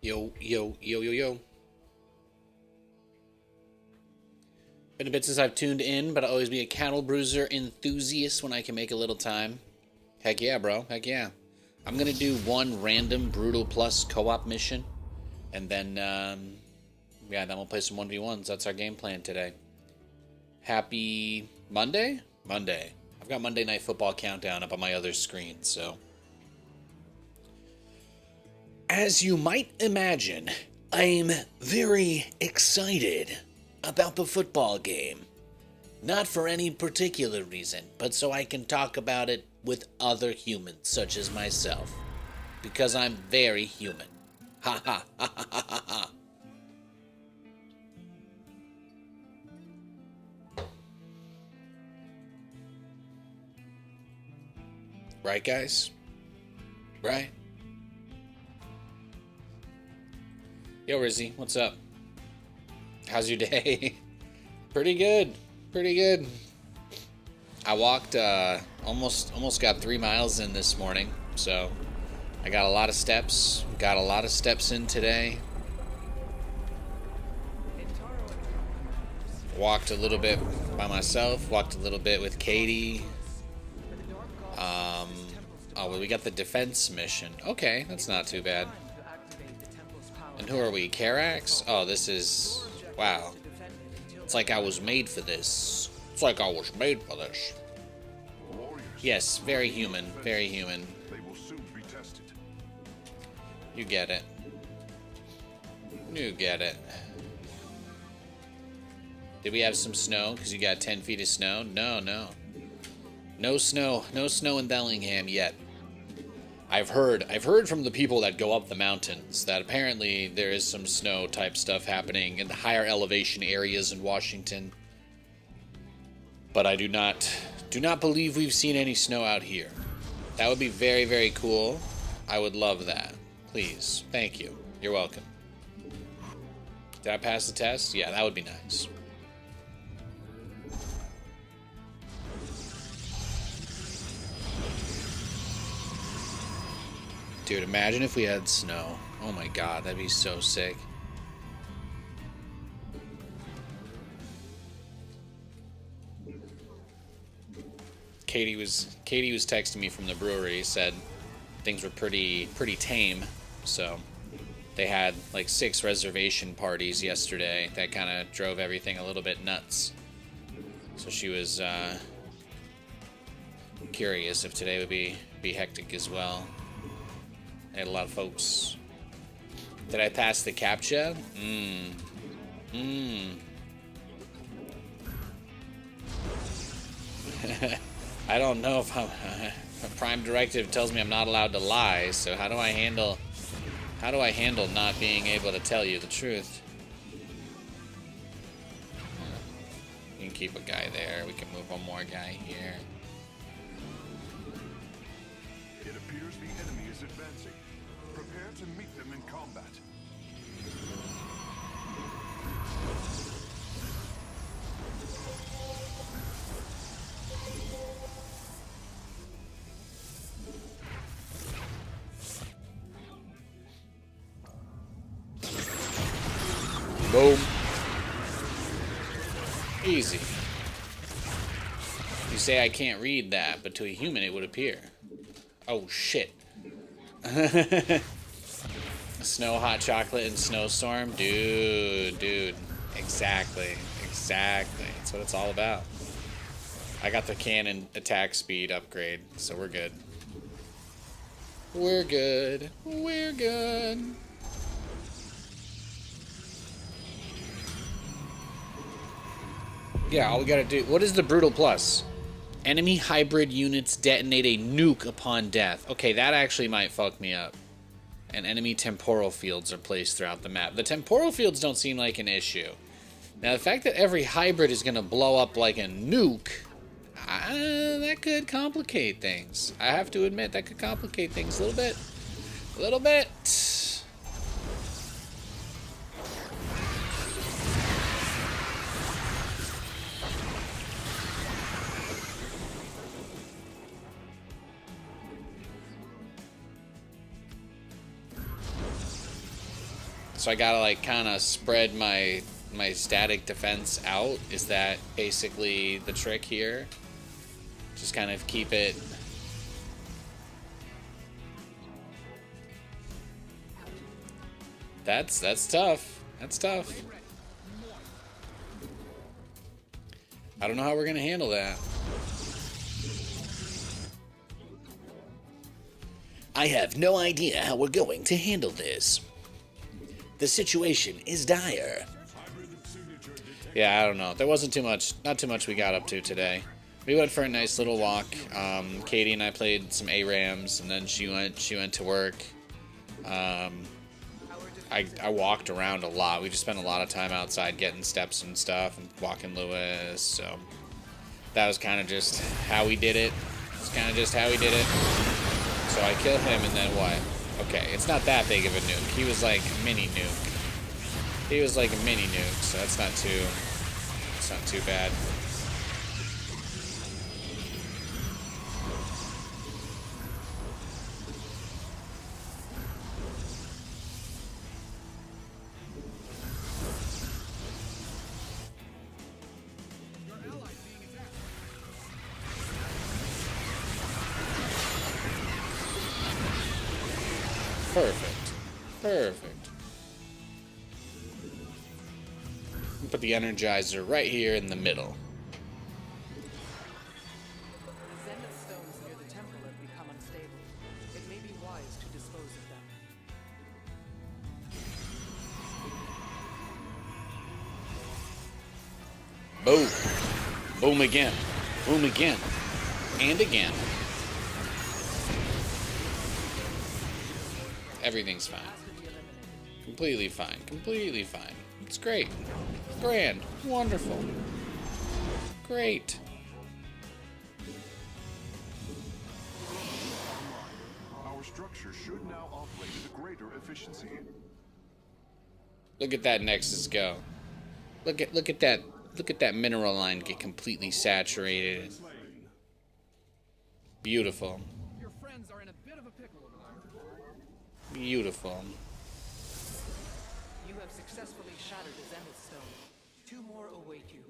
Yo, yo, yo, yo, yo. Been a bit since I've tuned in, but I'll always be a cattle bruiser enthusiast when I can make a little time. Heck yeah, bro. Heck yeah. I'm gonna do one random Brutal Plus co-op mission, and then, yeah, then we'll play some 1v1s. That's our game plan today. Happy Monday? Monday. I've got Monday Night Football Countdown up on my other screen, so. As you might imagine, I'm very excited about the football game. Not for any particular reason, but so I can talk about it with other humans, such as myself. Because I'm very human. Ha ha ha ha ha ha ha. Right, guys? Right? Yo, Rizzy, what's up? How's your day? Pretty good. Pretty good. I walked, almost got 3 miles in this morning, so I got a lot of steps. Got a lot of steps in today. Walked a little bit by myself. Walked a little bit with Katie. Oh, well, we got the defense mission. Okay, that's not too bad. And who are we? Carax? Oh, this is... Wow. It's like I was made for this. It's like I was made for this. Yes, very human. Very human. You get it. You get it. Did we have some snow? Because you got 10 feet of snow? No, no. No snow. No snow in Bellingham yet. I've heard from the people that go up the mountains that apparently there is some snow type stuff happening in the higher elevation areas in Washington. But I do not believe we've seen any snow out here. That would be very, very cool. I would love that. Please. Thank you. You're welcome. Did I pass the test? Yeah, that would be nice. Dude, imagine if we had snow. Oh my god, that'd be so sick. Katie was texting me from the brewery, said things were pretty tame, so they had like 6 reservation parties yesterday. That kind of drove everything a little bit nuts. So she was curious if today would be hectic as well. I had a lot of folks. Did I pass the CAPTCHA? I don't know if a Prime Directive tells me I'm not allowed to lie, so how do I handle not being able to tell you the truth? You can keep a guy there. We can move one more guy here. It appears the enemy is advancing. Prepare to meet them in combat. Boom. Easy. You say I can't read that, but to a human it would appear. Oh shit. Snow, hot chocolate, and snowstorm? Dude. Exactly. That's what it's all about. I got the cannon attack speed upgrade, so we're good. We're good. Yeah, all we gotta do... What is the Brutal Plus? Enemy hybrid units detonate a nuke upon death. Okay, that actually might fuck me up. And enemy temporal fields are placed throughout the map. The temporal fields don't seem like an issue. Now, the fact that every hybrid is gonna blow up like a nuke... that could complicate things. I have to admit, that could complicate things a little bit. So I gotta like kind of spread my static defense out. Is that basically the trick here? Just kind of keep it. That's tough. That's tough. I don't know how we're gonna handle that. I have no idea how we're going to handle this. The situation is dire. Yeah, I don't know. There wasn't not too much we got up to today. We went for a nice little walk. Katie and I played some ARAMs, and then she went to work. I walked around a lot. We just spent a lot of time outside getting steps and stuff and walking Lewis. So that was kind of just how we did it. So I kill him, and then what? Okay, it's not that big of a nuke. He was like a mini nuke. So that's not too bad. Perfect. Put the Energizer right here in the middle. Zenith stones near the temple have become unstable. It may be wise to dispose of them. Boom. Boom again. And again. Everything's fine. Completely fine. It's great. Grand. Wonderful. Great. Our structure should now operate at a greater efficiency. Look at that Nexus go. Look at that mineral line get completely saturated. Beautiful. Your friends are in a bit of a pickle over there. Beautiful. You have successfully shattered the Zenith stone. 2 more await you.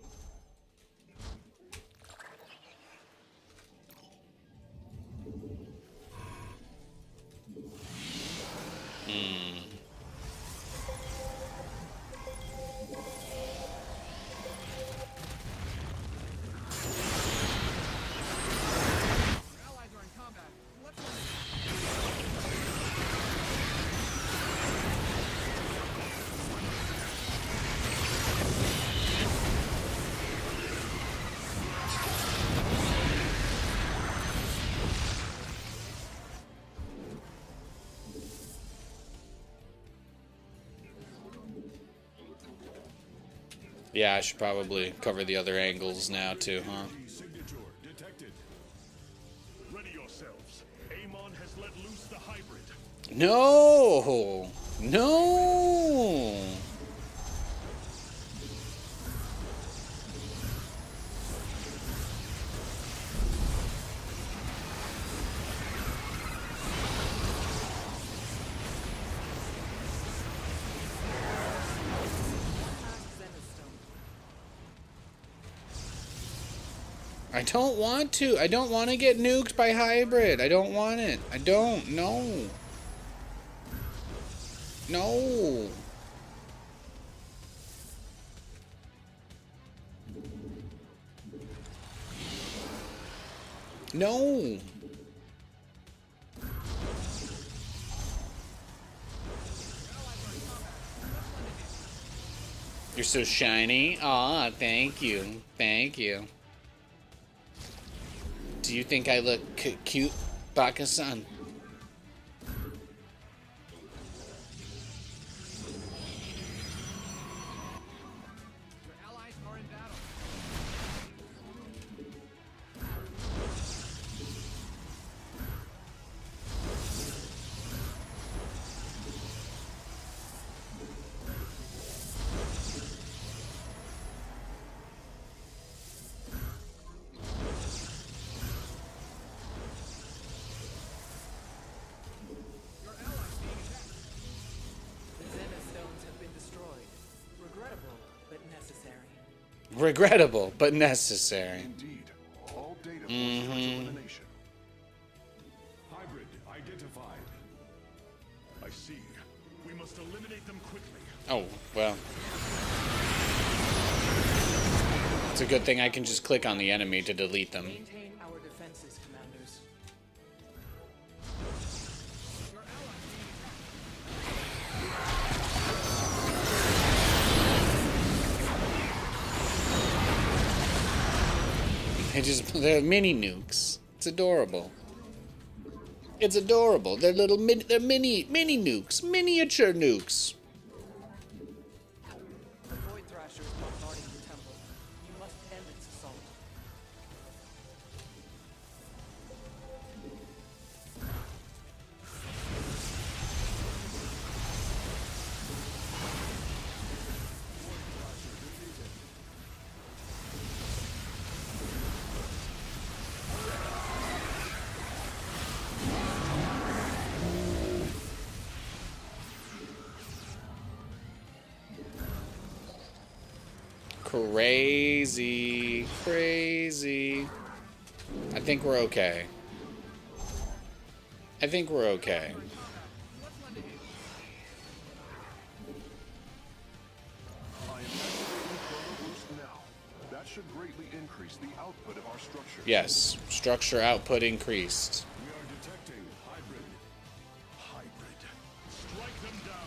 Yeah, I should probably cover the other angles now too, huh? Signature detected. Ready yourselves. Amon has let loose the hybrid. No! I don't want to. I don't want to get nuked by hybrid. I don't want it. I don't. No. No. No. You're so shiny. Aw, thank you. Thank you. Do you think I look cute, Baka-san? Your allies are in battle. Regrettable, but necessary. Indeed. All data for structural elimination. Hybrid identified. I see. We must eliminate them quickly. Oh, well. It's a good thing I can just click on the enemy to delete them. Maintain our defenses, commanders. They're mini nukes. It's adorable. It's adorable. They're little they're mini nukes, miniature nukes. The Void Thrasher is bombarding the temple. You must end its assault. Crazy, crazy. I think we're okay. I think we're okay. I am activating Chrono Boost now. That should greatly increase the output of our structure. Yes, structure output increased. We are detecting hybrid. Hybrid. Strike them down.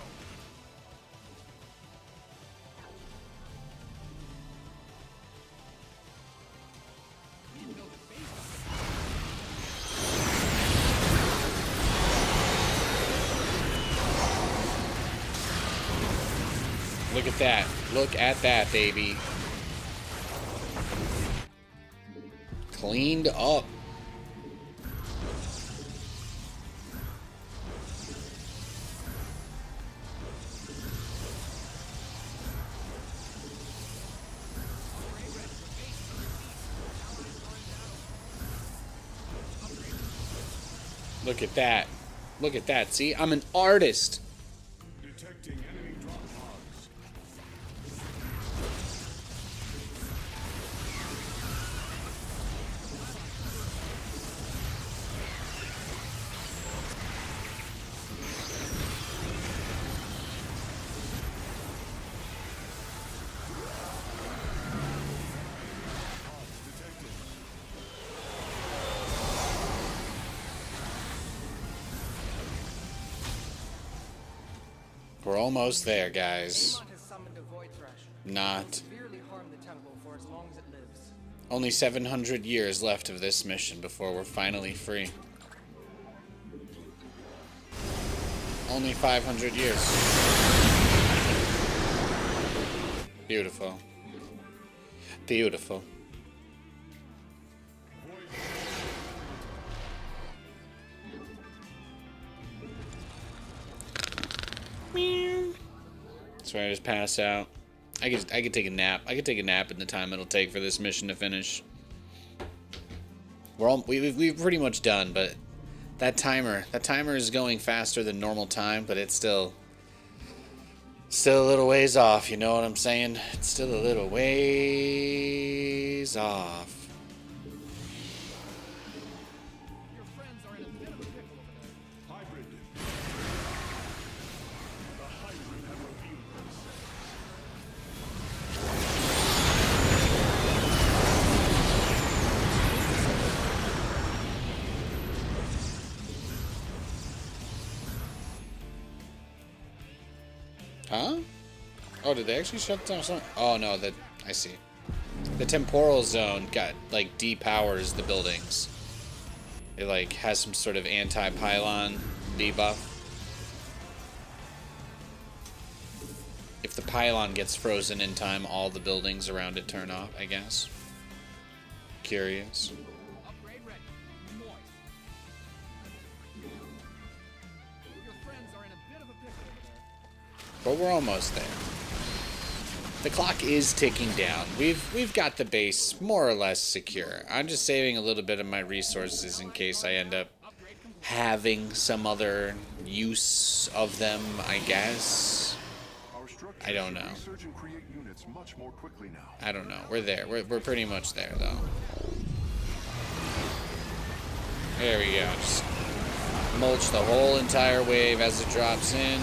Look at that. Look at that, baby. Cleaned up. Look at that. Look at that. See, I'm an artist. Detecting enemy drop pods. We're almost there, guys. Amon has summoned a Void Thrasher. Not. Severely harm the temple for as long as it lives. Only 700 years left of this mission before we're finally free. Only 500 years. Beautiful. Beautiful. So I just pass out. I could take a nap. I could take a nap in the time it'll take for this mission to finish. We've pretty much done, but that timer is going faster than normal time, but it's still a little ways off. You know what I'm saying? It's still a little ways off. Hybrid. The hybrid have revealed themselves. Huh? Oh, did they actually shut down something? Oh no, I see. The temporal zone depowers the buildings. It has some sort of anti-pylon debuff. If the pylon gets frozen in time, all the buildings around it turn off, I guess. Curious. Upgrade ready. Moist. Your friends are in a bit of a pickle over there. But we're almost there. The clock is ticking down. We've got the base more or less secure. I'm just saving a little bit of my resources in case I end up having some other use of them, I guess. Our structure I don't should know. research and create units much much more quickly now. I don't know. We're there. We're pretty much there, though. There we go. Just mulch the whole entire wave as it drops in.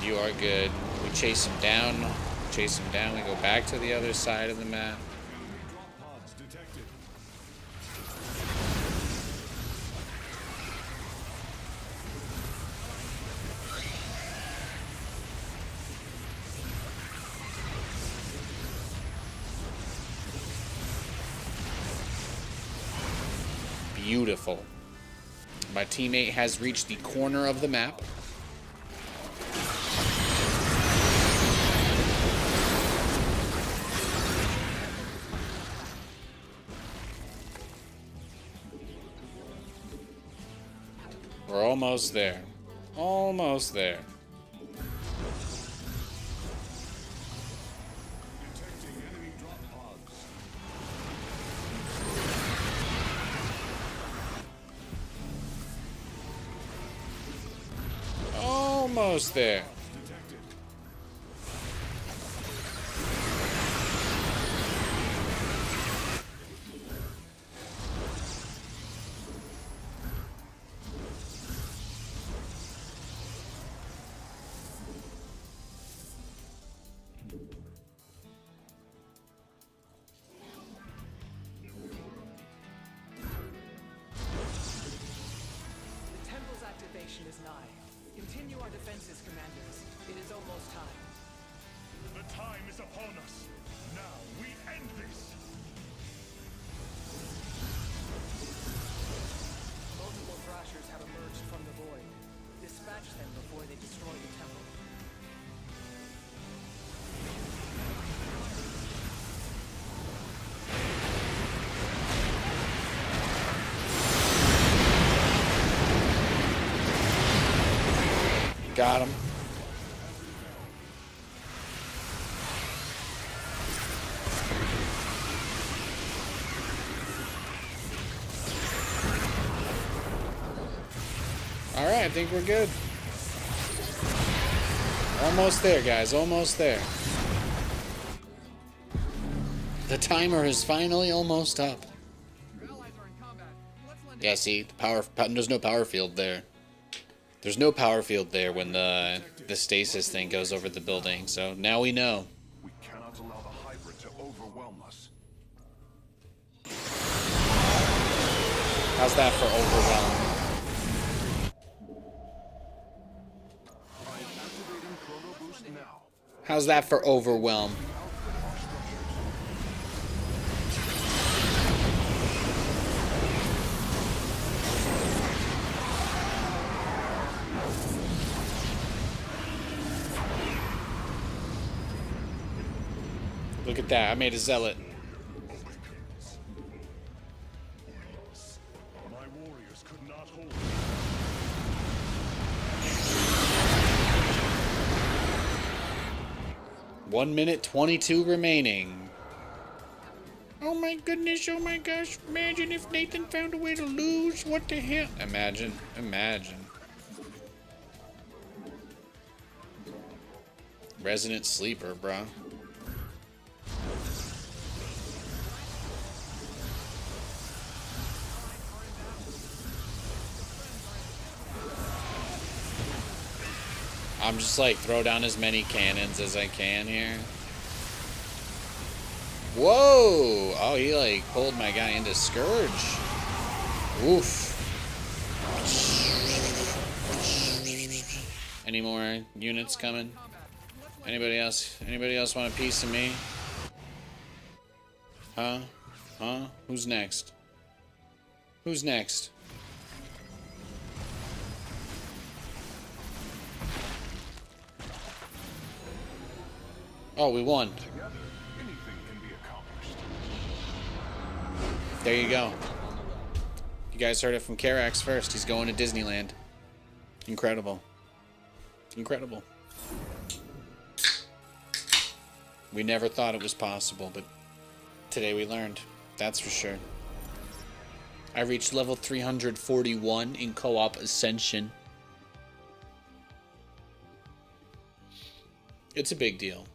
You are good. We chase him down. Chase him down. We go back to the other side of the map. Enemy drop pods detected. Beautiful. My teammate has reached the corner of the map. We're almost there. Almost there. Detecting enemy drop pods. Almost there. Detected. The temple's activation is nigh. Continue our defenses, commanders. It is almost time. The time is upon us. Now we end this. Multiple thrashers have emerged from the void. Dispatch them before they destroy the temple. Got him. All right, I think we're good. Almost there, guys. Almost there. The timer is finally almost up. Your allies are in combat. Let's lend Yeah, see, there's no power field there. There's no power field there when the stasis thing goes over the building. So now we know. We cannot allow the hybrid to overwhelm us. How's that for overwhelm? I am activating chrono boost now. How's that for overwhelm? Look at that. I made a zealot. My warriors could not hold. 1 minute 22 remaining. Oh my goodness, oh my gosh. Imagine if Nathan found a way to lose. What the hell? Imagine. Imagine. Resident sleeper, bro. I'm just like, throw down as many cannons as I can here. Whoa! Oh, he like pulled my guy into Scourge. Oof. Any more units coming? Anybody else? Anybody else want a piece of me? Huh? Huh? Who's next? Who's next? Oh, we won. Together, anything can be accomplished. There you go. You guys heard it from Karax first. He's going to Disneyland. Incredible. Incredible. We never thought it was possible, but today we learned. That's for sure. I reached level 341 in co-op Ascension. It's a big deal.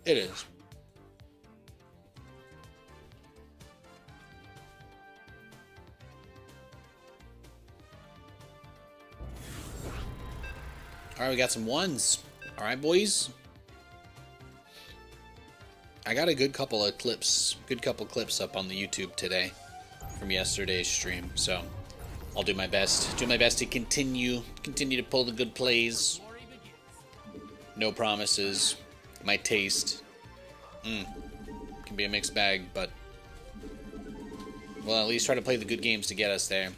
It is. Alright, we got some ones. Alright, boys. I got a good couple of clips up on the YouTube today from yesterday's stream, so I'll do my best. Do my best to continue to pull the good plays. No promises. My taste. Can be a mixed bag, but we'll at least try to play the good games to get us there.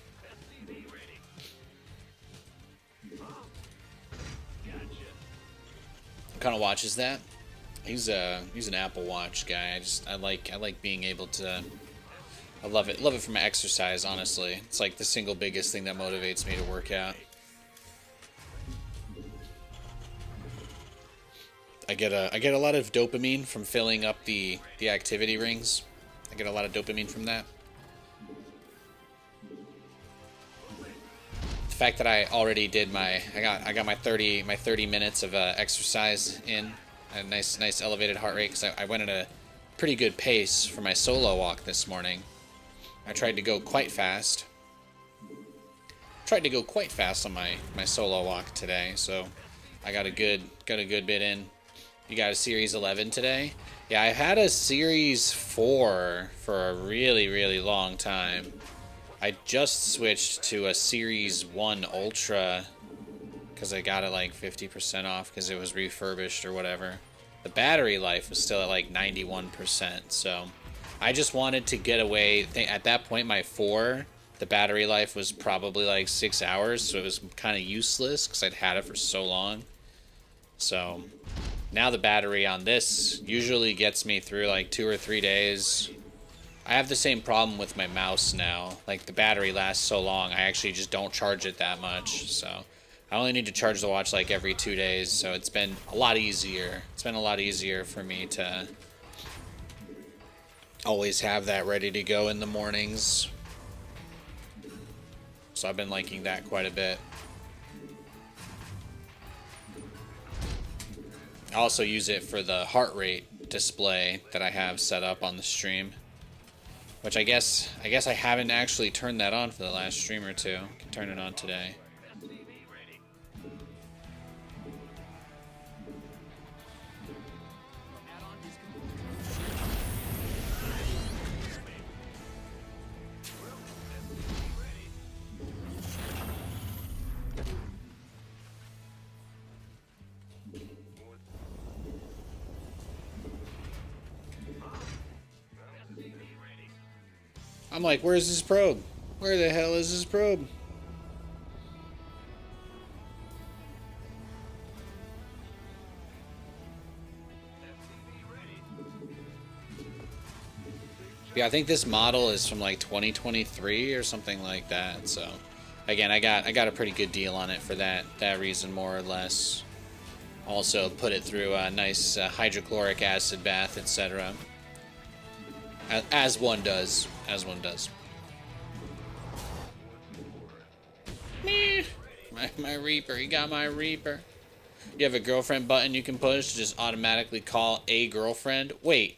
What kind of watch is that? He's an Apple Watch guy. I like being able to. I love it for my exercise. Honestly, it's like the single biggest thing that motivates me to work out. I get a lot of dopamine from filling up the activity rings. I get a lot of dopamine from that. The fact that I already did I got my 30 minutes of exercise in. A nice elevated heart rate because I went at a pretty good pace for my solo walk this morning. I tried to go quite fast. On my solo walk today, so I got a good bit in. You got a Series 11 today? Yeah, I had a Series 4 for a really long time. I just switched to a Series 1 Ultra because I got it like 50% off because it was refurbished or whatever. The battery life was still at like 91%, so I just wanted to get away. At that point, my 4, the battery life was probably like 6 hours, so it was kind of useless because I'd had it for so long. So now the battery on this usually gets me through like 2 or 3 days. I have the same problem with my mouse now. Like the battery lasts so long, I actually just don't charge it that much, so I only need to charge the watch like every 2 days, so it's been a lot easier. It's been a lot easier for me to always have that ready to go in the mornings. So I've been liking that quite a bit. I also use it for the heart rate display that I have set up on the stream, which I guess I haven't actually turned that on for the last stream or two. I can turn it on today. I'm like, where's this probe? Where the hell is this probe? Yeah, I think this model is from like 2023 or something like that. So, again, I got a pretty good deal on it for that reason, more or less. Also, put it through a nice hydrochloric acid bath, etc. As one does. As one does. My Reaper. You got my Reaper. You have a girlfriend button you can push to just automatically call a girlfriend. Wait.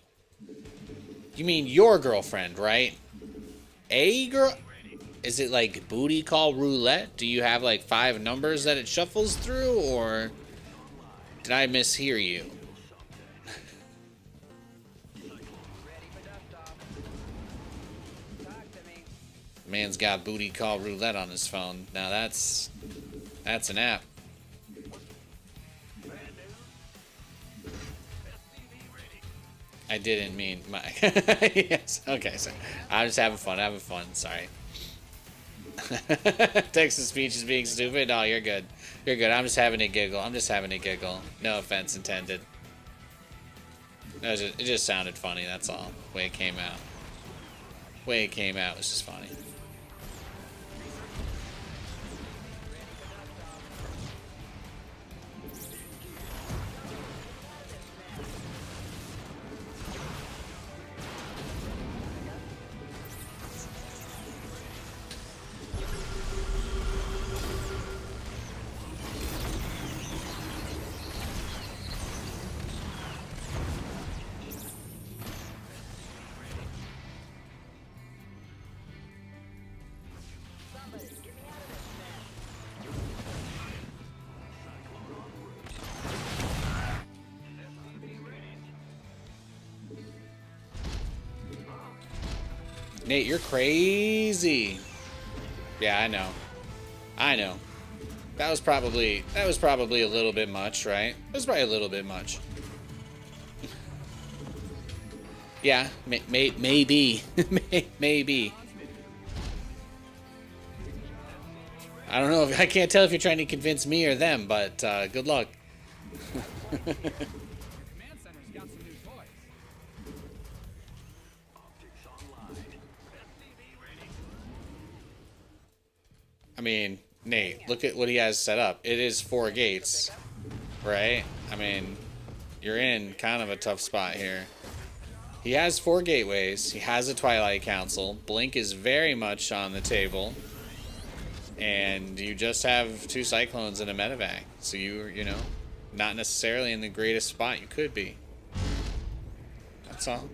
You mean your girlfriend, right? A girl? Is it like booty call roulette? Do you have like 5 numbers that it shuffles through, or did I mishear you? Man's got booty call roulette on his phone. Now that's an app. I didn't mean my. Yes. Okay. So I'm just having fun. Sorry. Text to speech is being stupid. No, you're good. You're good. I'm just having a giggle. No offense intended. It just sounded funny. That's all. The way it came out. Was just funny. Nate, you're crazy. Yeah, I know. I know. That was probably a little bit much, right? It was probably a little bit much. Yeah, maybe. Maybe. I don't know. I can't tell if you're trying to convince me or them, but good luck. Command center's got some new toys. I mean, Nate, look at what he has set up. It is 4 gates, right? I mean, you're in kind of a tough spot here. He has 4 gateways. He has a Twilight Council. Blink is very much on the table. And you just have 2 Cyclones and a Medevac. So you know, not necessarily in the greatest spot you could be. That's all.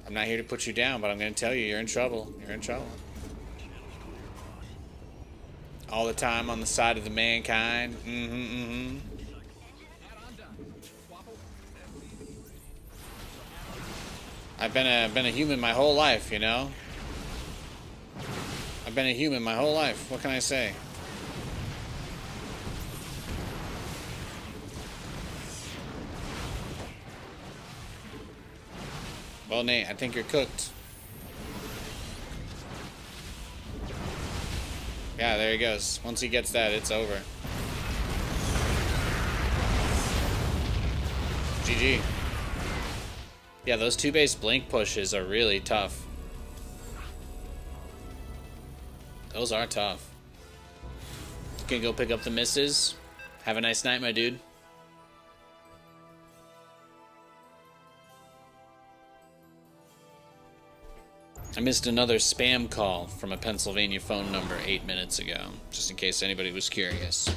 I'm not here to put you down, but I'm going to tell you, you're in trouble. You're in trouble. All the time on the side of the mankind. I've been a human my whole life, you know? I've been a human my whole life. What can I say? Well, Nate, I think you're cooked. Yeah, there he goes. Once he gets that, it's over. GG. Yeah, those 2-base blink pushes are really tough. Those are tough. Gonna go pick up the misses. Have a nice night, my dude. I missed another spam call from a Pennsylvania phone number 8 minutes ago, just in case anybody was curious.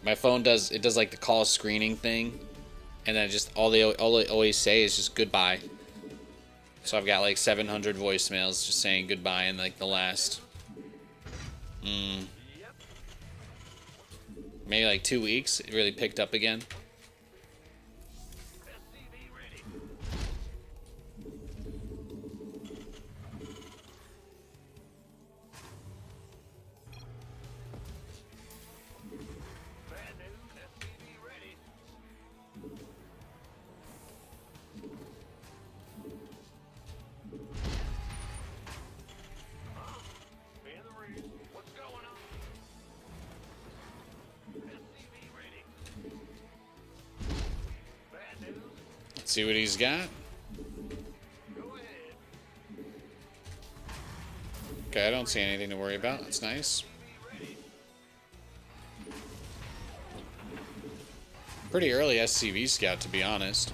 My phone does like the call screening thing, and then just all they always say is just goodbye. So I've got like 700 voicemails just saying goodbye in like the last maybe like 2 weeks. It really picked up again. See what he's got. Okay, I don't see anything to worry about. That's nice. Pretty early SCV scout, to be honest.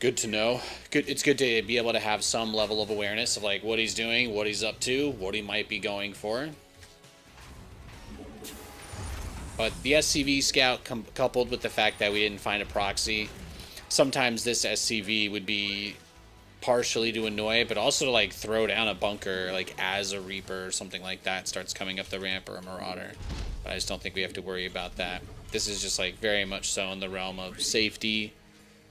Good to know. Good. It's good to be able to have some level of awareness of like what he's doing, what he's up to, what he might be going for. But the SCV scout coupled with the fact that we didn't find a proxy, sometimes this SCV would be partially to annoy, but also to like throw down a bunker like as a Reaper or something like that starts coming up the ramp, or a Marauder. But I just don't think we have to worry about that. This is just like very much so in the realm of safety.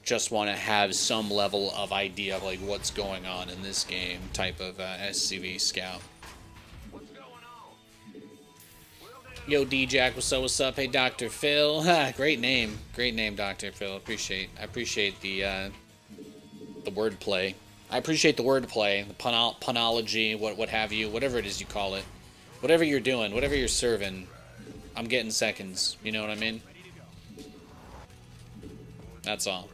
Just want to have some level of idea of like what's going on in this game type of SCV scout. Yo, D-Jack, what's up? Hey, Dr. Phil. Great name, Dr. Phil. I appreciate the wordplay. I appreciate the wordplay, the punology, what have you, whatever it is you call it. Whatever you're doing, whatever you're serving, I'm getting seconds. You know what I mean? That's all.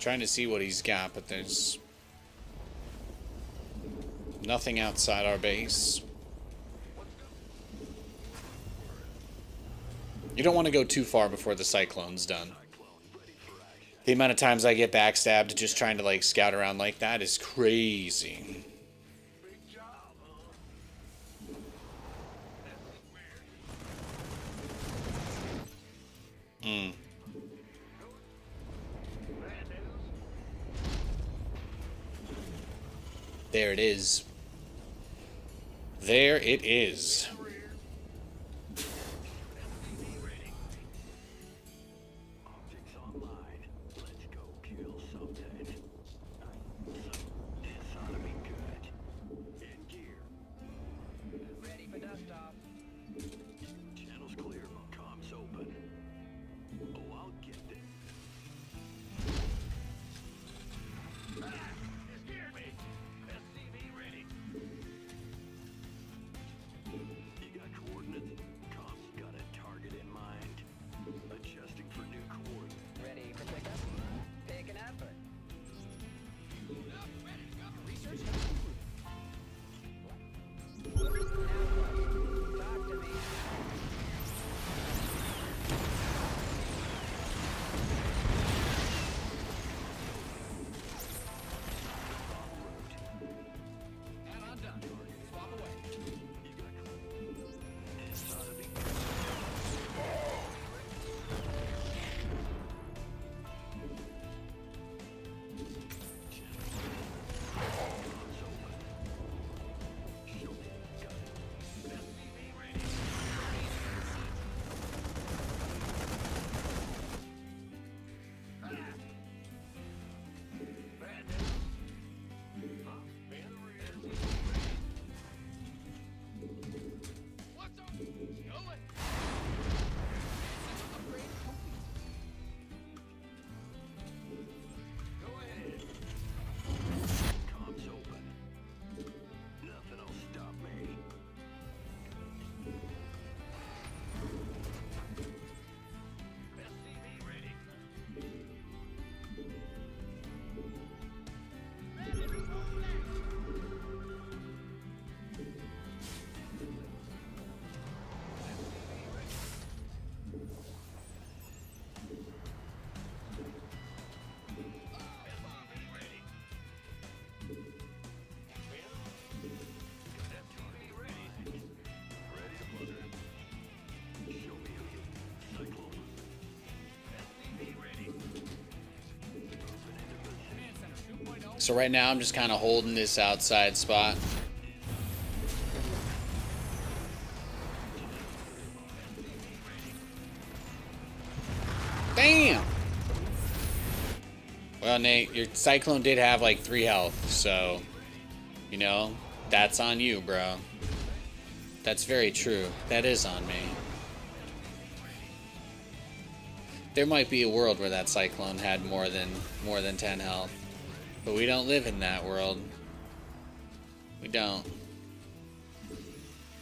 Trying to see what he's got, but there's Nothing outside our base. You don't want to go too far before the cyclone's done. The amount of times I get backstabbed just trying to like scout around like that is crazy. There it is. There it is. So right now I'm just kind of holding this outside spot. Damn! Well, Nate, your Cyclone did have like 3 health, so, you know, that's on you, bro. That's very true. That is on me. There might be a world where that Cyclone had more than 10 health. But we don't live in that world. We don't.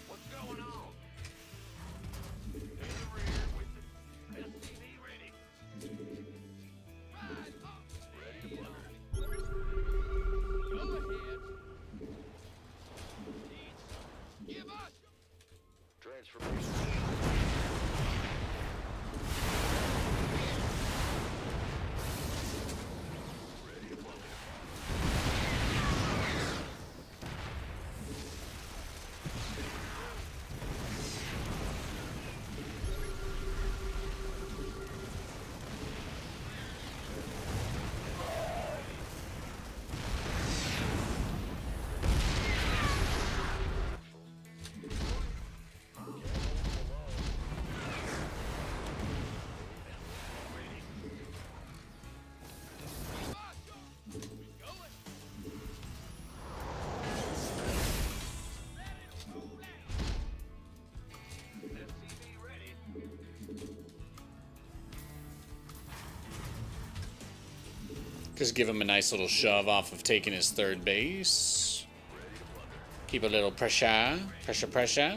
What's going on? In the rear with the SCV ready. Rise up. Ready to plunder. Go ahead. Give us. Transformation. Just give him a nice little shove off of taking his 3rd base. Keep a little pressure. Pressure.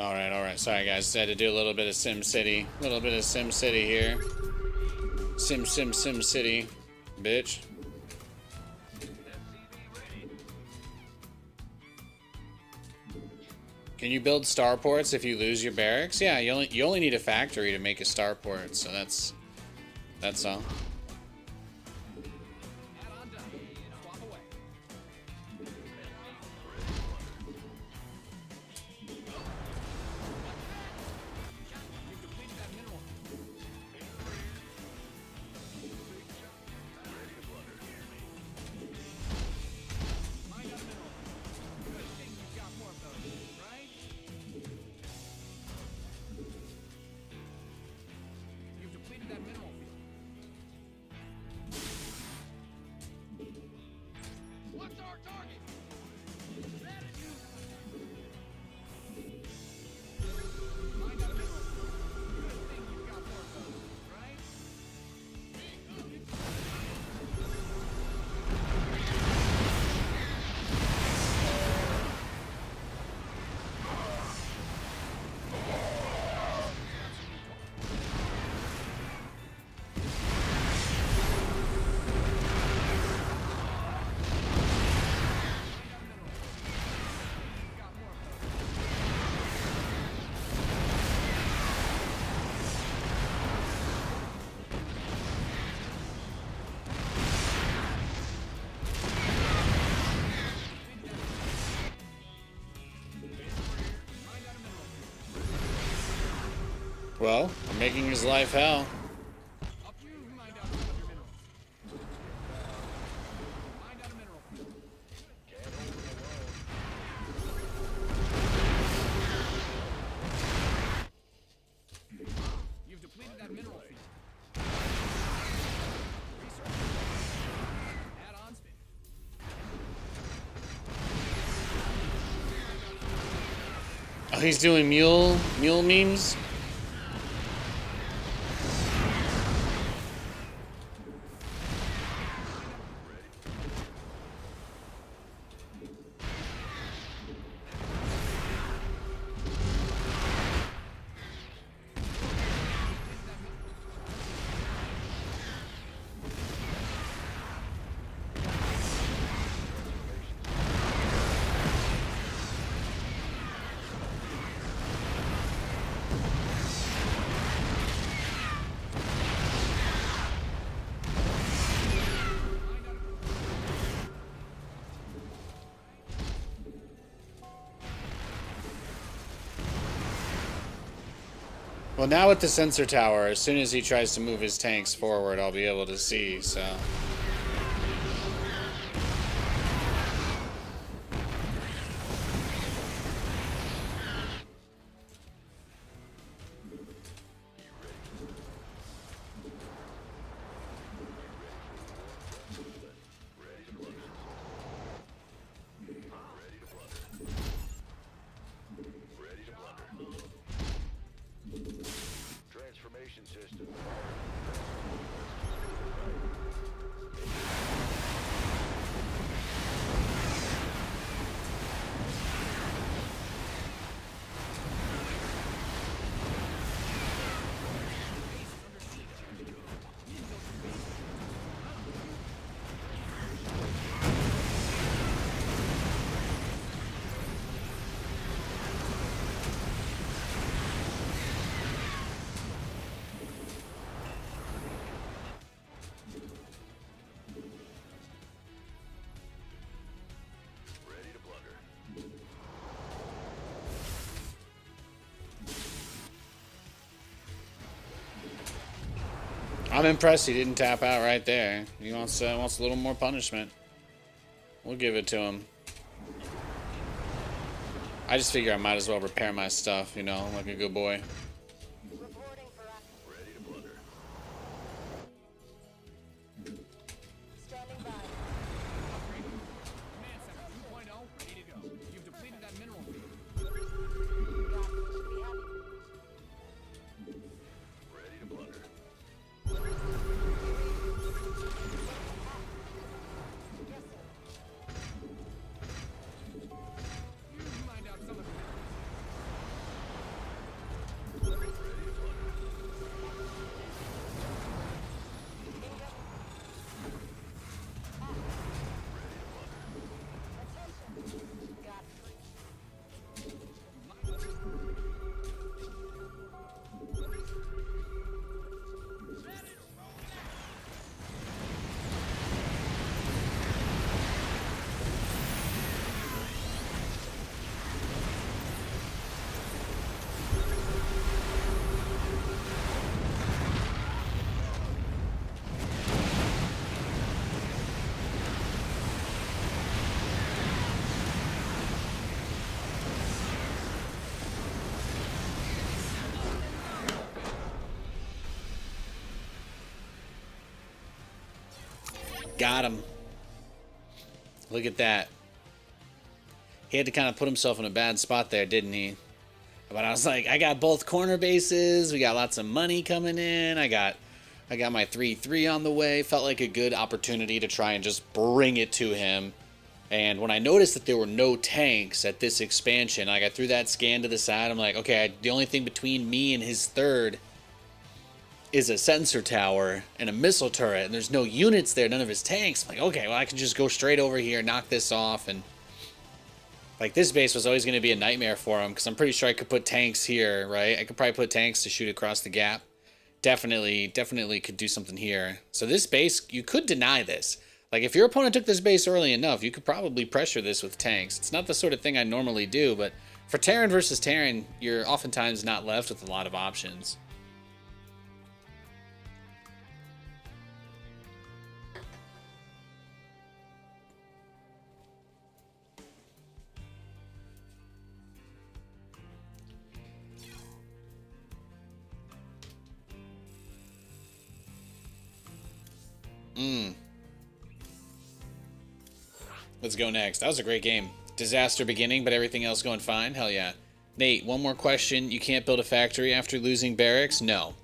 All right. Sorry, guys. Had to do a little bit of Sim City. A little bit of Sim City here. Sim City. Bitch. Can you build starports if you lose your barracks? Yeah, you only need a factory to make a starport, so that's all. Well, I'm making his life hell. You've depleted that mineral field. Add-ons. Oh, he's doing mule memes? Well, now with the sensor tower, as soon as he tries to move his tanks forward, I'll be able to see, so... Transformation system. I'm impressed he didn't tap out right there. He wants a little more punishment. We'll give it to him. I just figure I might as well repair my stuff, you know, like a good boy. Ready to blunder. Standing by. Command center 2.0, ready to go. You've depleted that mineral field. Ready to blunder. You mined out some of the minerals. Got him. Look at that. He had to kind of put himself in a bad spot there, didn't he? But I was like, I got both corner bases. We got lots of money coming in. I got my 3-3 on the way. Felt like a good opportunity to try and just bring it to him. And when I noticed that there were no tanks at this expansion, like I threw that scan to the side. I'm like, okay, the only thing between me and his third is a sensor tower and a missile turret, and there's no units there, none of his tanks. I'm like, okay, well, I can just go straight over here, knock this off, and like this base was always going to be a nightmare for him because I'm pretty sure I could put tanks here, right? I could probably put tanks to shoot across the gap. Definitely could do something here. So this base, you could deny this. Like, if your opponent took this base early enough, you could probably pressure this with tanks. It's not the sort of thing I normally do, but for Terran versus Terran, you're oftentimes not left with a lot of options. Let's go next. That was a great game. Disaster beginning, but everything else going fine? Hell yeah. Nate, one more question. You can't build a factory after losing barracks? No.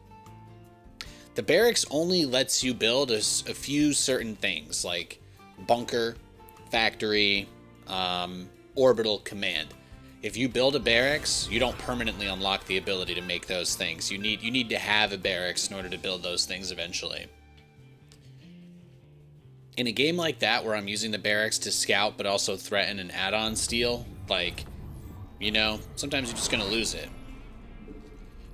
The barracks only lets you build a few certain things, like bunker, factory, orbital command. If you build a barracks, you don't permanently unlock the ability to make those things. You need to have a barracks in order to build those things eventually. In a game like that where I'm using the barracks to scout but also threaten an add-on steal, like, you know, sometimes you're just going to lose it.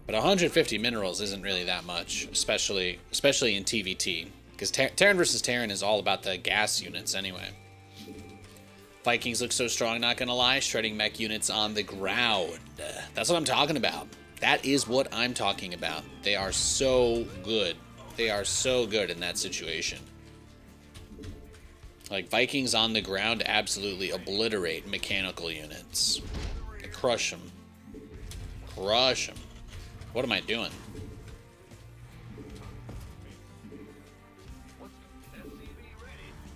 But 150 minerals isn't really that much, especially in TVT. Because Terran versus Terran is all about the gas units anyway. Vikings look so strong, not going to lie. Shredding mech units on the ground. That's what I'm talking about. That is what I'm talking about. They are so good. They are so good in that situation. Like, Vikings on the ground absolutely obliterate mechanical units. They crush them. Crush them. What am I doing?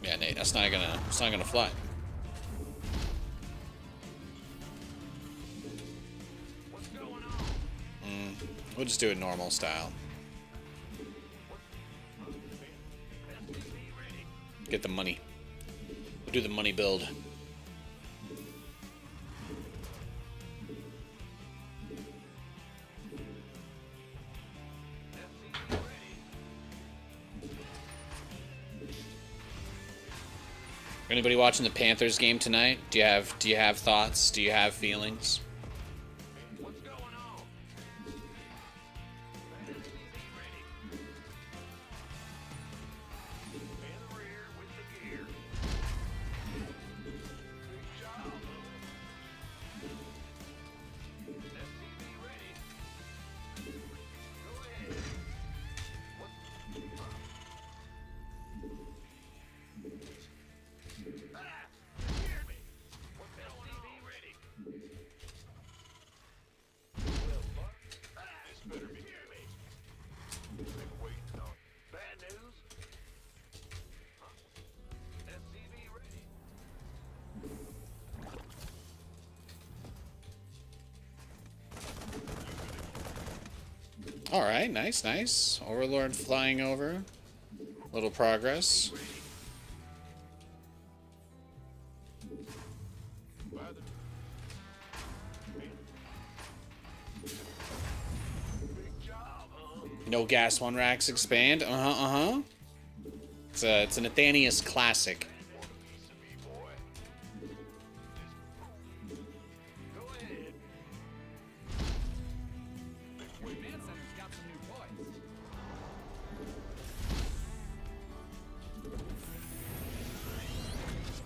Yeah, Nate, it's not gonna fly. We'll just do it normal style. Get the money. We'll do the money build. Anybody watching the Panthers game tonight? Do you have thoughts? Do you have feelings? Alright, nice. Overlord flying over. Little progress. No gas one racks expand. It's a Nathanias classic.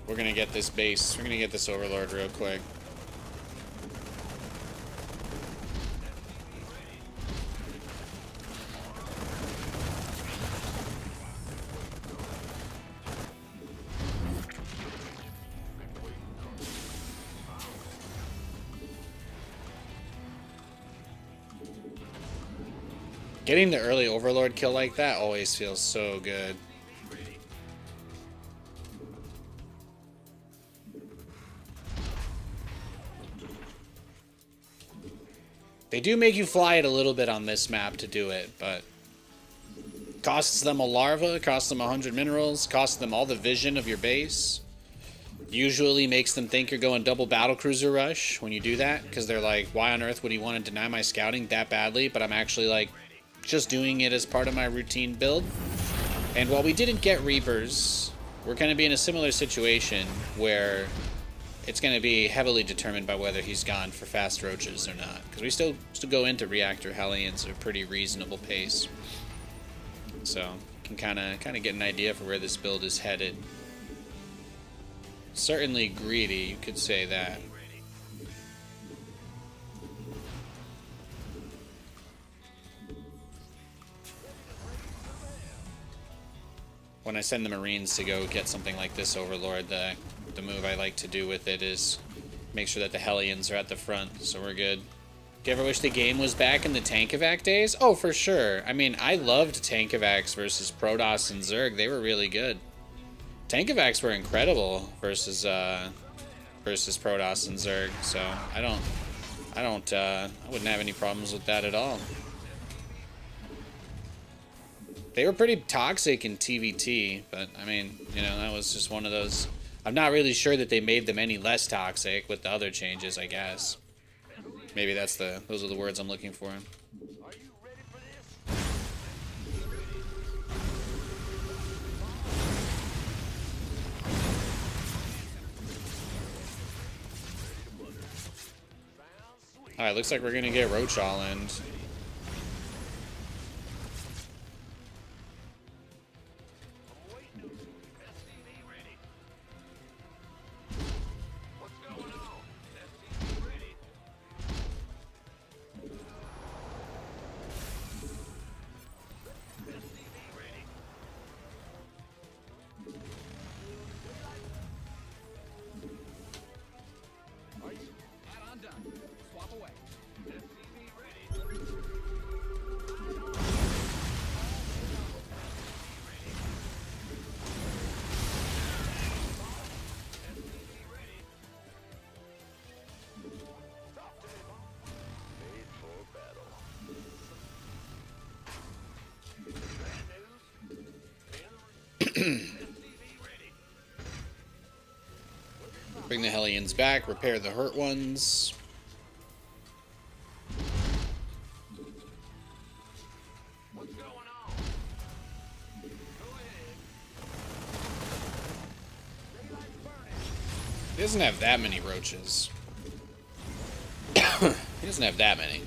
We're gonna get this base. We're gonna get this Overlord real quick. Getting the early Overlord kill like that always feels so good. They do make you fly it a little bit on this map to do it, but costs them a larva, costs them 100 minerals, costs them all the vision of your base. Usually makes them think you're going double battlecruiser rush when you do that, because they're like, why on earth would he want to deny my scouting that badly? But I'm actually like just doing it as part of my routine build. And while we didn't get Reapers, we're going to be in a similar situation where it's going to be heavily determined by whether he's gone for fast roaches or not, because we still go into reactor Hellions at a pretty reasonable pace. So you can kind of get an idea for where this build is headed. Certainly greedy, you could say that. When I send the Marines to go get something like this Overlord, the move I like to do with it is make sure that the Hellions are at the front, so we're good. Do you ever wish the game was back in the Tankovac days? Oh, for sure. I mean, I loved Tankovacs versus Protoss and Zerg. They were really good. Tankovacs were incredible versus Protoss and Zerg, so I wouldn't have any problems with that at all. They were pretty toxic in TVT, but I mean, you know, that was just one of those. I'm not really sure that they made them any less toxic with the other changes, I guess. Maybe those are the words I'm looking for. Alright, looks like we're gonna get Roach all in. Bring the Hellions back, repair the hurt ones. He doesn't have that many roaches. He doesn't have that many.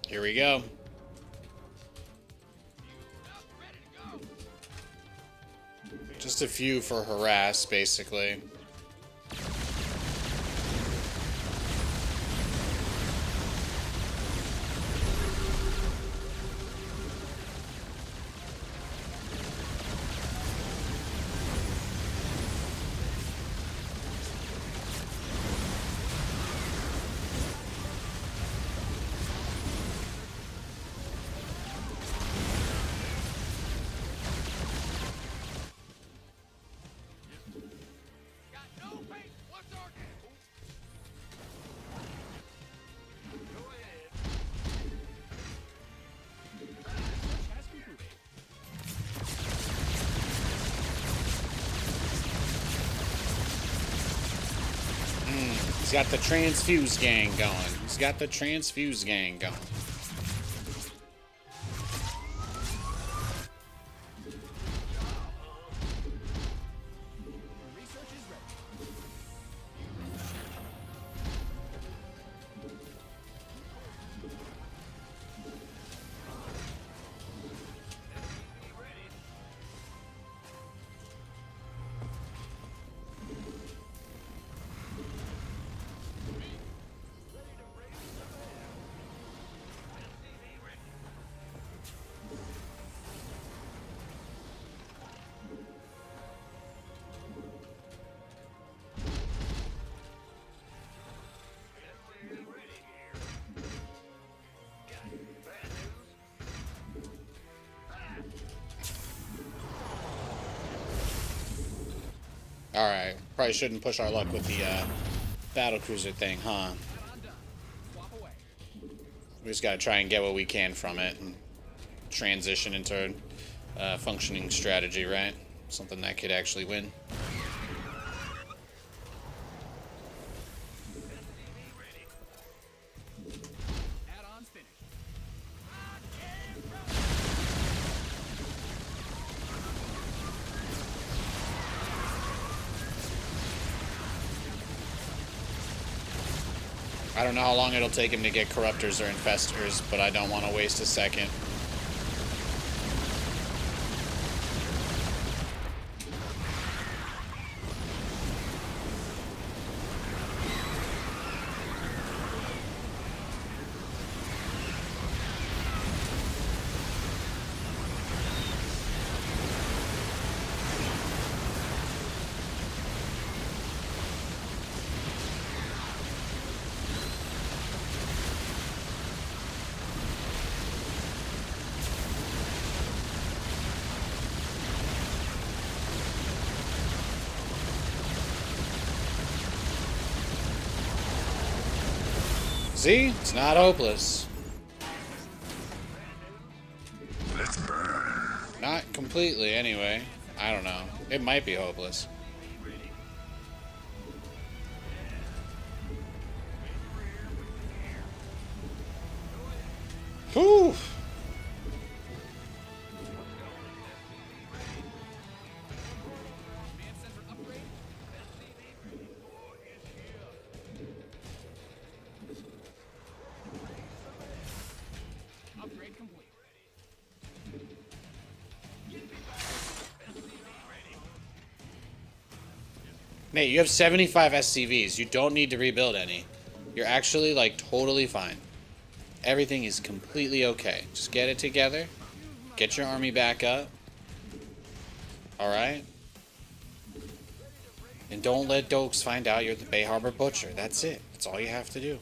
Here we go. Just a few for harass, basically. He's got the transfuse gang going. He's got the transfuse gang going. Alright, probably shouldn't push our luck with the battlecruiser thing, huh? Swap away. We just gotta try and get what we can from it and transition into a functioning strategy, right? Something that could actually win. Add-ons finished. I don't know how long it'll take him to get corruptors or infestors, but I don't want to waste a second. See? It's not hopeless. Not completely, anyway. I don't know. It might be hopeless. Whew! Command center upgrade. Upgrade complete. Nate, you have 75 SCVs. You don't need to rebuild any. You're actually, like, totally fine. Everything is completely okay. Just get it together. Get your army back up. Alright? And don't let Dokes find out you're the Bay Harbor Butcher. That's it. That's all you have to do.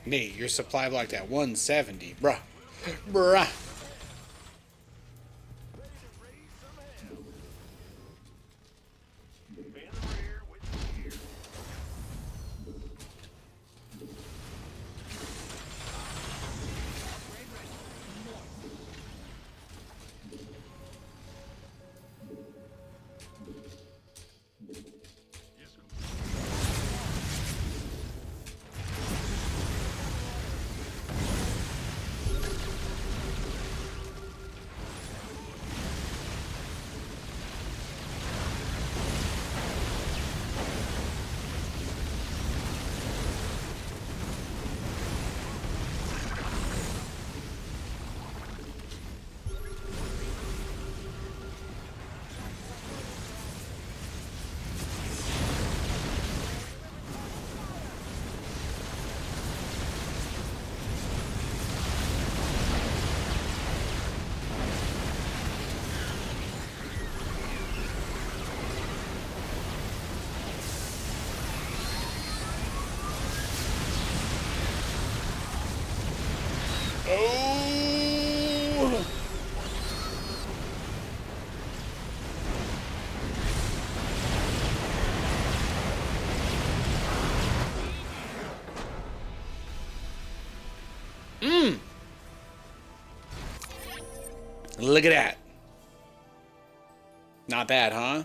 Nate, your supply blocked at 170. Bruh. Bruh. Look at that. Not bad, huh?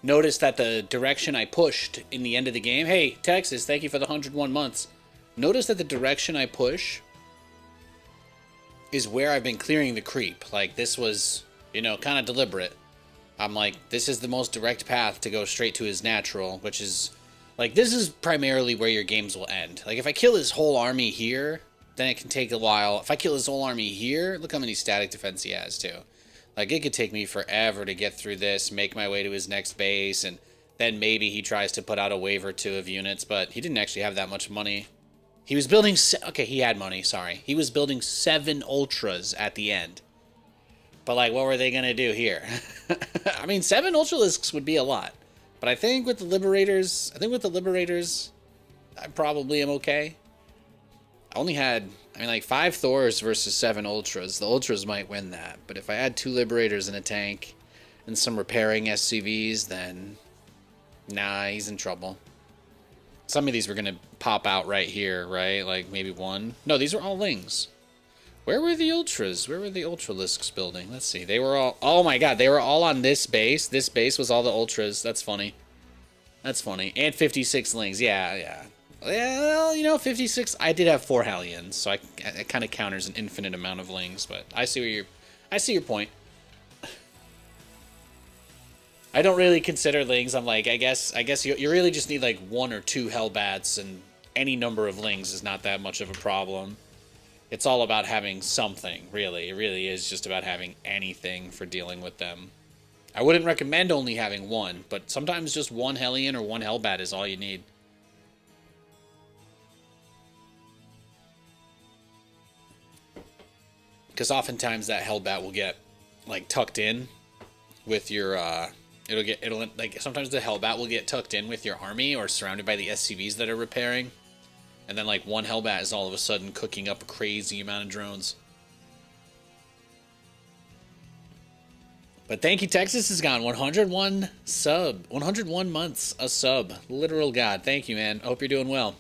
Notice that the direction I pushed in the end of the game... Hey, Texas, thank you for the 101 months. Notice that the direction I push is where I've been clearing the creep. Like, this was, you know, kind of deliberate. I'm like, this is the most direct path to go straight to his natural, which is... Like, this is primarily where your games will end. Like, if I kill his whole army here, then it can take a while. If I kill his whole army here, look how many static defense he has, too. Like, it could take me forever to get through this, make my way to his next base, and then maybe he tries to put out a wave or two of units, but he didn't actually have that much money. He was building... Okay, he had money, sorry. He was building 7 Ultras at the end. But, like, what were they going to do here? I mean, 7 Ultralisks would be a lot. But I think with the Liberators... I probably am okay. I only had... I mean, like, 5 Thors versus 7 Ultras. The Ultras might win that. But if I had 2 Liberators in a tank and some repairing SCVs, then... Nah, he's in trouble. Some of these were going to pop out right here, right? Like, maybe 1. No, these are all Lings. Where were the Ultras? Where were the Ultralisks building? Let's see. They were all... Oh, my God. They were all on this base. This base was all the Ultras. That's funny. That's funny. And 56 Lings. Yeah, yeah. Well, you know, 56... I did have 4 Hellions, so it kind of counters an infinite amount of Lings, but I see where I see your point. I don't really consider Lings. I'm like, I guess you really just need like 1 or 2 Hellbats, and any number of Lings is not that much of a problem. It's all about having something, really. It really is just about having anything for dealing with them. I wouldn't recommend only having 1, but sometimes just 1 Hellion or 1 Hellbat is all you need. Because oftentimes that Hellbat will get, like, tucked in with your, sometimes the Hellbat will get tucked in with your army or surrounded by the SCVs that are repairing. And then, like, 1 Hellbat is all of a sudden cooking up a crazy amount of drones. But thank you, Texas has gone 101 sub. 101 months a sub. Literal God. Thank you, man. I hope you're doing well.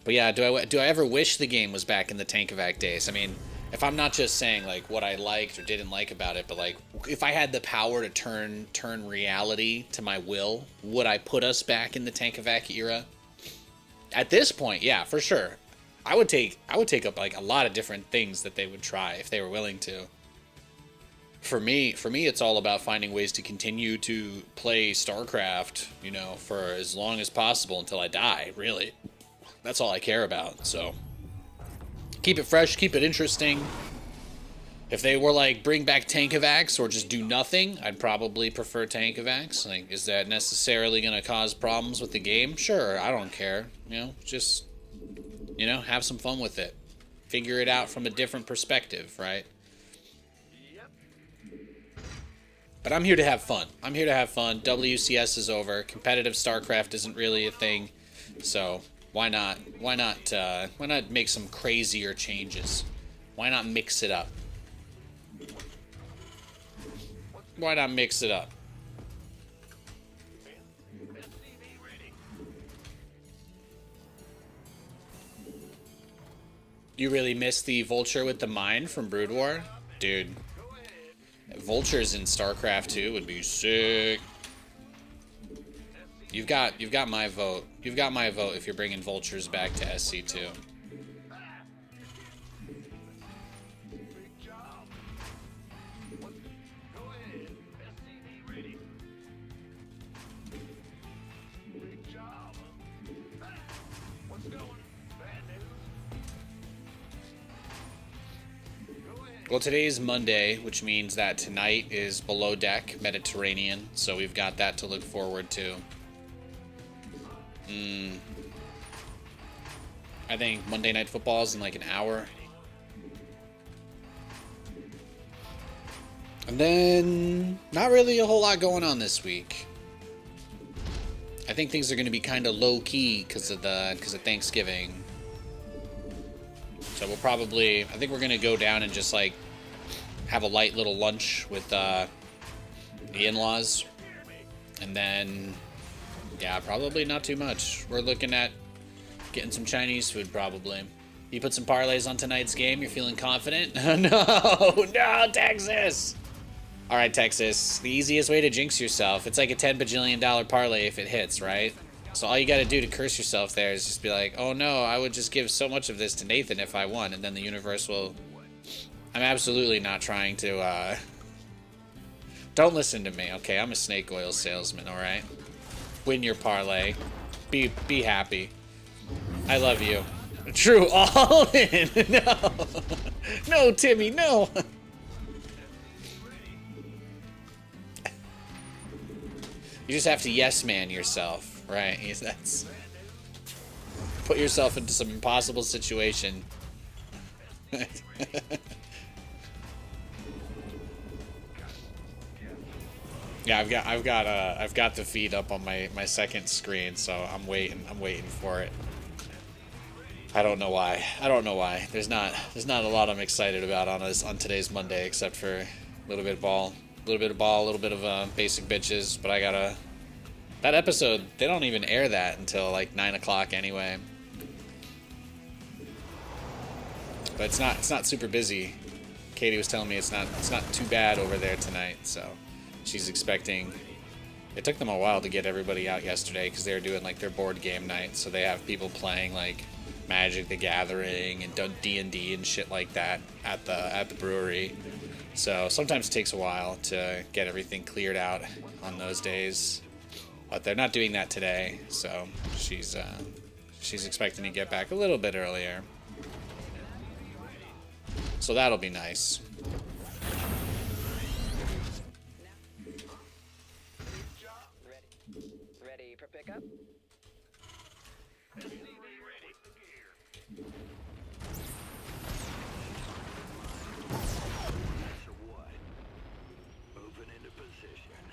But yeah, do I ever wish the game was back in the Tankovac days? I mean... If I'm not just saying, like, what I liked or didn't like about it, but, like, if I had the power to turn reality to my will, would I put us back in the Tankovac era? At this point, yeah, for sure. I would take up, like, a lot of different things that they would try if they were willing to. For me, it's all about finding ways to continue to play StarCraft, you know, for as long as possible until I die, really. That's all I care about, so... Keep it fresh, keep it interesting. If they were like, bring back Tankovacs or just do nothing, I'd probably prefer Tankovacs. Like, is that necessarily going to cause problems with the game? Sure, I don't care. You know, just, you know, have some fun with it. Figure it out from a different perspective, right? But I'm here to have fun. I'm here to have fun. WCS is over. Competitive StarCraft isn't really a thing, so... Why not make some crazier changes? Why not mix it up? Why not mix it up? You really miss the Vulture with the mine from Brood War? Dude. Vultures in StarCraft 2 would be sick. You've got my vote. You've got my vote if you're bringing Vultures back to SC2. Well, today is Monday, which means that tonight is Below Deck Mediterranean, so we've got that to look forward to. I think Monday Night Football is in like an hour. And then, not really a whole lot going on this week. I think things are going to be kind of low-key because of Thanksgiving. So we'll probably, I think we're going to go down and just like have a light little lunch with the in-laws. And then, yeah, probably not too much. We're looking at getting some Chinese food probably. You put some parlays on tonight's game. You're feeling confident? No, Texas. All right, Texas. The easiest way to jinx yourself. It's like a $10 bajillion parlay if it hits, right? So all you got to do to curse yourself there is just be like, oh no, I would just give so much of this to Nathan if I won, and then the universe will... I'm absolutely not trying to, Don't listen to me, okay? I'm a snake oil salesman, alright? Win your parlay. Be happy. I love you. True, all in! No! No, Timmy, no! You just have to yes man yourself, right? That's... Put yourself into some impossible situation. Yeah, I've got the feed up on my second screen, so I'm waiting for it. I don't know why. There's not a lot I'm excited about on today's Monday, except for a little bit of ball, a little bit of basic bitches. But I gotta... That episode, they don't even air that until like 9 o'clock anyway. But it's not super busy. Katie was telling me it's not too bad over there tonight, so she's expecting. It took them a while to get everybody out yesterday because they were doing like their board game night, so they have people playing like Magic the Gathering and D&D and shit like that at the brewery. So sometimes it takes a while to get everything cleared out on those days, but they're not doing that today. So she's expecting to get back a little bit earlier. So that'll be nice. Ready for pickup? Moving into position.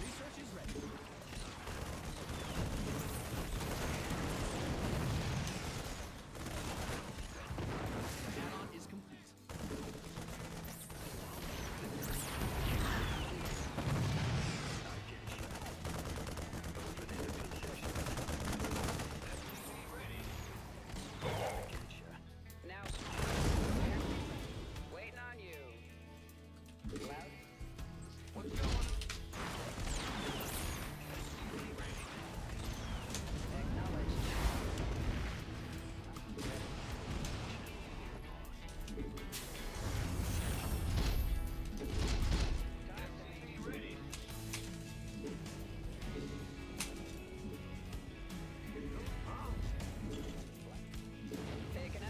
Research is ready. Add-on is complete. Now, waiting on you. Loud. What's going on? Acknowledged. Taken up.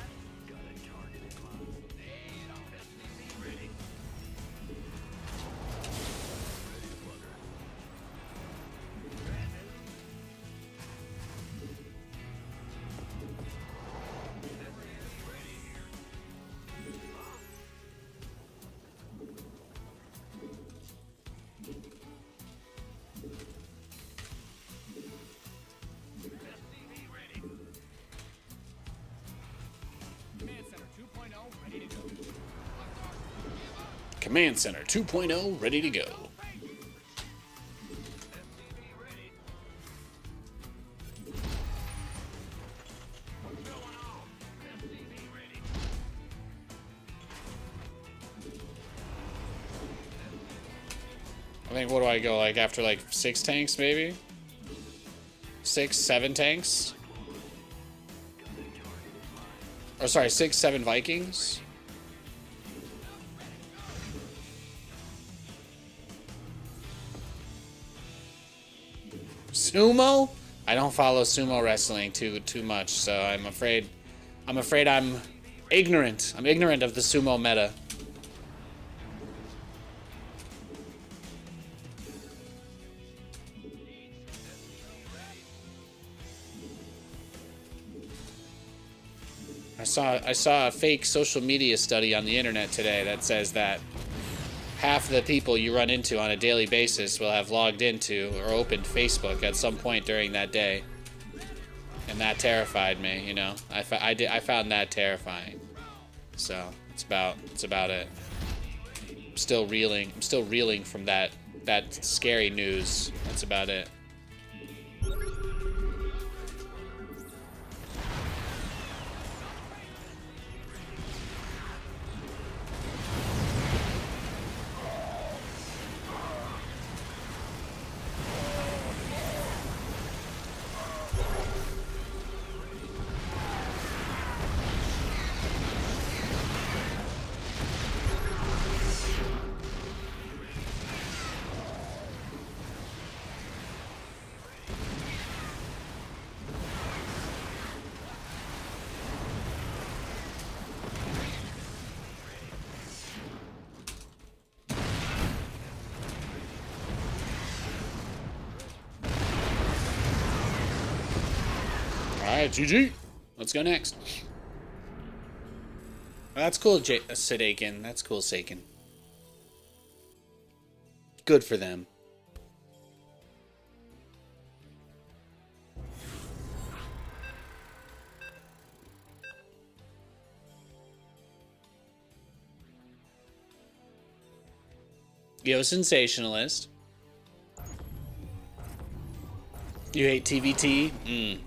Command Center 2.0 ready to go. Command Center 2.0 ready to go. I think, what do I go, like, after, like, 6 tanks, maybe? 6, 7 tanks? Or, sorry, 6, 7 Vikings? Sumo? I don't follow sumo wrestling too much, so I'm afraid I'm ignorant. I'm ignorant of the sumo meta. I saw a fake social media study on the internet today that says that half the people you run into on a daily basis will have logged into or opened Facebook at some point during that day. And that terrified me, you know. I found that terrifying. So, it's about it. I'm still reeling from that scary news. That's about it. Alright, GG. Let's go next. That's cool, Sadakin. That's cool, Sakin. Good for them. Yo, sensationalist. You hate TVT?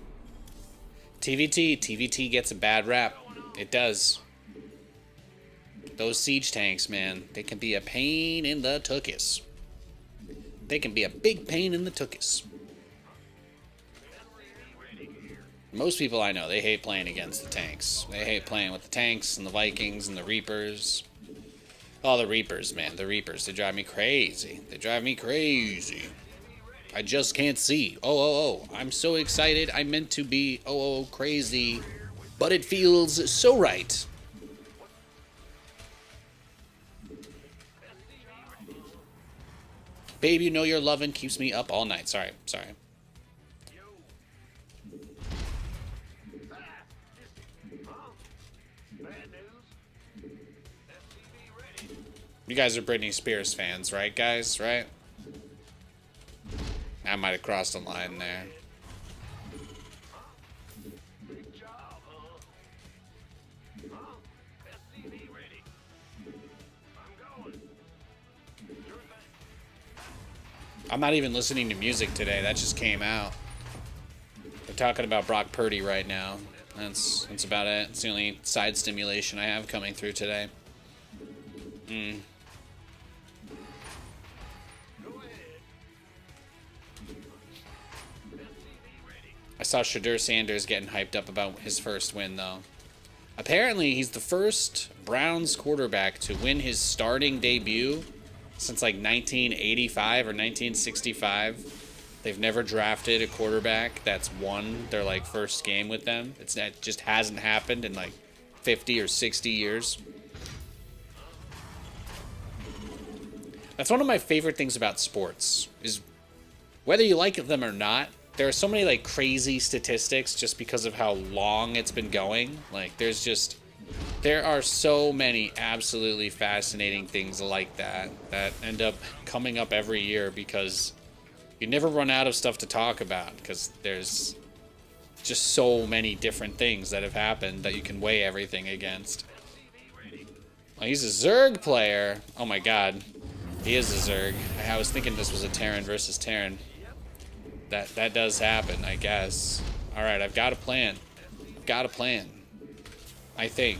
TVT gets a bad rap. It does. Those siege tanks, man, they can be a pain in the tuchus. They can be a big pain in the tuchus. Most people I know, they hate playing against the tanks. They hate playing with the tanks and the Vikings and the Reapers. Oh, the Reapers, man. The Reapers, they drive me crazy. They drive me crazy. I just can't see. Oh. I'm so excited. I meant to be, crazy. But it feels so right. Babe, you know your lovin' keeps me up all night. Sorry. You guys are Britney Spears fans, right, guys? Right? I might have crossed a line there. I'm not even listening to music today. That just came out. They're talking about Brock Purdy right now. That's about it. It's the only side stimulation I have coming through today. I saw Shadur Sanders getting hyped up about his first win, though. Apparently, he's the first Browns quarterback to win his starting debut since like 1985 or 1965. They've never drafted a quarterback that's won their like first game with them. That just hasn't happened in like 50 or 60 years. That's one of my favorite things about sports, is whether you like them or not, there are so many like crazy statistics just because of how long it's been going. Like there are so many absolutely fascinating things like that end up coming up every year because you never run out of stuff to talk about because there's just so many different things that have happened that you can weigh everything against. Oh, he's a Zerg player. Oh my god. He is a Zerg. I was thinking this was a Terran versus Terran. That does happen, I guess. Alright, I've got a plan. I think.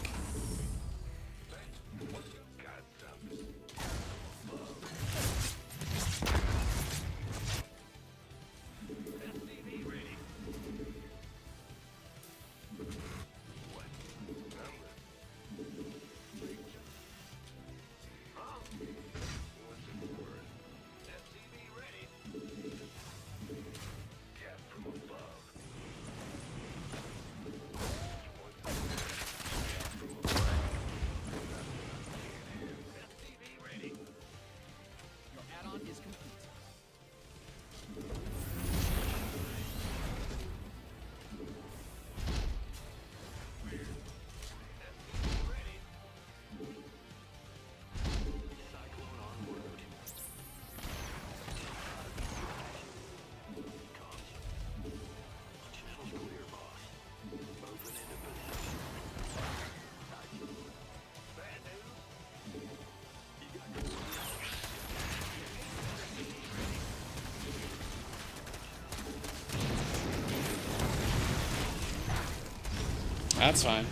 That's fine.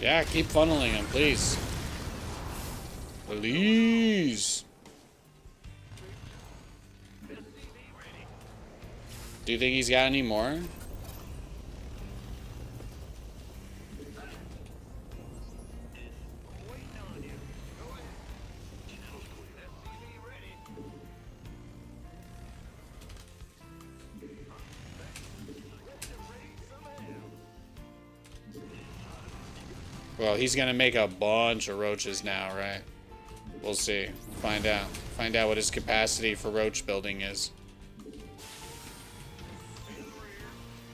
Yeah, keep funneling him, please. Please. Do you think he's got any more? Well, he's gonna make a bunch of roaches now, right? We'll see. Find out. Find out what his capacity for roach building is.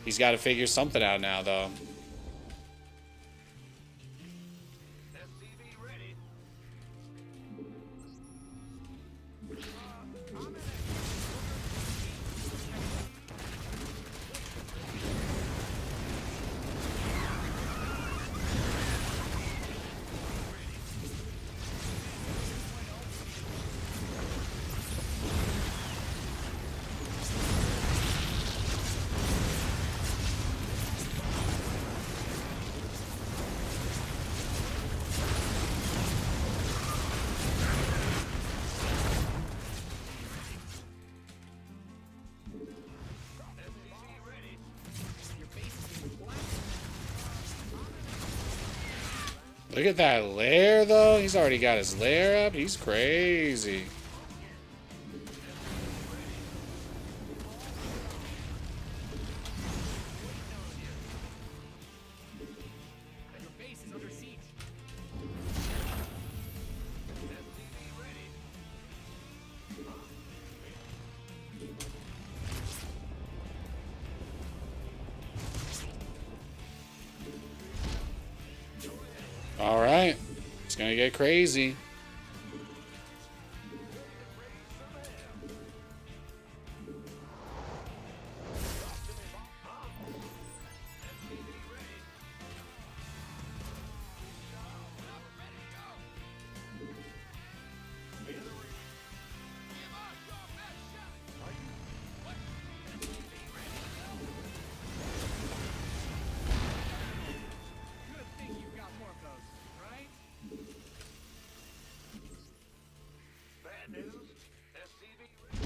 He's got to figure something out now, though. SCV ready. Look at that lair, though. He's already got his lair up. He's crazy. Your base is under siege. SCV ready. All right. It's going to get crazy. Good thing you got more of those, right? Bad news. SCV ready.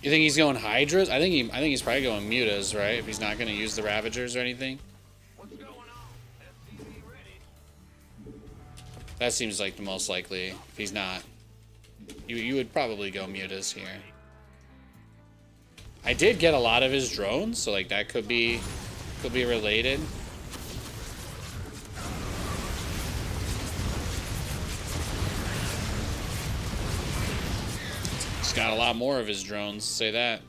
You think he's going Hydras? I think he's probably going Mutas, right? If he's not going to use the Ravagers or anything. What's going on? SCV ready. That seems like the most likely. If he's not, you would probably go Mutas here. I did get a lot of his drones, so like that could be related. He's got a lot more of his drones, say that.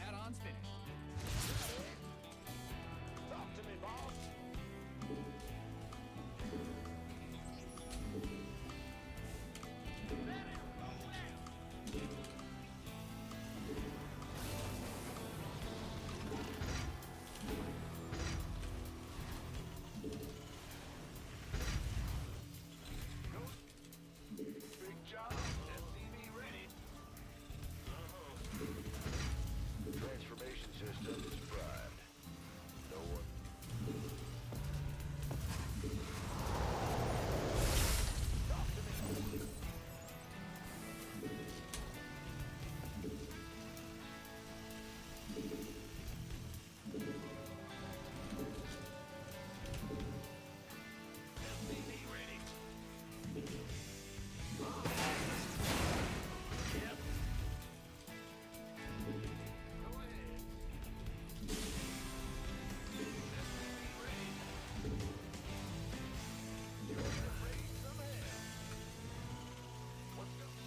Add-ons finished. Talk to me, boss. Big job. SCV ready. Transformation system is primed. No one.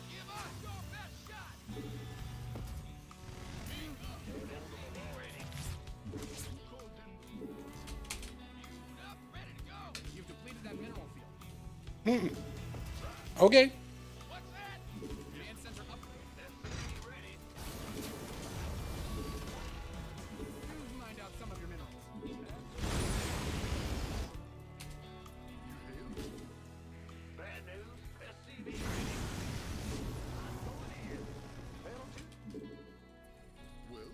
Give us your best shot. Up, ready to go. You've depleted that mineral field. Okay. What's that? Command center upgrade. SCV ready. Mine out some of your minerals. Bad news. SCV ready. I'm going in. Penalty. Well,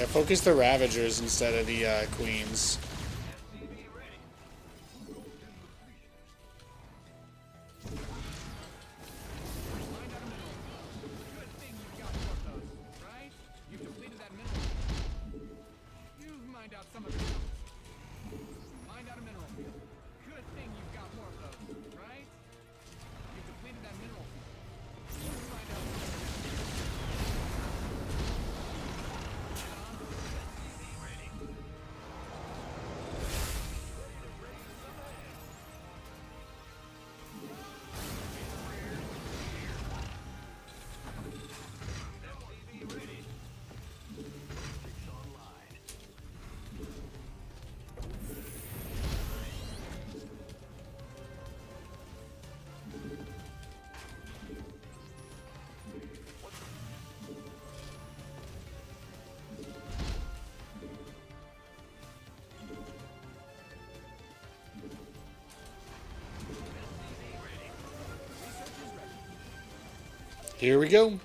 Yeah, focus the Ravagers instead of the Queens. Here we go.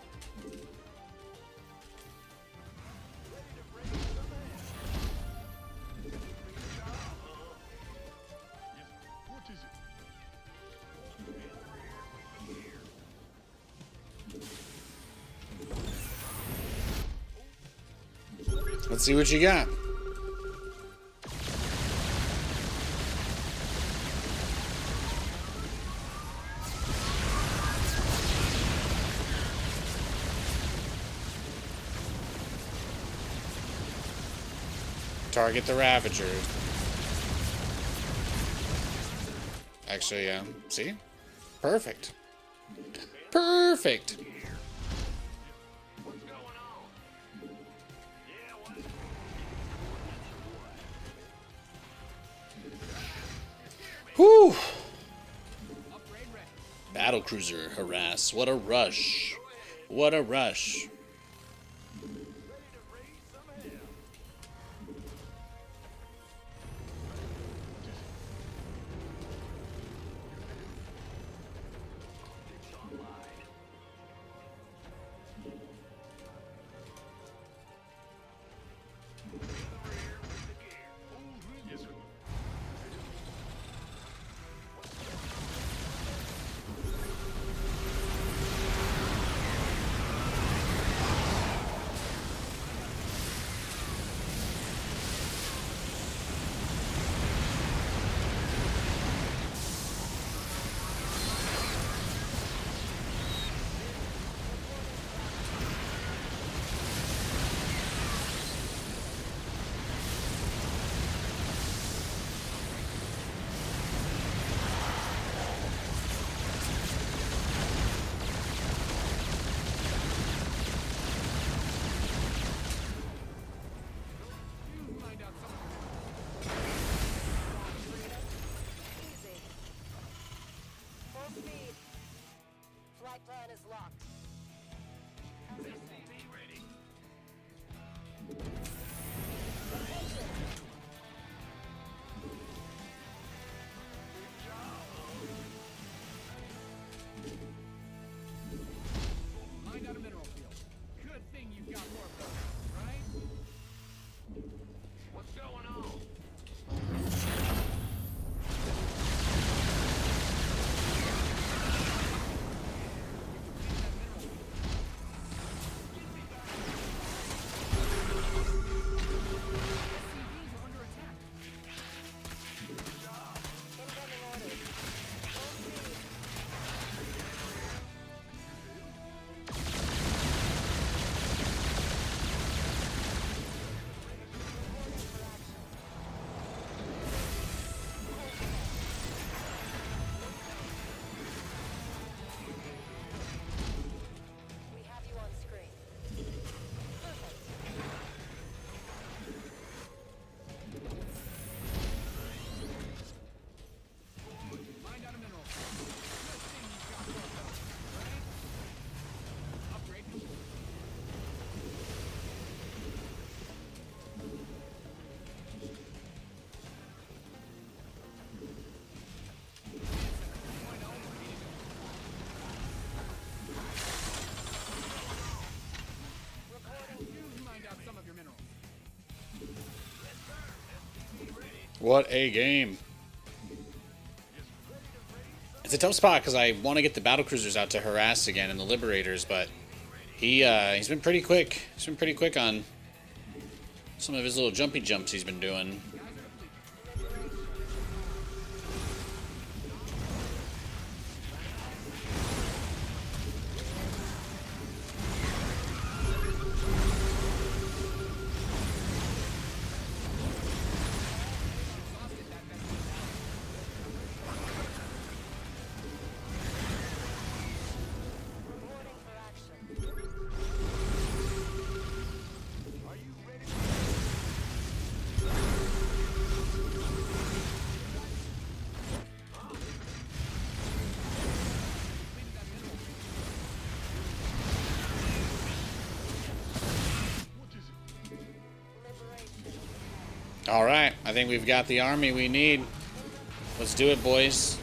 Let's see what you got. Target the Ravager. Actually, yeah. See? Perfect. Perfect. What's going on? Yeah, what? Whew. Battlecruiser harass. What a rush. What a rush. Plan is locked. SC2 ready. Find out a mineral field. Good thing you've got more of those, right? What's going on? What a game. It's a tough spot because I want to get the battlecruisers out to harass again and the liberators, but he's been pretty quick. He's been pretty quick on some of his little jumpy jumps he's been doing. Reporting for action. Are you ready? Liberation. All right, I think we've got the army we need. Let's do it, boys.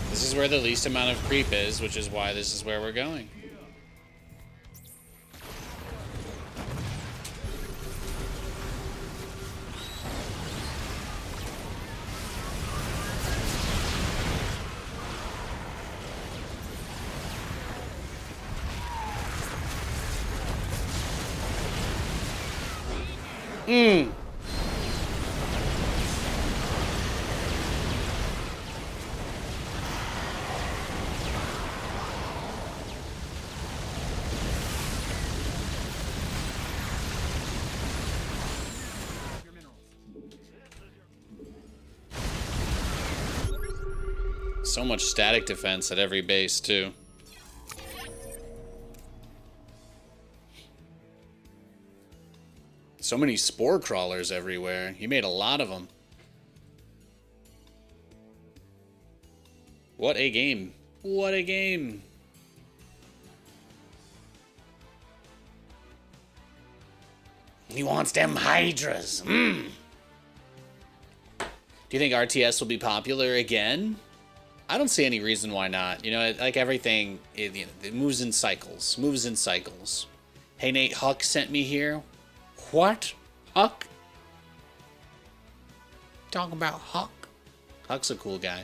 This is where the least amount of creep is, which is why this is where we're going. Your minerals. So much static defense at every base, too. So many spore crawlers everywhere. You made a lot of them. What a game. What a game. He wants them hydras. Do you think RTS will be popular again? I don't see any reason why not. You know, like everything, it moves in cycles. Moves in cycles. Hey, Nate, Huck sent me here. What? Huck? Talking about Huck. Huck's a cool guy.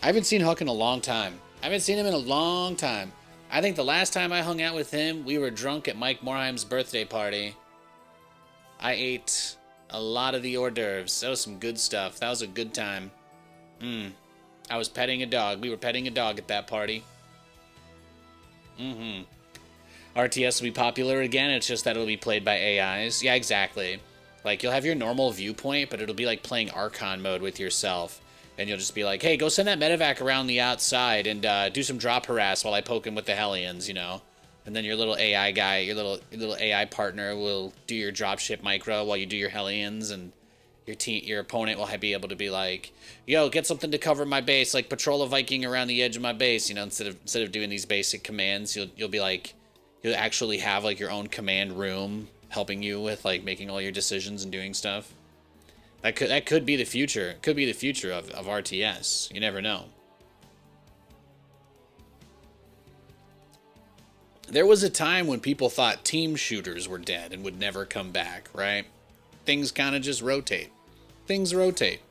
I haven't seen Huck in a long time. I haven't seen him in a long time. I think the last time I hung out with him, we were drunk at Mike Morheim's birthday party. I ate a lot of the hors d'oeuvres. That was some good stuff. That was a good time. I was petting a dog. We were petting a dog at that party. RTS will be popular again. It's just that it'll be played by AIs. Yeah, exactly. Like, you'll have your normal viewpoint, but it'll be like playing Archon mode with yourself. And you'll just be like, hey, go send that medevac around the outside and do some drop harass while I poke him with the Hellions, you know? And then your little AI guy, your little AI partner will do your dropship micro while you do your Hellions, and your opponent will be able to be like, yo, get something to cover my base, like patrol a Viking around the edge of my base, you know, instead of doing these basic commands, you'll be like, you'll actually have like your own command room helping you with like making all your decisions and doing stuff. That could be the future. It could be the future of RTS. You never know. There was a time when people thought team shooters were dead and would never come back, right? Things kind of just rotate. Things rotate.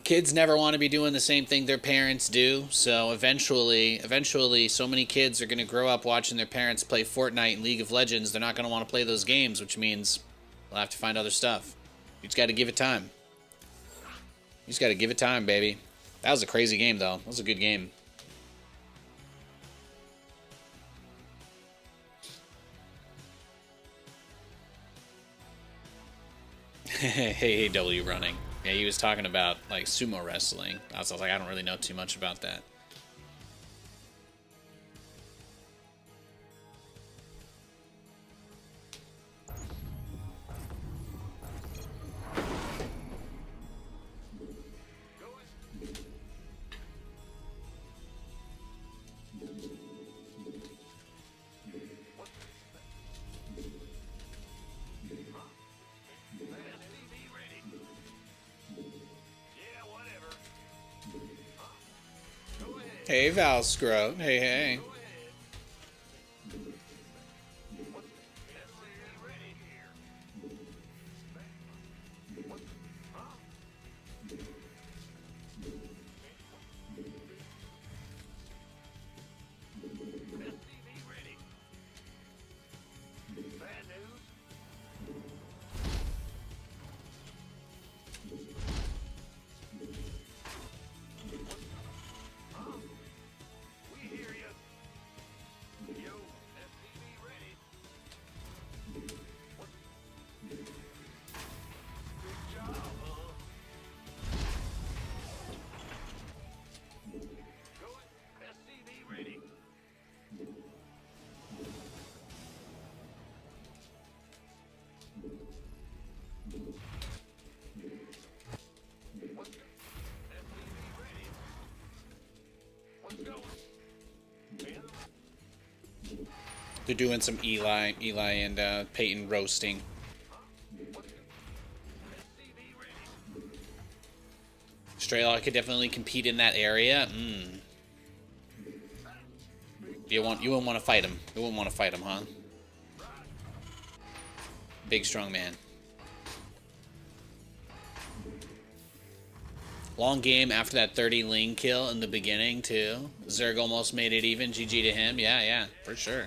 Kids never want to be doing the same thing their parents do, so eventually so many kids are going to grow up watching their parents play Fortnite and League of Legends. They're not going to want to play those games, which means they'll have to find other stuff. You just got to give it time. You just got to give it time, baby. That was a crazy game, though. That was a good game. Hey, W running. Yeah, he was talking about, like, sumo wrestling. I was like, I don't really know too much about that. Hey, Valscroat. Hey, hey. They're doing some Eli and Peyton roasting. Straylaw could definitely compete in that area. You wouldn't want to fight him. You wouldn't want to fight him, huh? Big strong man. Long game after that 30 Ling kill in the beginning too. Zerg almost made it even. GG to him. Yeah, for sure.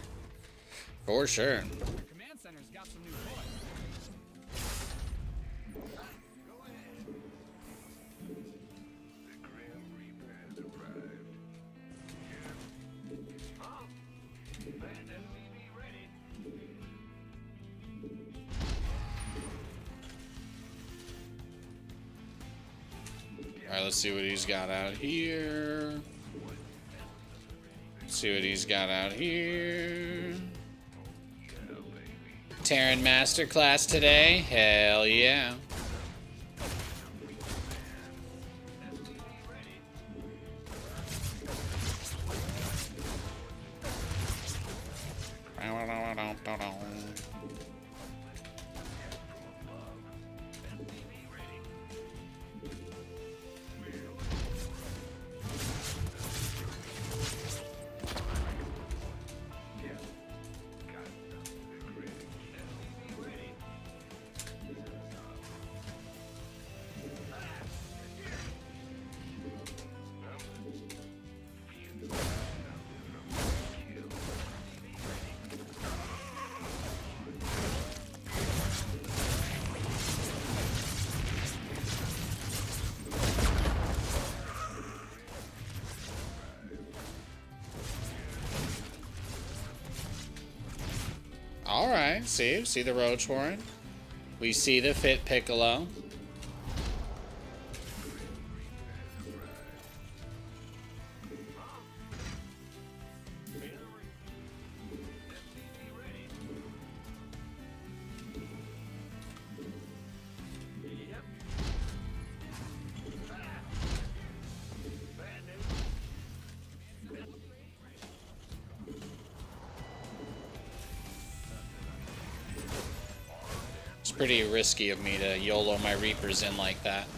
For sure. Command center's got some new boys. Alright, let's see what he's got out here. See what he's got out here. Terran Masterclass today? Hell yeah. Alright, see the Roach Warren. We see the Fit Piccolo. Pretty risky of me to YOLO my Reapers in like that.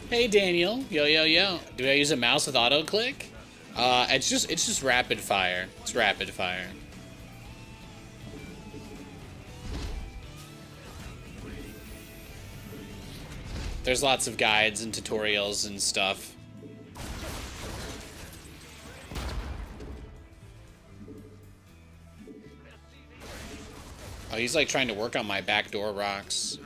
Hey Daniel, yo. Do I use a mouse with auto click? It's just rapid fire. It's rapid fire. There's lots of guides and tutorials and stuff. Oh, he's like trying to work on my backdoor rocks.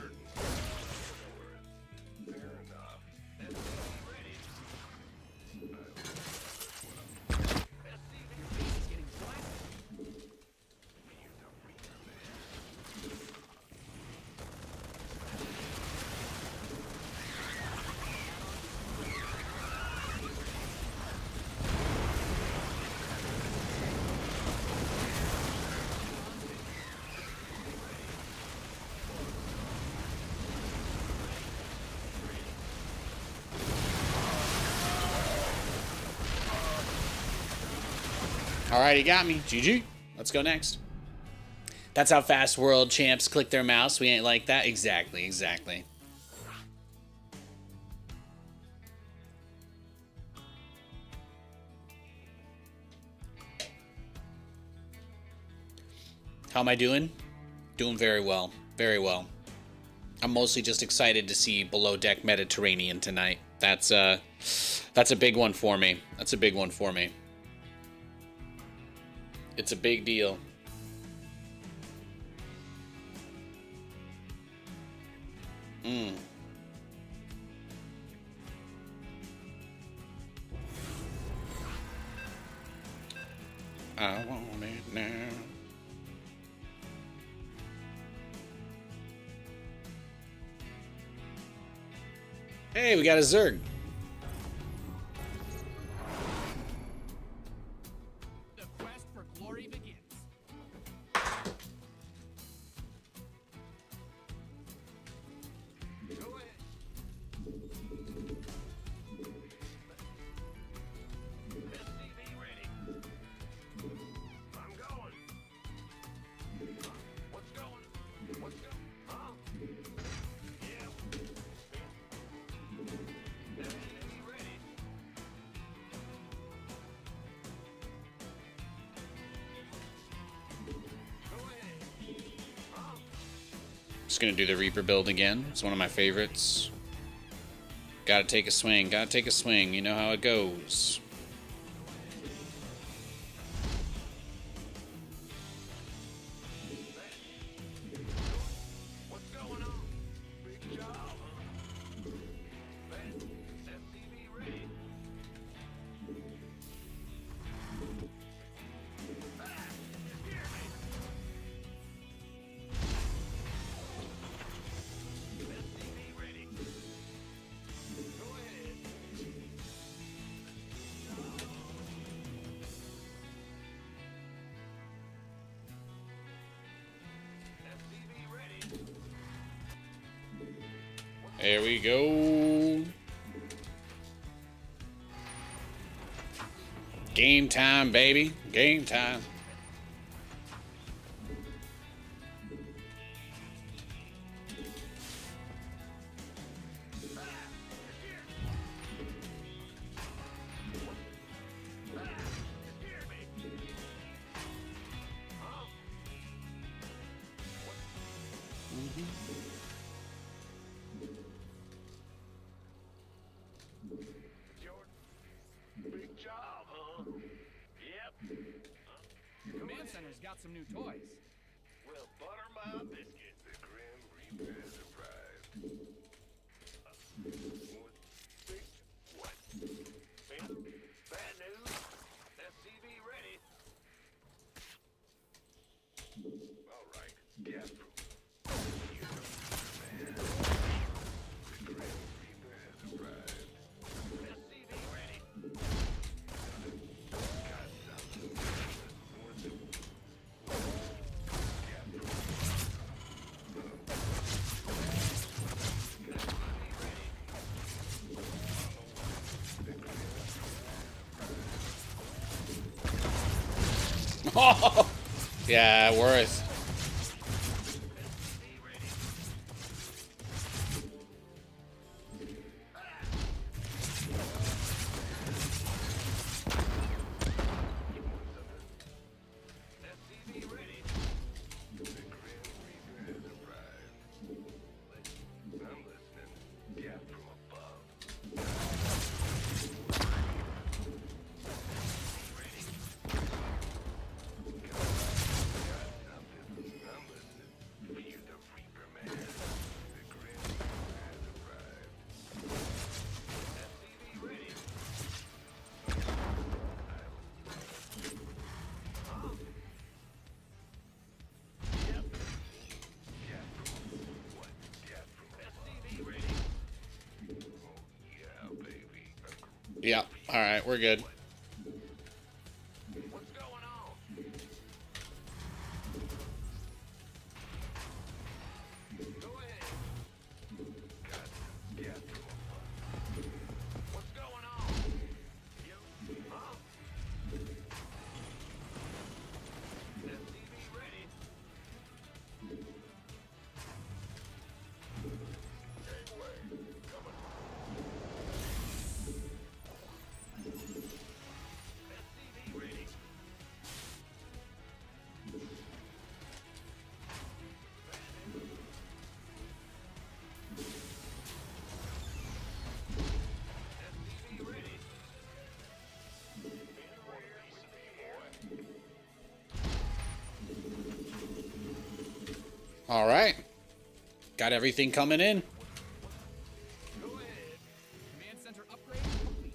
All right, he got me. GG. Let's go next. That's how fast world champs click their mouse. We ain't like that. Exactly, exactly. How am I doing? Doing very well. Very well. I'm mostly just excited to see Below Deck Mediterranean tonight. That's a big one for me. That's a big one for me. It's a big deal. I want it now. Hey, we got a Zerg. The quest for glory begins. Go ahead. SCV ready. I'm going. What's going? What's going? Huh? Yeah. SCV ready. Go ahead. Huh? Just gonna do the Reaper build again. It's one of my favorites. Gotta take a swing. Gotta take a swing. You know how it goes. What's going on? Big job, huh? SCV ready. SCV ready. Go ahead. SCV ready. There we go. Game time, baby. Game time. Big job, huh? Yep. Command Center's got some new toys. Well, butter my biscuit. The Grim Reaper has arrived. What? Bad news? SCV ready. All right. Gas proof. The Grim Reaper has arrived. SCV ready. Got something. Oh, yeah, worth. SCV ready. The Grim Reaper has arrived. I'm listening. Gas from above. Ready. Got something. I'm listening. Feel the Reaper, man. The Grim Reaper has arrived. SCV ready. Yep. Gas from what? Gas from SCV ready. Oh yeah, baby. Yeah. All right, we're good. What's going on? Go ahead. Got gas from above. What's going on? You? Huh? All right. Got everything coming in. Command center upgrade complete.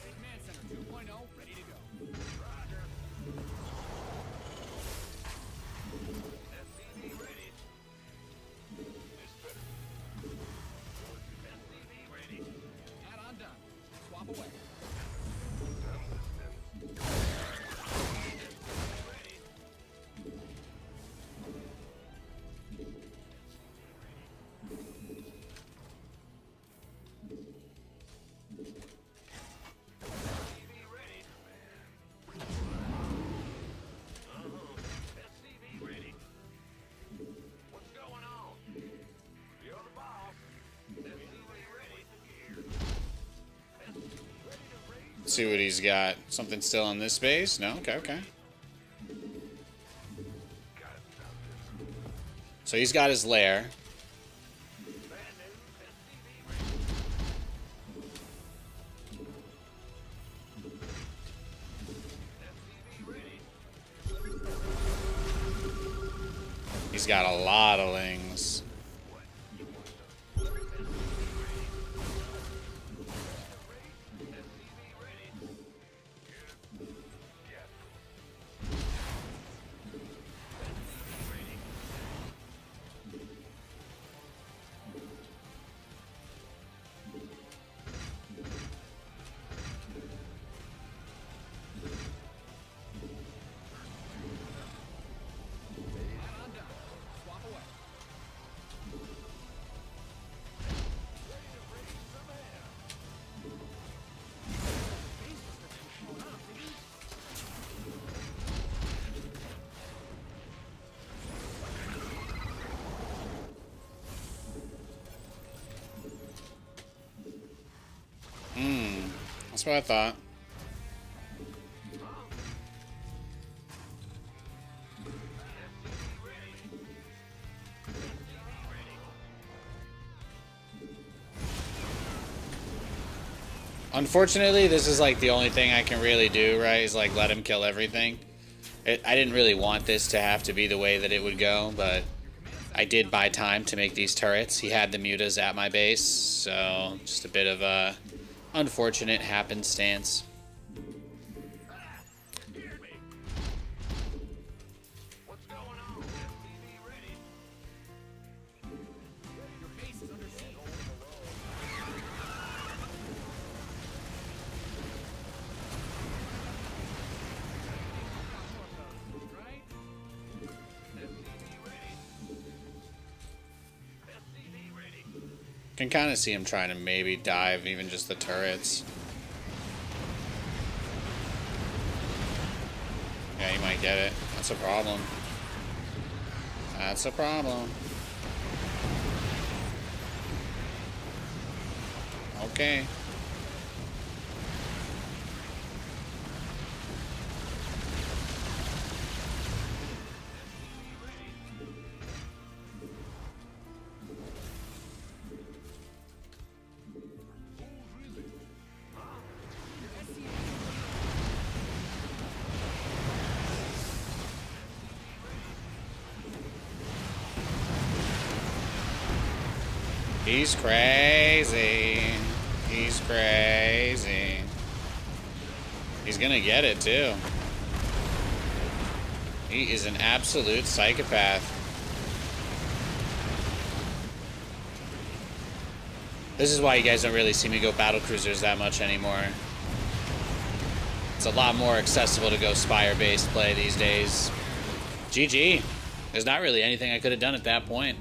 Command center 2.0 ready to go. SCV ready. This better. SCV ready. Add-on done. Swap away. I'm listening. Ready. SCV ready. SCV ready. What's going on? You're the boss. SCV ready. Let's see what he's got. Something still on this base? No? Okay, okay. So he's got his lair. He's got a lot of lings. Add-on done. Swap away. That's what I thought. Unfortunately, this is like the only thing I can really do, right? Is like let him kill everything. I didn't really want this to have to be the way that it would go, but I did buy time to make these turrets. He had the mutas at my base, so just a bit of a unfortunate happenstance. What's going on? SCV ready. Your base is under siege. Right? SCV ready. SCV ready. Can kind of see him trying to maybe dive even just the turrets. Yeah, he might get it. That's a problem. That's a problem. Okay. He's crazy. He's crazy. He's gonna get it too. He is an absolute psychopath. This is why you guys don't really see me go battle cruisers that much anymore. It's a lot more accessible to go Spire-based play these days. GG. There's not really anything I could have done at that point.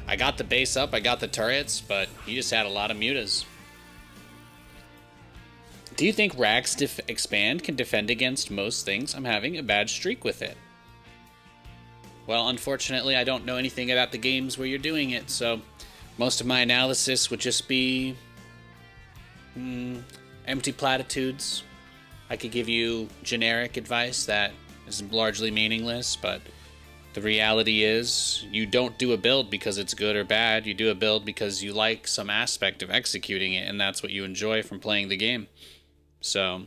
I got the base up, I got the turrets, but he just had a lot of mutas. Do you think Rags Expand can defend against most things? I'm having a bad streak with it. Well, unfortunately, I don't know anything about the games where you're doing it, so most of my analysis would just be empty platitudes. I could give you generic advice that is largely meaningless, but the reality is you don't do a build because it's good or bad. You do a build because you like some aspect of executing it, and that's what you enjoy from playing the game. So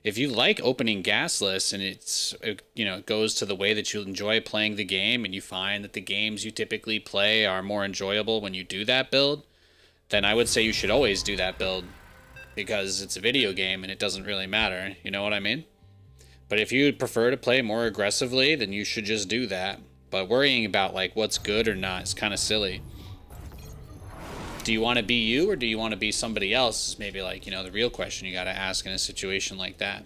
if you like opening gasless and it goes to the way that you enjoy playing the game, and you find that the games you typically play are more enjoyable when you do that build, then I would say you should always do that build, because it's a video game and it doesn't really matter. You know what I mean? But if you prefer to play more aggressively, then you should just do that. But worrying about like what's good or not is kind of silly. Do you want to be you, or do you want to be somebody else? Is maybe like, the real question you got to ask in a situation like that.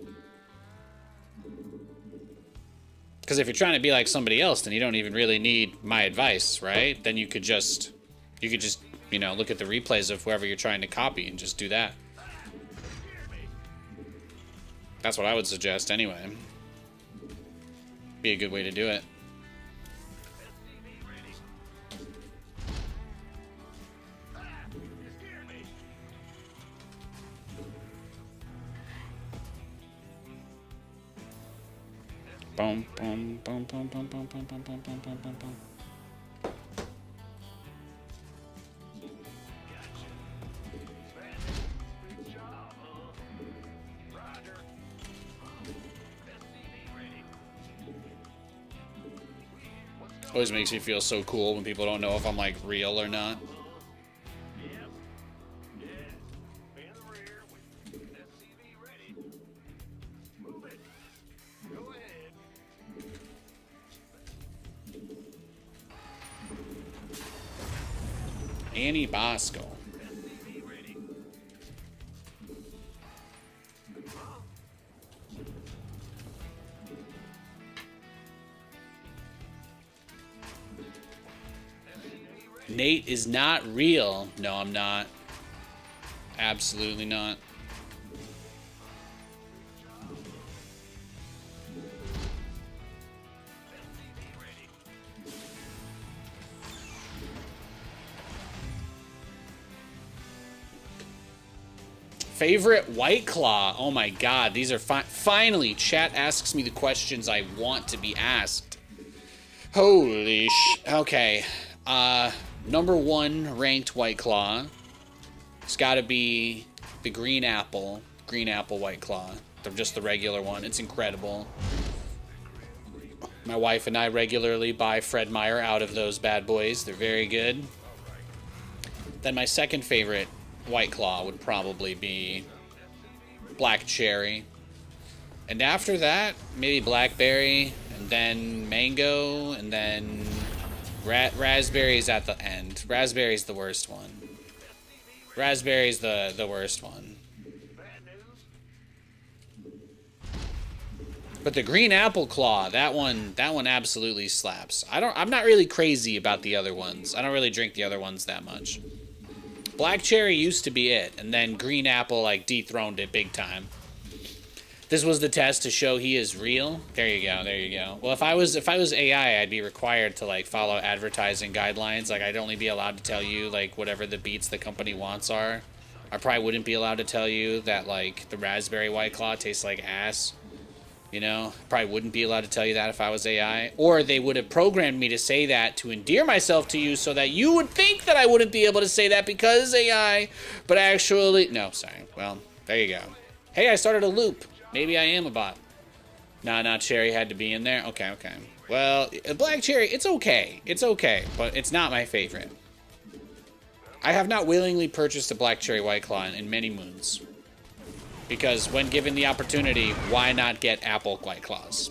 Because if you're trying to be like somebody else, then you don't even really need my advice, right? Then you could just look at the replays of whoever you're trying to copy and just do that. That's what I would suggest anyway. Be a good way to do it. Boom, boom, boom, boom, boom, boom, boom, boom, boom, boom, boom, boom, boom. Always makes me feel so cool when people don't know if I'm like real or not. Annie Bosco. Nate is not real. No, I'm not. Absolutely not. Favorite White Claw? Oh my god, these are finally chat asks me the questions I want to be asked. Holy okay. Number 1 ranked White Claw. It's got to be the green apple White Claw. They're just the regular one. It's incredible. My wife and I regularly buy Fred Meyer out of those bad boys. They're very good. Then my second favorite White Claw would probably be Black Cherry. And after that, maybe Blackberry, and then Mango, and then Raspberry's at the end. Raspberry's the worst one. Raspberry's the worst one. But the green apple claw, that one absolutely slaps. I'm not really crazy about the other ones. I don't really drink the other ones that much. Black cherry used to be it, and then green apple like dethroned it big time. This was the test to show he is real. There you go. There you go. Well, if I was AI, I'd be required to like follow advertising guidelines. Like I'd only be allowed to tell you like whatever the beats the company wants are. I probably wouldn't be allowed to tell you that like the raspberry White Claw tastes like ass. You know, probably wouldn't be allowed to tell you that if I was AI. Or they would have programmed me to say that to endear myself to you so that you would think that I wouldn't be able to say that because AI. But actually, no, sorry. Well, there you go. Hey, I started a loop. Maybe I am a bot. Nah, not cherry had to be in there. Okay, okay. Well, black cherry, it's okay. It's okay, but it's not my favorite. I have not willingly purchased a black cherry White Claw in many moons. Because when given the opportunity, why not get apple White Claws?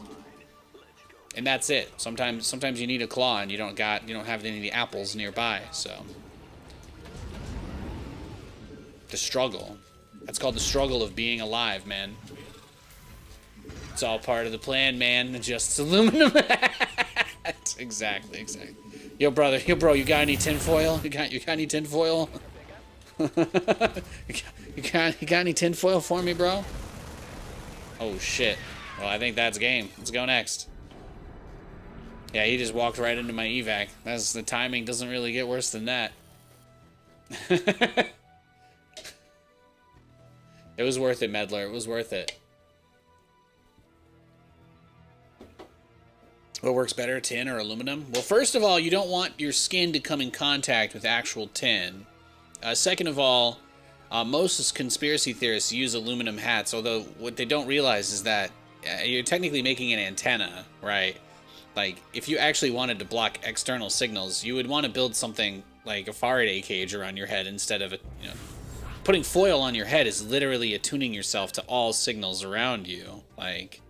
And that's it. Sometimes you need a claw and you don't have any of the apples nearby, so. The struggle. That's called the struggle of being alive, man. It's all part of the plan, man. Just aluminum. Exactly. Yo, bro, you got any tinfoil? You got any tinfoil? You got any tinfoil for me, bro? Oh, shit. Well, I think that's game. Let's go next. Yeah, he just walked right into my evac. The timing doesn't really get worse than that. It was worth it, Meddler. It was worth it. What works better, tin or aluminum? Well, first of all, you don't want your skin to come in contact with actual tin. Second of all, Most conspiracy theorists use aluminum hats, although what they don't realize is that you're technically making an antenna, right? Like, if you actually wanted to block external signals, you would want to build something like a Faraday cage around your head instead of, putting foil on your head is literally attuning yourself to all signals around you. Like,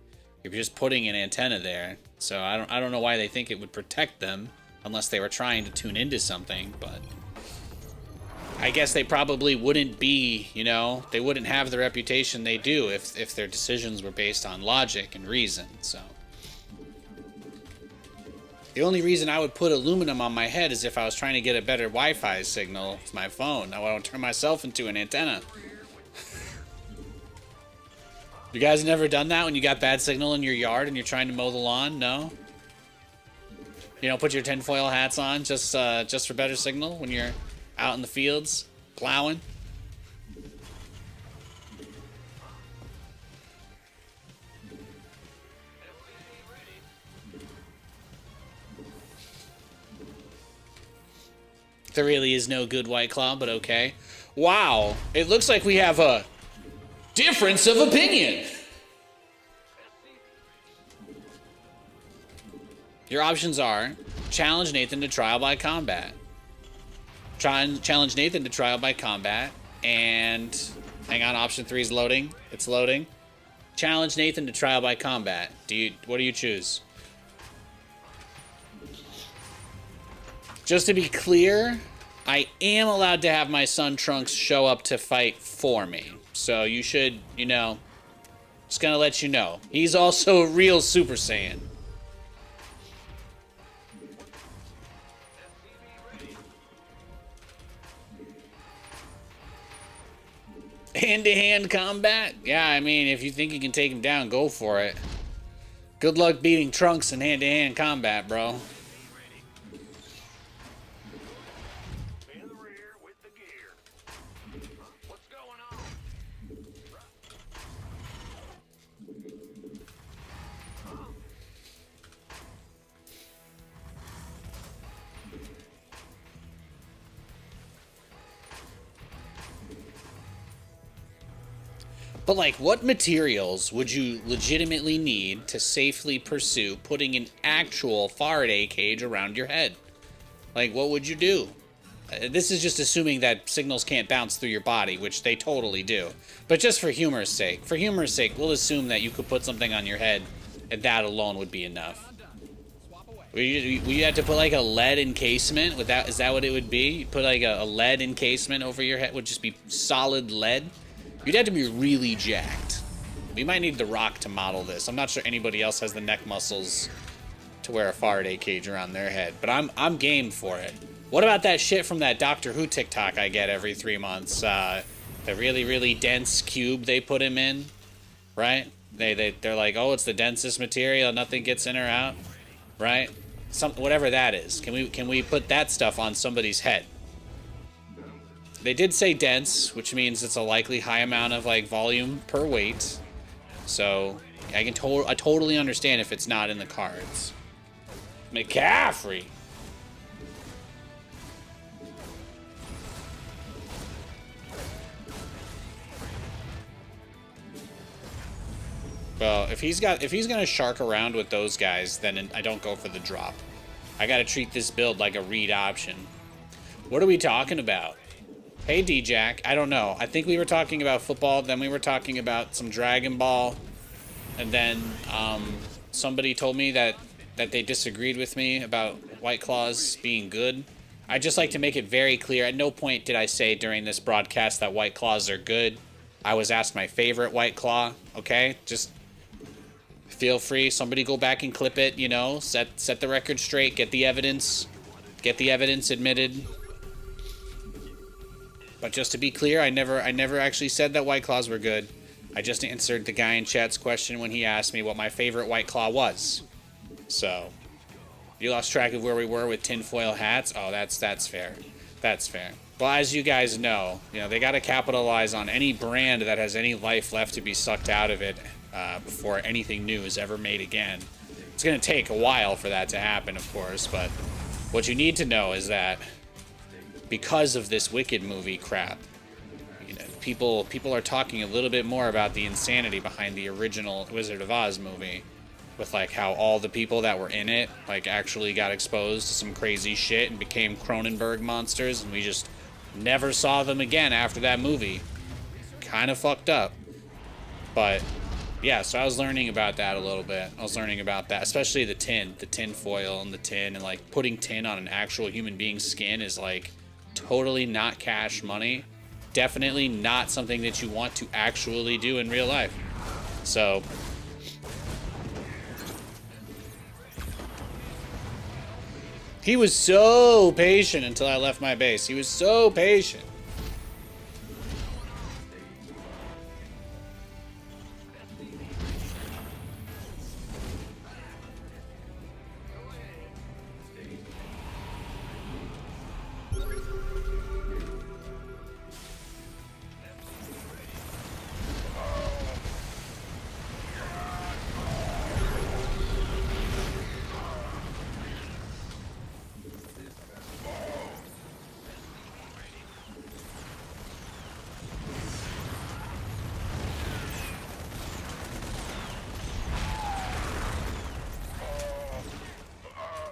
you're just putting an antenna there. So I don't know why they think it would protect them unless they were trying to tune into something, but I guess they probably wouldn't be, they wouldn't have the reputation they do if their decisions were based on logic and reason, so. The only reason I would put aluminum on my head is if I was trying to get a better Wi-Fi signal with my phone. Now I don't turn myself into an antenna. You guys never done that when you got bad signal in your yard and you're trying to mow the lawn? No? You don't put your tinfoil hats on just for better signal when you're out in the fields plowing? There really is no good White Claw, but okay. Wow, it looks like we have a difference of opinion. Your options are challenge Nathan to trial by combat. Challenge Nathan to trial by combat, and hang on, option 3 is loading. It's loading. Challenge Nathan to trial by combat. What do you choose? Just to be clear, I am allowed to have my son Trunks show up to fight for me. So you should, just gonna let you know. He's also a real Super Saiyan. Hand-to-hand combat? Yeah, I mean, if you think you can take him down, go for it. Good luck beating Trunks in hand-to-hand combat, bro. But, like, what materials would you legitimately need to safely pursue putting an actual Faraday cage around your head? Like, what would you do? This is just assuming that signals can't bounce through your body, which they totally do. But just for humor's sake, we'll assume that you could put something on your head, and that alone would be enough. Would you have to put, like, a lead encasement? Is that what it would be? You put, like, a lead encasement over your head? Would just be solid lead? You'd have to be really jacked. We might need The Rock to model this. I'm not sure anybody else has the neck muscles to wear a Faraday cage around their head, but I'm game for it. What about that shit from that Doctor Who TikTok I get every 3 months? The really, really dense cube they put him in, right? They're like, oh, it's the densest material, nothing gets in or out, right? Whatever that is. Can we put that stuff on somebody's head? They did say dense, which means it's a likely high amount of, like, volume per weight. So I totally understand if it's not in the cards. McCaffrey. Well, if he's gonna shark around with those guys, then I don't go for the drop. I gotta treat this build like a read option. What are we talking about? Hey, D-Jack. I don't know. I think we were talking about football, then we were talking about some Dragon Ball, and then somebody told me that they disagreed with me about White Claws being good. I'd just like to make it very clear. At no point did I say during this broadcast that White Claws are good. I was asked my favorite White Claw, okay? Just feel free. Somebody go back and clip it, set the record straight, get the evidence admitted. But just to be clear, I never actually said that White Claws were good. I just answered the guy in chat's question when he asked me what my favorite White Claw was. So, you lost track of where we were with tinfoil hats? Oh, that's fair. That's fair. Well, as you guys know, they got to capitalize on any brand that has any life left to be sucked out of it before anything new is ever made again. It's going to take a while for that to happen, of course, but what you need to know is that because of this Wicked movie crap, people are talking a little bit more about the insanity behind the original Wizard of Oz movie, with like how all the people that were in it like actually got exposed to some crazy shit and became Cronenberg monsters, and we just never saw them again after that movie. Kind of fucked up. But yeah, so I was learning about that a little bit. I was learning about that, especially the tin foil and the tin, and like putting tin on an actual human being's skin is like totally not cash money. Definitely not something that you want to actually do in real life. So he was so patient until I left my base. He was so patient.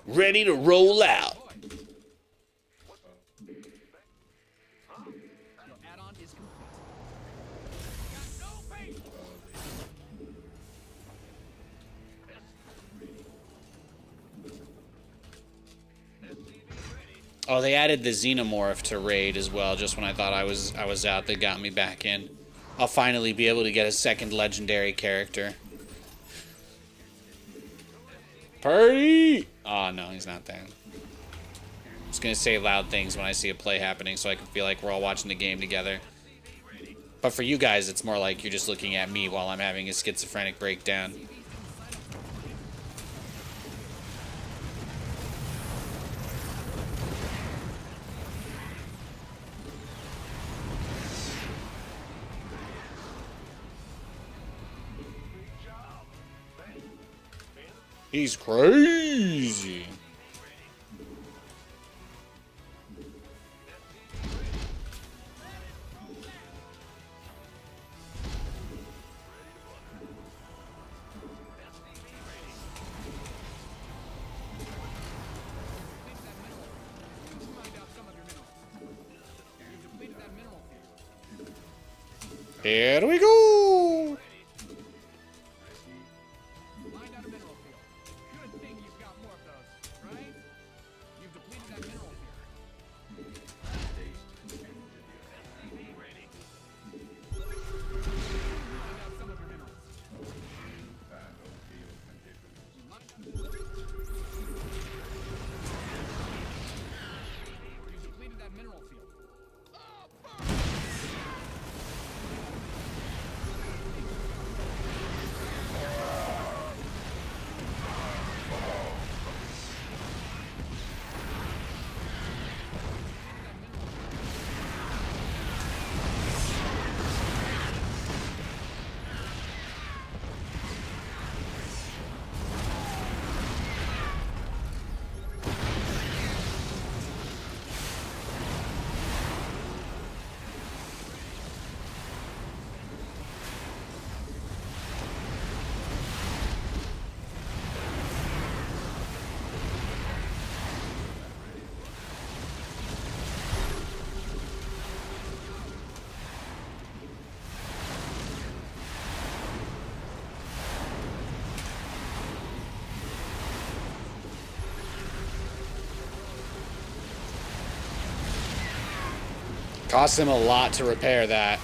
Ready to roll out. Your add-on is complete. Got no patience. Oh, they added the Xenomorph to raid as well, just when I thought I was out. They got me back in. I'll finally be able to get a second legendary character. Party! Oh, no, he's not there. I'm just gonna say loud things when I see a play happening so I can feel like we're all watching the game together. But for you guys, it's more like you're just looking at me while I'm having a schizophrenic breakdown. He's crazy. Here we go. Find out a mineral field. Good thing you've got more of those, right? You've depleted that mineral field. Find out some of your minerals. You've depleted that mineral field. Cost him a lot to repair that.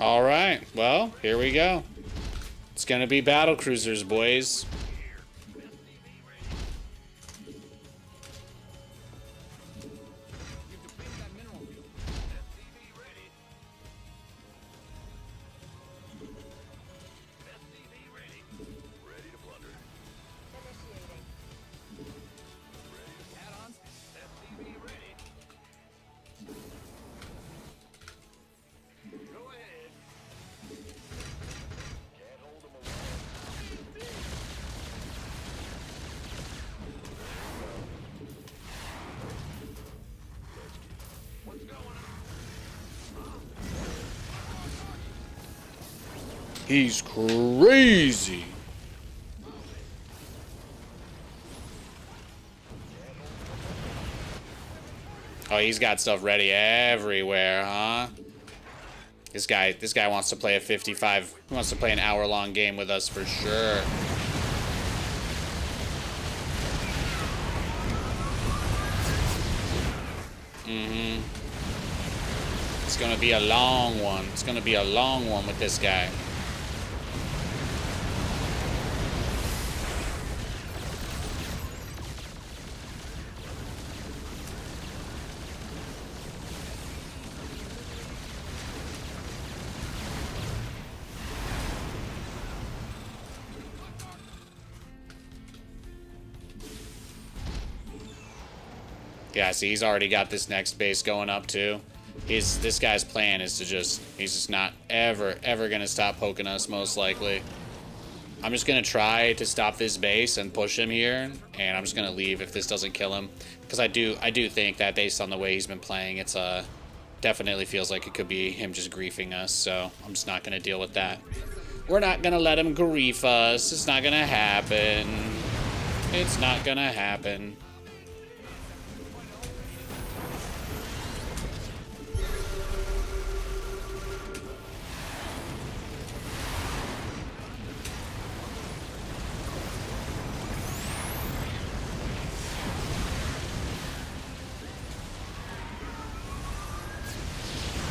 All right. Well, here we go. It's gonna be battle cruisers, boys. You've depleted that mineral field. SCV ready. SCV ready. Ready to plunder. Add-ons. SCV ready. Go ahead. Can't hold them away. What's going on? He's crazy. Oh, he's got stuff ready everywhere, huh? This guy wants to play a 55. He wants to play an hour-long game with us for sure. It's gonna be a long one. It's gonna be a long one with this guy. Yeah, see, he's already got this next base going up too. This guy's plan is to he's just not ever gonna stop poking us, most likely. I'm just gonna try to stop this base and push him here, and I'm just gonna leave if this doesn't kill him, because I do think that based on the way he's been playing, it's definitely feels like it could be him just griefing us. So I'm just not gonna deal with that. We're not gonna let him grief us. It's not gonna happen. It's not gonna happen.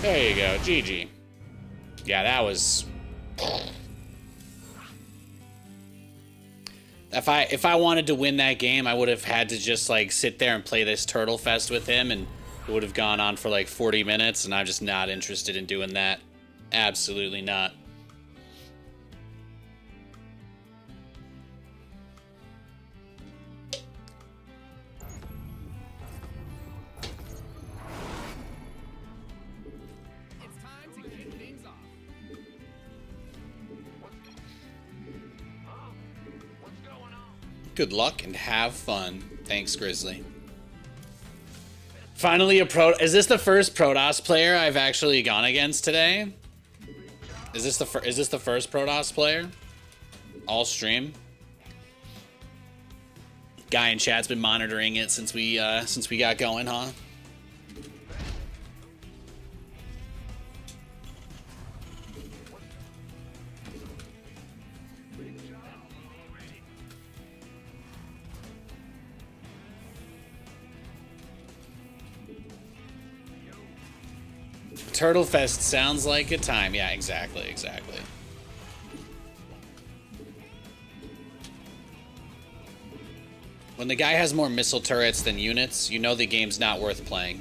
There you go, GG. Yeah, that was... If I wanted to win that game, I would have had to just like sit there and play this Turtle Fest with him, and it would have gone on for like 40 minutes, and I'm just not interested in doing that. Absolutely not. It's time to kick things off. What's going on? Good luck and have fun. Thanks, Grizzly. Finally a pro... Is this the first Protoss player I've actually gone against today? Is this the first Protoss player? All stream? Guy in chat's been monitoring it since we got going, huh? Turtle Fest sounds like a time. Yeah, exactly. When the guy has more missile turrets than units, you know the game's not worth playing.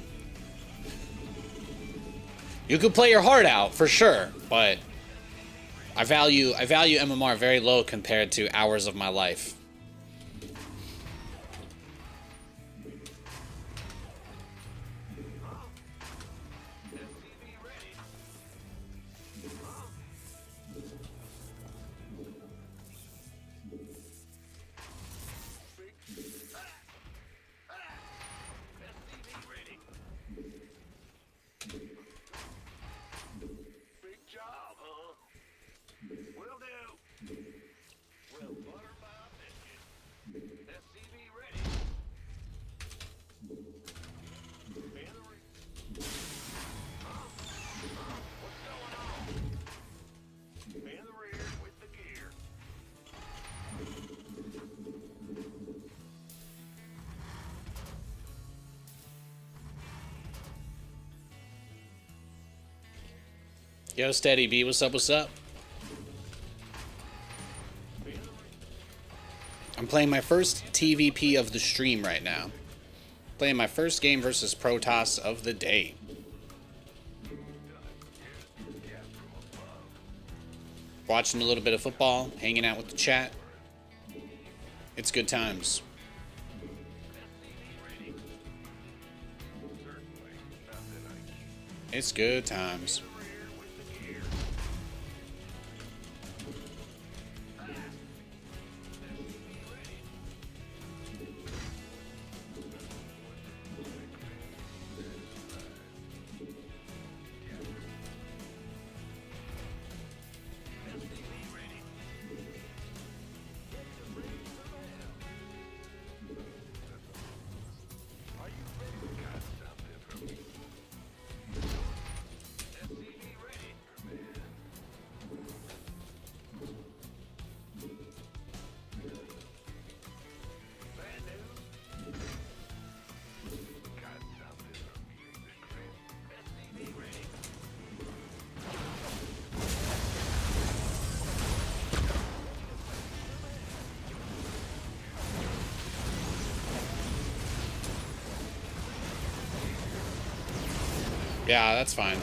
You could play your heart out, for sure, but I value MMR very low compared to hours of my life. Big job, huh? Will do. Well, butter my biscuits. Yo, Steady B, what's up, what's up? I'm playing my first TVP of the stream right now. Playing my first game versus Protoss of the day. Watching a little bit of football, hanging out with the chat. It's good times. It's good times. Yeah, that's fine.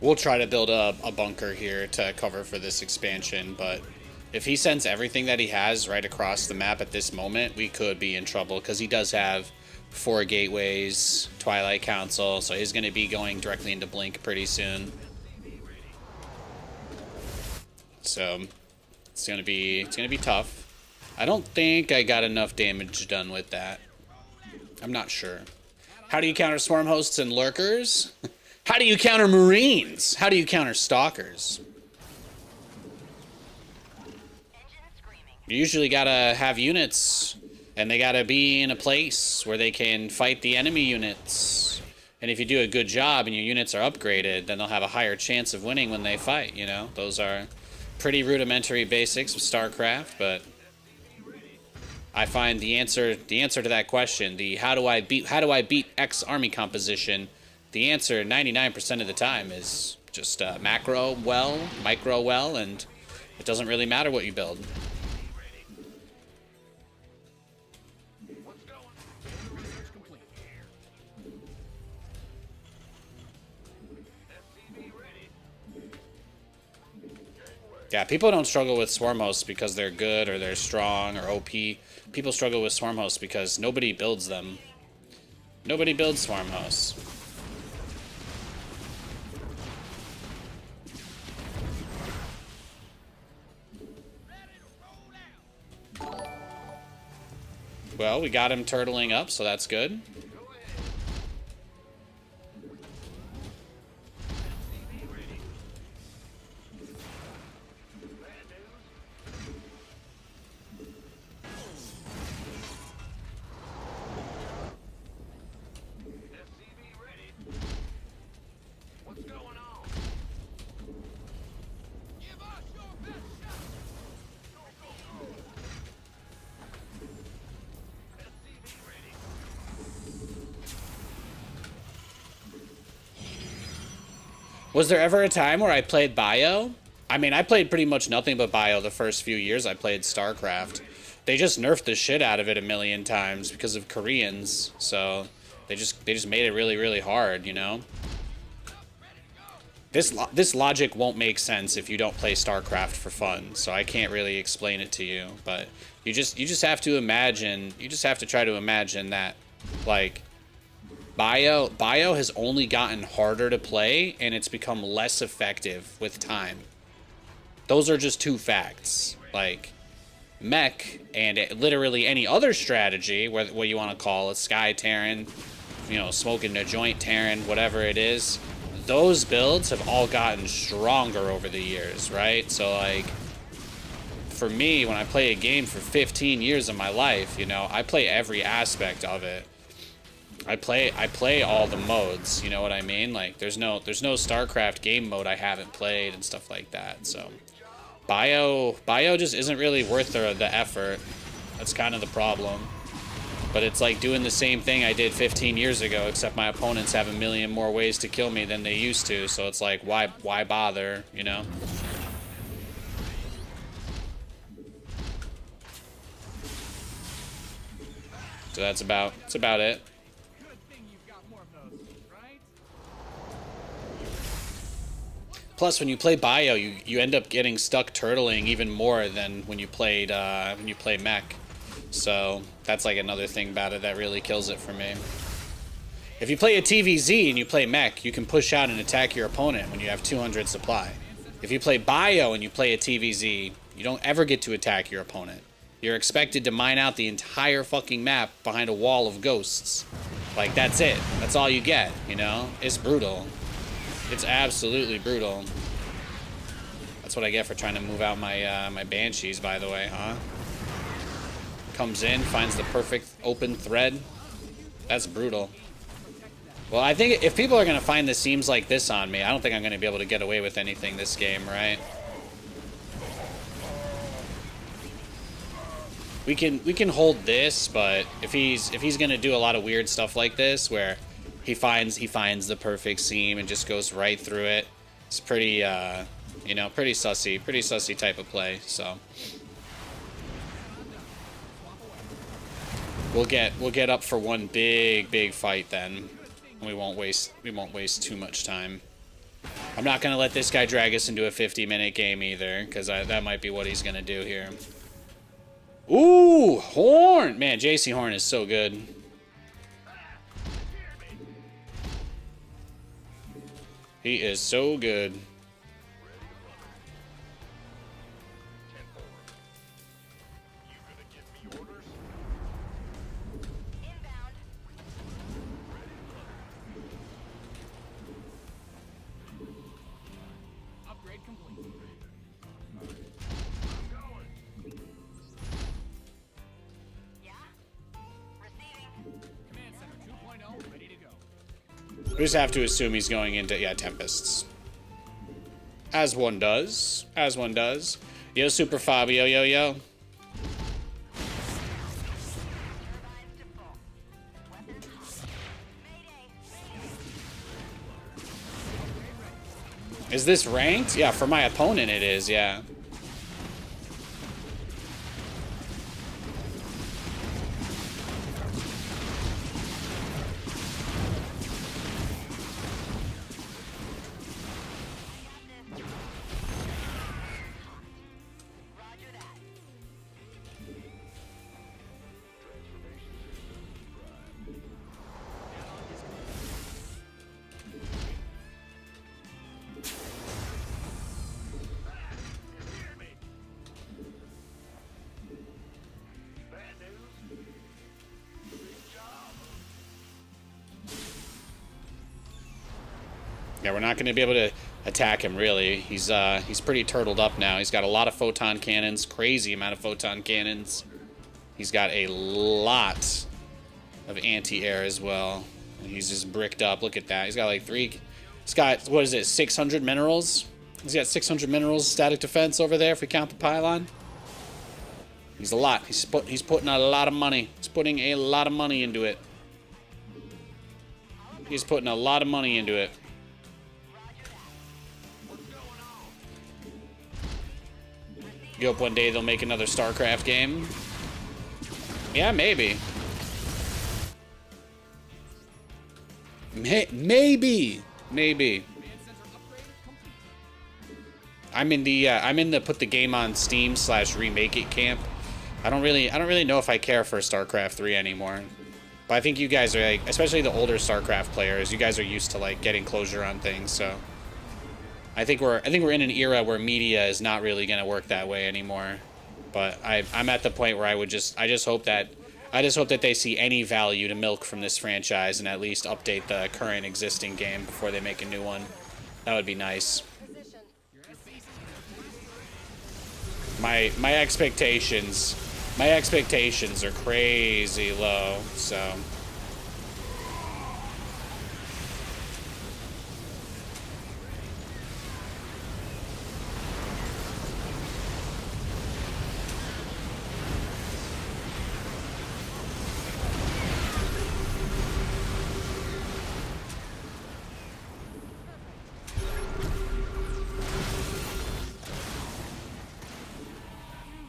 We'll try to build a bunker here to cover for this expansion, but if he sends everything that he has right across the map at this moment, we could be in trouble, because he does have 4 gateways, Twilight Council, so he's going to be going directly into Blink pretty soon. So it's gonna be tough. I don't think I got enough damage done with that. I'm not sure. How do you counter swarm hosts and lurkers? How do you counter Marines? How do you counter stalkers? You usually gotta have units, and they gotta be in a place where they can fight the enemy units. And if you do a good job and your units are upgraded, then they'll have a higher chance of winning when they fight, you know? Those are pretty rudimentary basics of StarCraft, but I find the answer to that question, the how do I beat X army composition, the answer 99% of the time is just macro well, micro well, and it doesn't really matter what you build. Yeah, people don't struggle with swarm hosts because they're good or they're strong or OP. People struggle with swarm hosts because nobody builds them. Nobody builds swarm hosts. Well, we got him turtling up, so that's good. Was there ever a time where I played Bio? I mean, I played pretty much nothing but Bio the first few years I played StarCraft. They just nerfed the shit out of it a million times because of Koreans. So They just made it really, really hard, you know? This logic won't make sense if you don't play StarCraft for fun, so I can't really explain it to you, but you just have to imagine, you just have to try to imagine that, like, Bio has only gotten harder to play, and it's become less effective with time. Those are just two facts. Like, mech and literally any other strategy, what you want to call it, Sky Terran, you know, smoking a joint Terran, whatever it is, those builds have all gotten stronger over the years, right? So, like, for me, when I play a game for 15 years of my life, you know, I play every aspect of it. I play all the modes, you know what I mean? Like, there's no StarCraft game mode I haven't played and stuff like that. So Bio just isn't really worth the effort. That's kind of the problem. But it's like doing the same thing I did 15 years ago, except my opponents have a million more ways to kill me than they used to. So it's like, why bother, you know? So that's about it. Plus, when you play Bio, you end up getting stuck turtling even more than when you play mech. So that's like another thing about it that really kills it for me. If you play a TVZ and you play mech, you can push out and attack your opponent when you have 200 supply. If you play Bio and you play a TVZ, you don't ever get to attack your opponent. You're expected to mine out the entire fucking map behind a wall of ghosts. Like, that's it. That's all you get, you know? It's brutal. It's absolutely brutal. That's what I get for trying to move out my my Banshees, by the way, huh? Comes in, finds the perfect open thread. That's brutal. Well, I think if people are going to find the seams like this on me, I don't think I'm going to be able to get away with anything this game, right? We can hold this, but if he's going to do a lot of weird stuff like this, where he finds the perfect seam and just goes right through it, it's pretty you know, pretty sussy type of play. So we'll get up for one big fight then. We won't waste too much time. I'm not gonna let this guy drag us into a 50-minute game either, because that might be what he's gonna do here. Ooh, Horn! Man, JC Horn is so good. He is so good. Upgrade complete. Command Center 2.0 ready to go. We just have to assume he's going into, yeah, Tempests. As one does. As one does. Yo, Super Fabio, yo. Is this ranked? Yeah, for my opponent it is, yeah. Yeah, we're not going to be able to attack him, really. He's pretty turtled up now. He's got a lot of photon cannons, crazy amount of photon cannons. He's got a lot of anti-air as well. And he's just bricked up. Look at that. He's got like he's got, what is it, 600 minerals? He's got 600 minerals static defense over there if we count the pylon. He's a lot. He's putting a lot of money. He's putting a lot of money into it. He's putting a lot of money into it. You hope one day they'll make another StarCraft game? Yeah, maybe. Maybe. I'm in the put the game on Steam / remake it camp. I don't really know if I care for StarCraft 3 anymore. But I think you guys are like, especially the older StarCraft players, you guys are used to like getting closure on things, so I think we're in an era where media is not really gonna work that way anymore. But I'm at the point where I just hope that they see any value to milk from this franchise and at least update the current existing game before they make a new one. That would be nice. My expectations are crazy low, so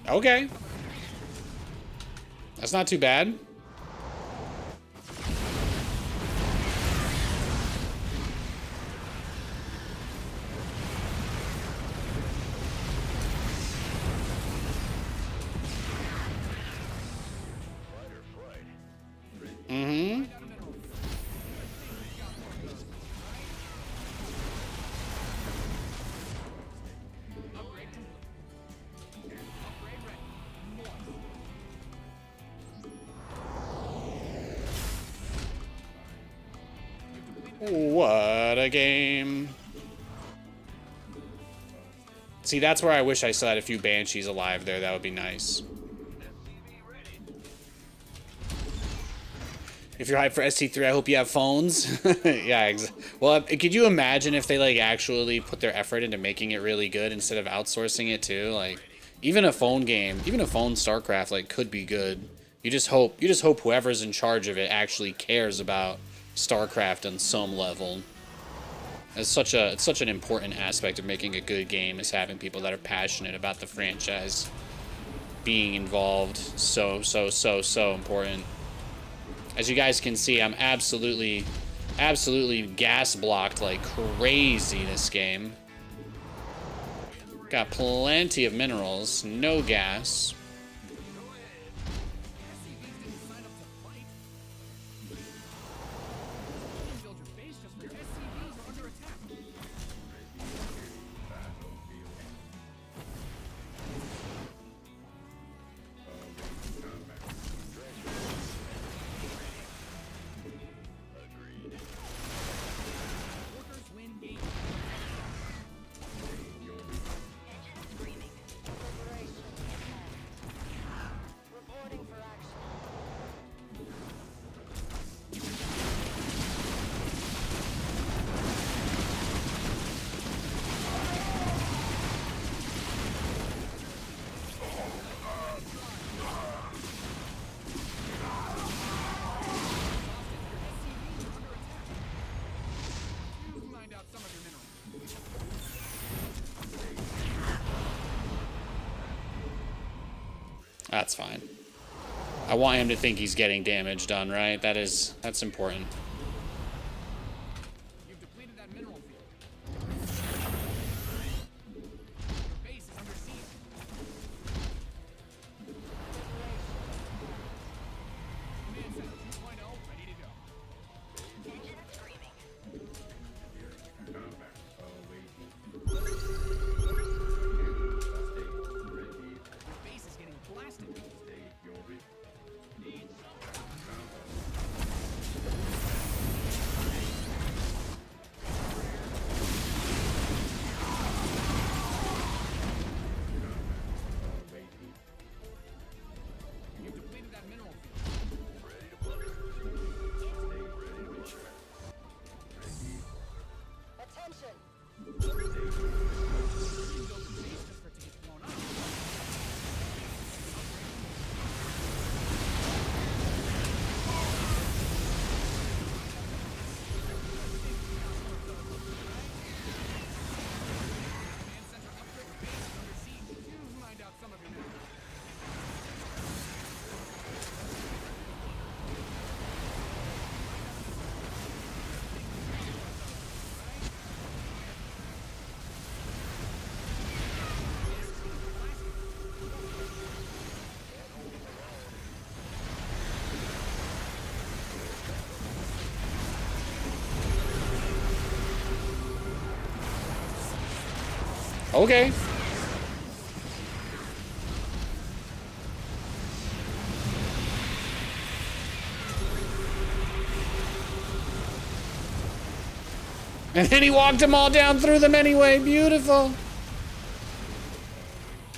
okay. That's not too bad. Mm-hmm. What a game. See, that's where I wish I still had a few Banshees alive there. That would be nice. If you're hyped for SC3, I hope you have phones. Yeah, well, could you imagine if they like actually put their effort into making it really good instead of outsourcing it too? Like, even a phone game, even a phone StarCraft, like, could be good. You just hope whoever's in charge of it actually cares about StarCraft on some level. It's such an important aspect of making a good game, is having people that are passionate about the franchise being involved. So important. As you guys can see, I'm absolutely gas blocked like crazy this game. Got plenty of minerals, no gas. That's fine. I want him to think he's getting damage done, right? That's important. You've depleted that mineral field. Your base is under siege. Command Center 2.0 ready to go. Your base is getting blasted. Okay. And then he walked them all down through them anyway. Beautiful.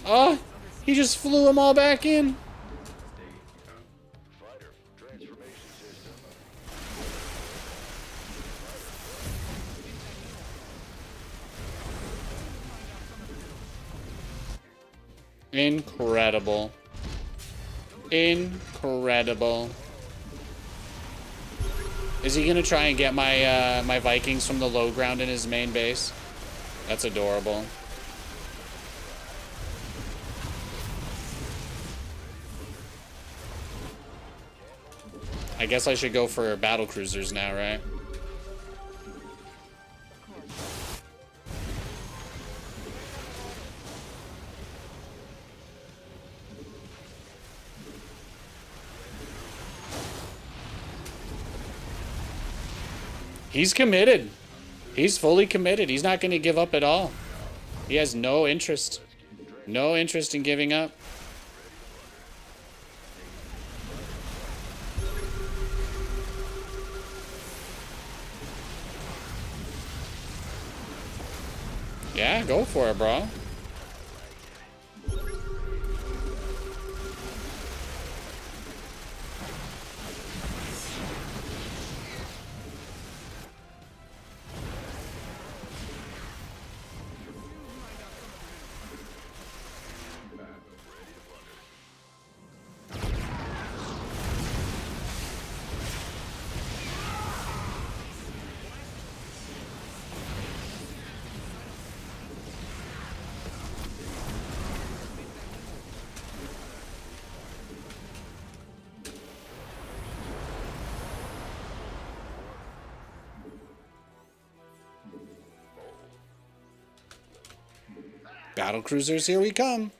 Oh, he just flew them all back in. Fighter transformation system. Incredible. Incredible. Is he gonna try and get my my Vikings from the low ground in his main base? That's adorable. I guess I should go for battle cruisers now, right? He's committed. He's fully committed. He's not going to give up at all. He has no interest. No interest in giving up. Yeah, go for it, bro. Battle cruisers, here we come.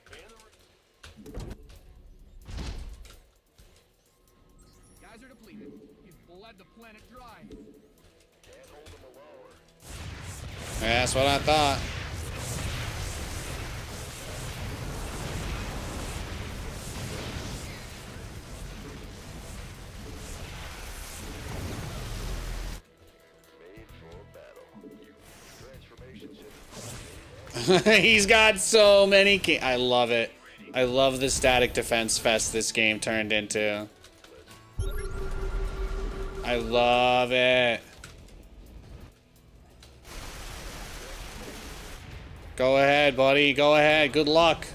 Guys are depleted. You've bled the planet dry. That's what I thought. Made for battle. Transformation system. He's got so many. I love it. I love the static defense fest this game turned into. I love it. Go ahead, buddy. Go ahead. Good luck.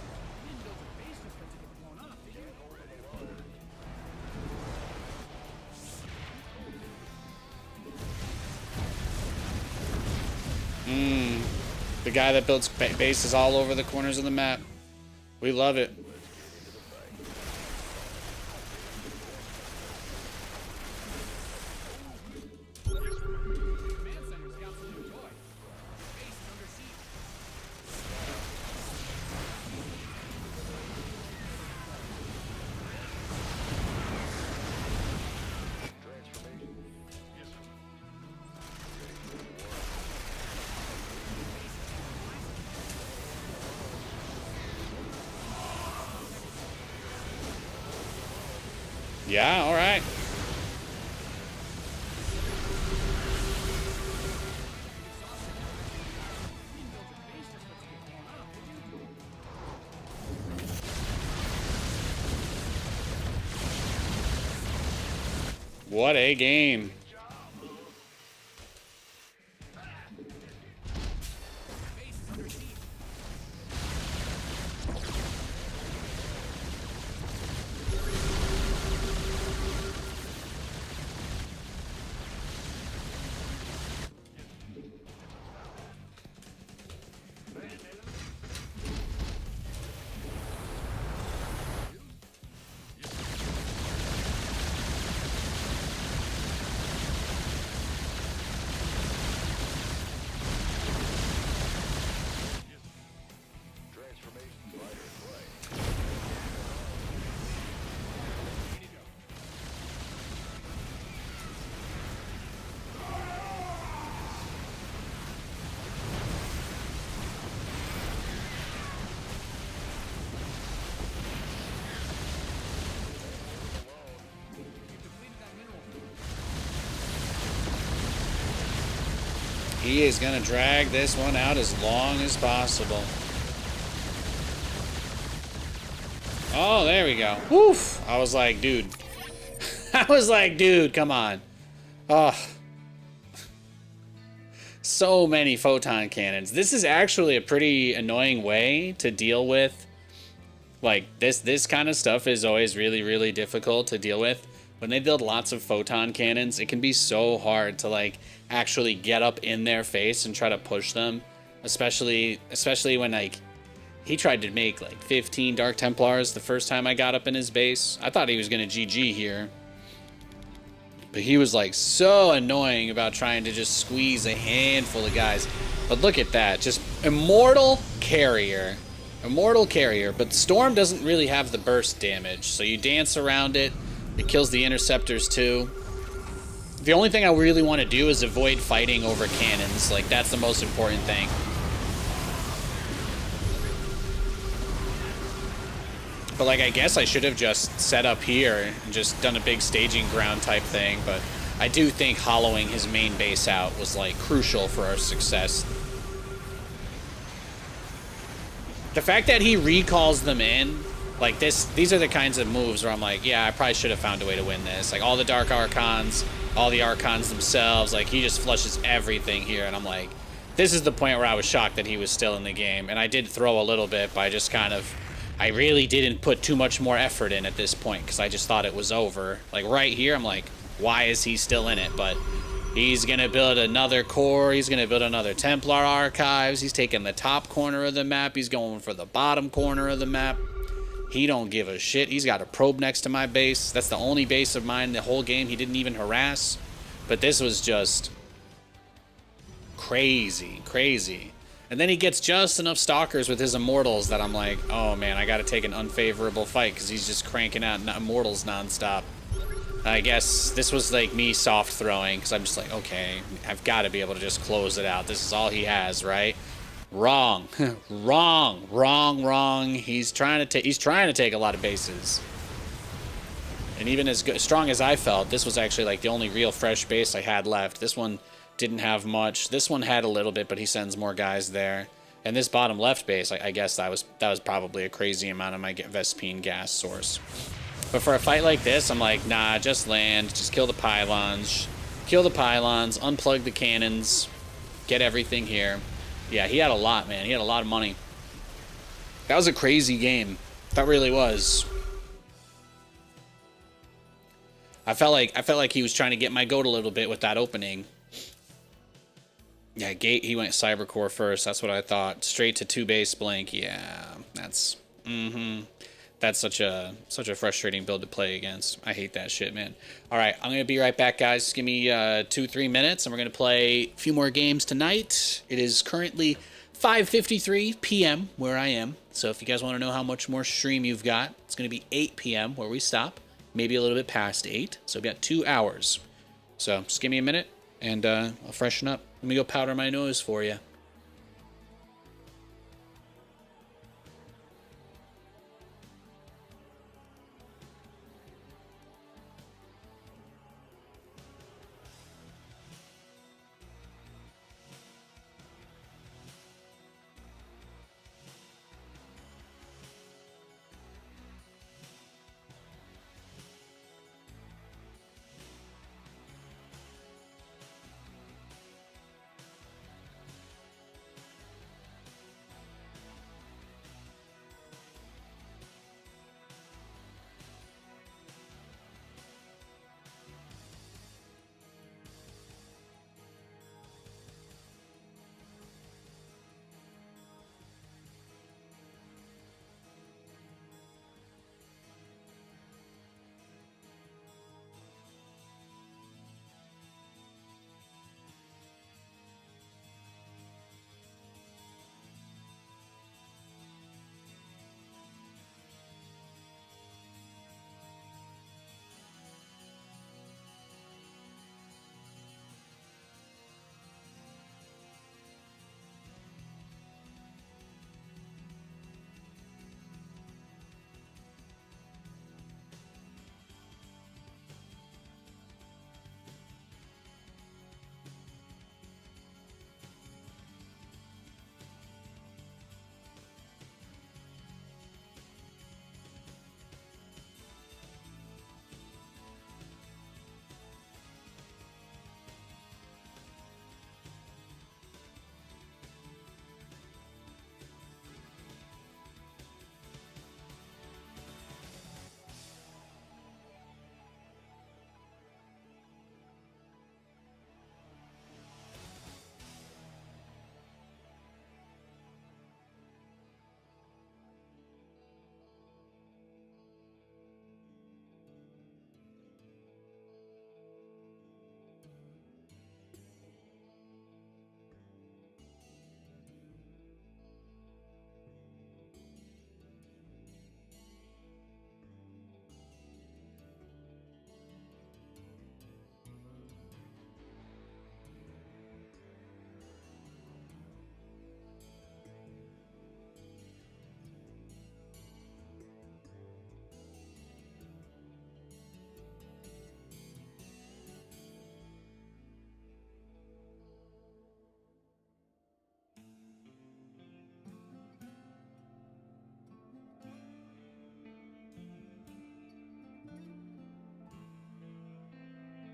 The guy that builds bases all over the corners of the map. We love it. Command center's got some new toy. Base is under siege. Yeah, all right. What a game. He is going to drag this one out as long as possible. Oh, there we go. Woof! I was like, dude. I was like, dude, come on. Oh. So many photon cannons. This is actually a pretty annoying way to deal with. Like, this kind of stuff is always really, really difficult to deal with. When they build lots of photon cannons, it can be so hard to, like, actually get up in their face and try to push them. Especially when, like, he tried to make, like, 15 Dark Templars the first time I got up in his base. I thought he was going to GG here. But he was, like, so annoying about trying to just squeeze a handful of guys. But look at that. Just Immortal Carrier. Immortal Carrier. But Storm doesn't really have the burst damage. So you dance around it. It kills the Interceptors, too. The only thing I really want to do is avoid fighting over cannons. Like, that's the most important thing. But, like, I guess I should have just set up here and just done a big staging ground type thing. But I do think hollowing his main base out was, like, crucial for our success. The fact that he recalls them in, like, these are the kinds of moves where I'm like, yeah, I probably should have found a way to win this. Like, all the Dark Archons, all the Archons themselves, like, he just flushes everything here. And I'm like, this is the point where I was shocked that he was still in the game. And I did throw a little bit by just kind of... I really didn't put too much more effort in at this point because I just thought it was over. Like, right here, I'm like, why is he still in it? But he's going to build another core. He's going to build another Templar Archives. He's taking the top corner of the map. He's going for the bottom corner of the map. He don't give a shit. He's got a probe next to my base. That's the only base of mine the whole game he didn't even harass. But this was just crazy, crazy. And then he gets just enough Stalkers with his Immortals that I'm like, oh man, I gotta take an unfavorable fight because he's just cranking out Immortals nonstop. I guess this was like me soft throwing because I'm just like, okay, I've got to be able to just close it out. This is all he has, right? Wrong. Wrong. He's trying to take a lot of bases. And even as strong as I felt, this was actually like the only real fresh base I had left. This one didn't have much. This one had a little bit, but he sends more guys there. And this bottom left base, I guess that was probably a crazy amount of my Vespine gas source. But for a fight like this, I'm like, nah, just land, just kill the pylons, unplug the cannons, get everything here. Yeah, he had a lot, man. He had a lot of money. That was a crazy game. That really was. I felt like he was trying to get my goat a little bit with that opening. Yeah, gate, he went Cybercore first. That's what I thought. Straight to 2 base blank. Yeah, that's... That's such a frustrating build to play against. I hate that shit, man. All right, I'm going to be right back, guys. Just give me 2-3 minutes, and we're going to play a few more games tonight. It is currently 5:53 p.m. where I am. So if you guys want to know how much more stream you've got, it's going to be 8 p.m. where we stop. Maybe a little bit past 8. So we've got 2 hours. So just give me a minute, and I'll freshen up. Let me go powder my nose for you.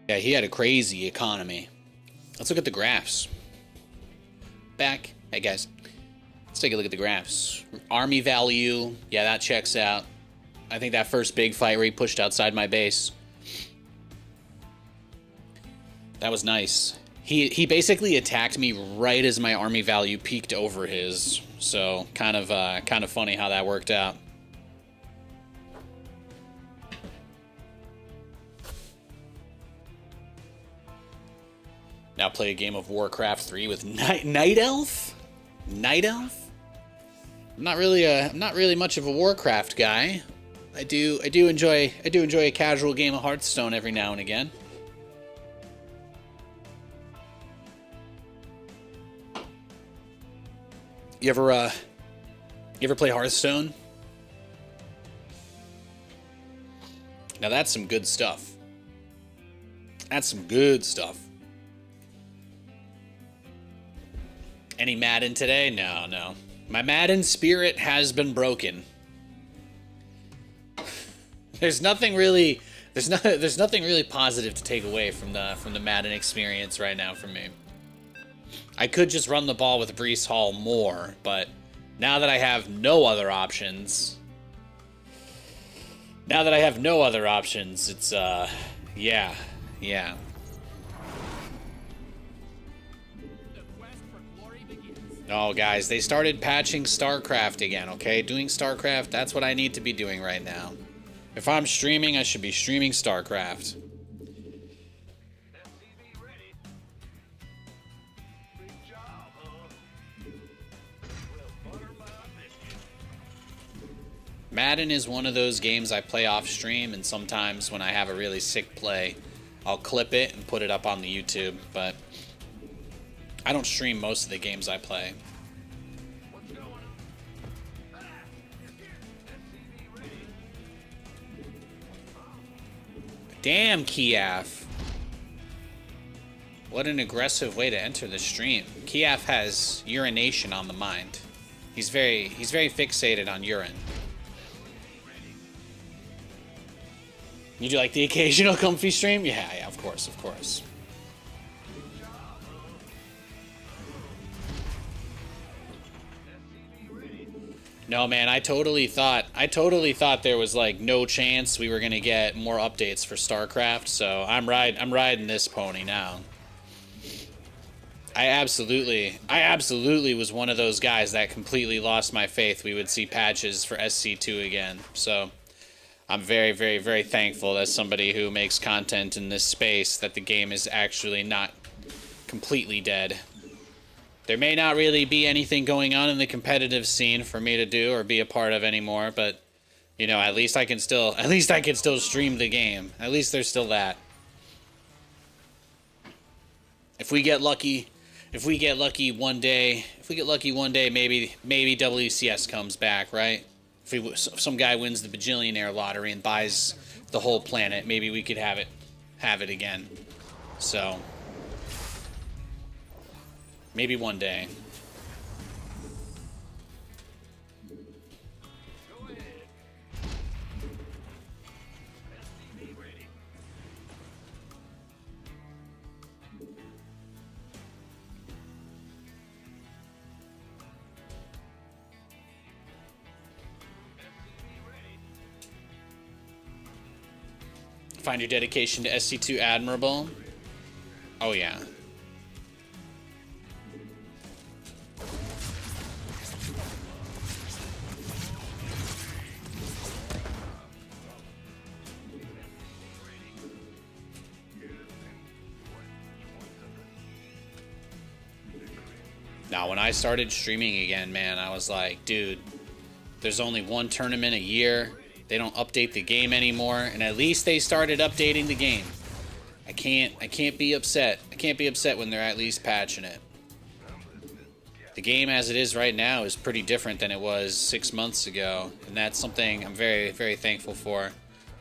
Yeah, he had a crazy economy. Let's look at the graphs. Back. Hey, guys. Let's take a look at the graphs. Army value. Yeah, that checks out. I think that first big fight where he pushed outside my base. That was nice. He basically attacked me right as my army value peaked over his. So kind of funny how that worked out. Now play a game of Warcraft 3 with Night Elf? Night Elf? I'm not really much of a Warcraft guy. I do enjoy a casual game of Hearthstone every now and again. You ever play Hearthstone? Now that's some good stuff. That's some good stuff. Any Madden today? No. My Madden spirit has been broken. There's nothing really positive to take away from the Madden experience right now for me. I could just run the ball with Breece Hall more, but now that I have no other options, it's yeah. Oh, guys, they started patching StarCraft again, okay? Doing StarCraft, that's what I need to be doing right now. If I'm streaming, I should be streaming StarCraft. Madden is one of those games I play off stream, and sometimes when I have a really sick play, I'll clip it and put it up on the YouTube, but I don't stream most of the games I play. Damn, Kiev. What an aggressive way to enter the stream. Kiev has urination on the mind. He's very fixated on urine. You do like the occasional comfy stream? Yeah, of course. No, man, I totally thought there was like no chance we were gonna get more updates for StarCraft, so I'm riding this pony now. I absolutely was one of those guys that completely lost my faith we would see patches for SC2 again. So I'm very thankful as somebody who makes content in this space that the game is actually not completely dead. There may not really be anything going on in the competitive scene for me to do or be a part of anymore, but you know, at least I can still stream the game. At least there's still that. If we get lucky one day, maybe WCS comes back, right? If some guy wins the bajillionaire lottery and buys the whole planet, maybe we could have it again. So maybe one day. Find your dedication to SC2 admirable. Oh yeah. Now, when I started streaming again, man, I was like, dude, there's only one tournament a year. They don't update the game anymore, and at least they started updating the game. I can't be upset. I can't be upset when they're at least patching it. The game as it is right now is pretty different than it was 6 months ago, and that's something I'm very thankful for.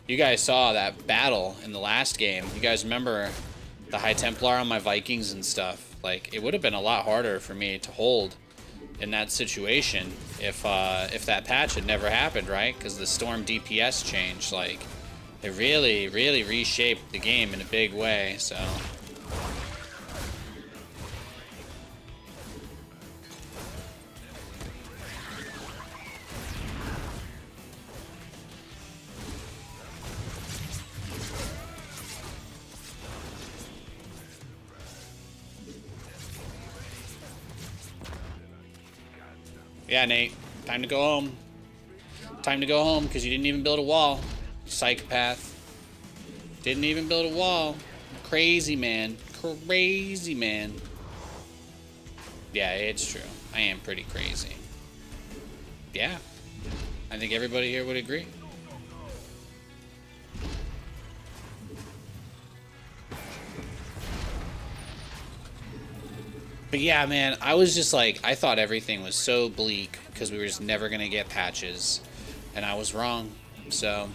You guys saw that battle in the last game. You guys remember the High Templar on my Vikings and stuff. Like, it would have been a lot harder for me to hold in that situation if that patch had never happened, right? Because the Storm DPS changed. Like, It really, really reshaped the game in a big way, so. Yeah, Nate. Time to go home. Time to go home, because you didn't even build a wall. Psychopath. Didn't even build a wall. Crazy man. Crazy man. Yeah, it's true. I am pretty crazy. Yeah. I think everybody here would agree. But yeah, man, I was just like, I thought everything was so bleak because we were just never going to get patches. And I was wrong. So,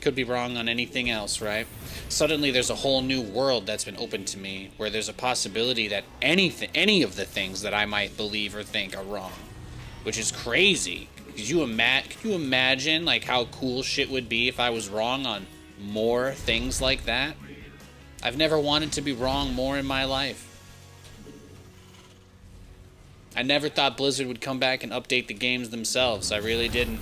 could be wrong on anything else, right? Suddenly there's a whole new world that's been opened to me where there's a possibility that any of the things that I might believe or think are wrong. Which is crazy. Could you imagine like how cool shit would be if I was wrong on more things like that? I've never wanted to be wrong more in my life. I never thought Blizzard would come back and update the games themselves. I really didn't.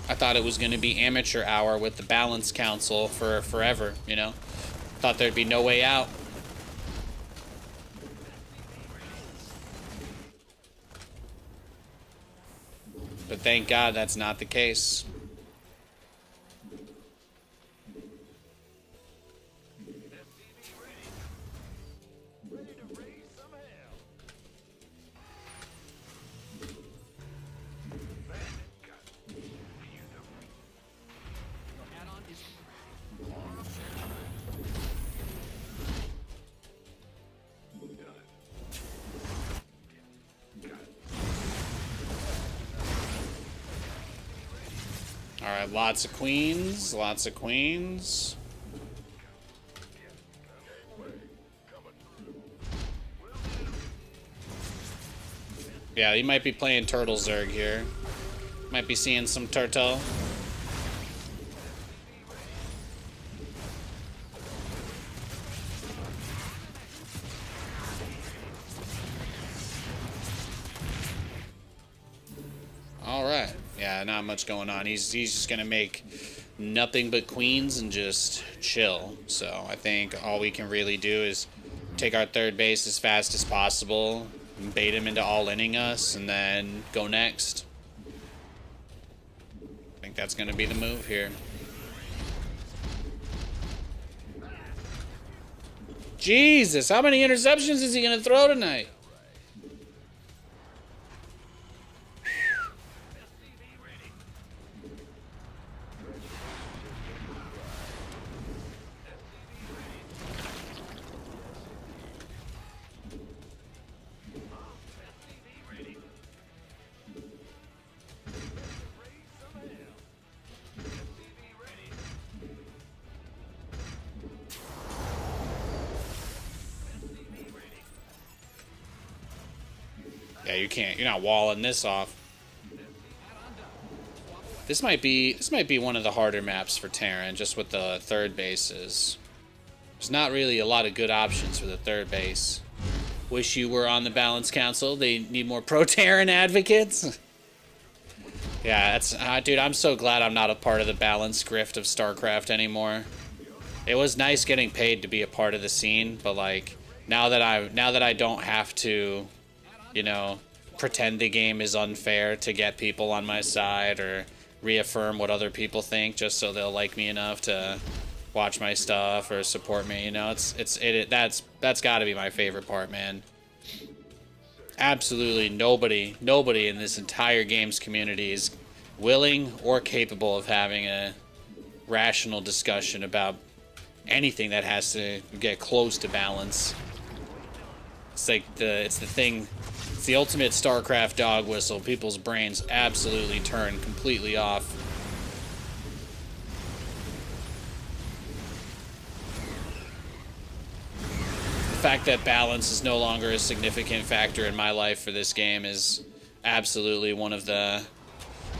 I thought it was going to be amateur hour with the Balance Council for forever, you know? Thought there'd be no way out. But thank God that's not the case. Alright, lots of queens, lots of queens. Yeah, you might be playing Turtle Zerg here. Might be seeing some turtle. Alright. Yeah, not much going on. He's just gonna make nothing but queens and just chill. So I think all we can really do is take our third base as fast as possible, bait him into all-inning us, and then go next. I think that's gonna be the move here. Jesus, how many interceptions is he gonna throw tonight? Yeah, you can't. You're not walling this off. This might be one of the harder maps for Terran, just with the third bases. There's not really a lot of good options for the third base. Wish you were on the Balance Council. They need more pro-Terran advocates. Yeah, that's dude, I'm so glad I'm not a part of the balance grift of StarCraft anymore. It was nice getting paid to be a part of the scene, but like now that I don't have to, you know, pretend the game is unfair to get people on my side or reaffirm what other people think just so they'll like me enough to watch my stuff or support me, you know, that's got to be my favorite part, man. Absolutely nobody in this entire games community is willing or capable of having a rational discussion about anything that has to get close to balance. It's like it's the ultimate StarCraft dog whistle. People's brains absolutely turn completely off. The fact that balance is no longer a significant factor in my life for this game is Absolutely one of the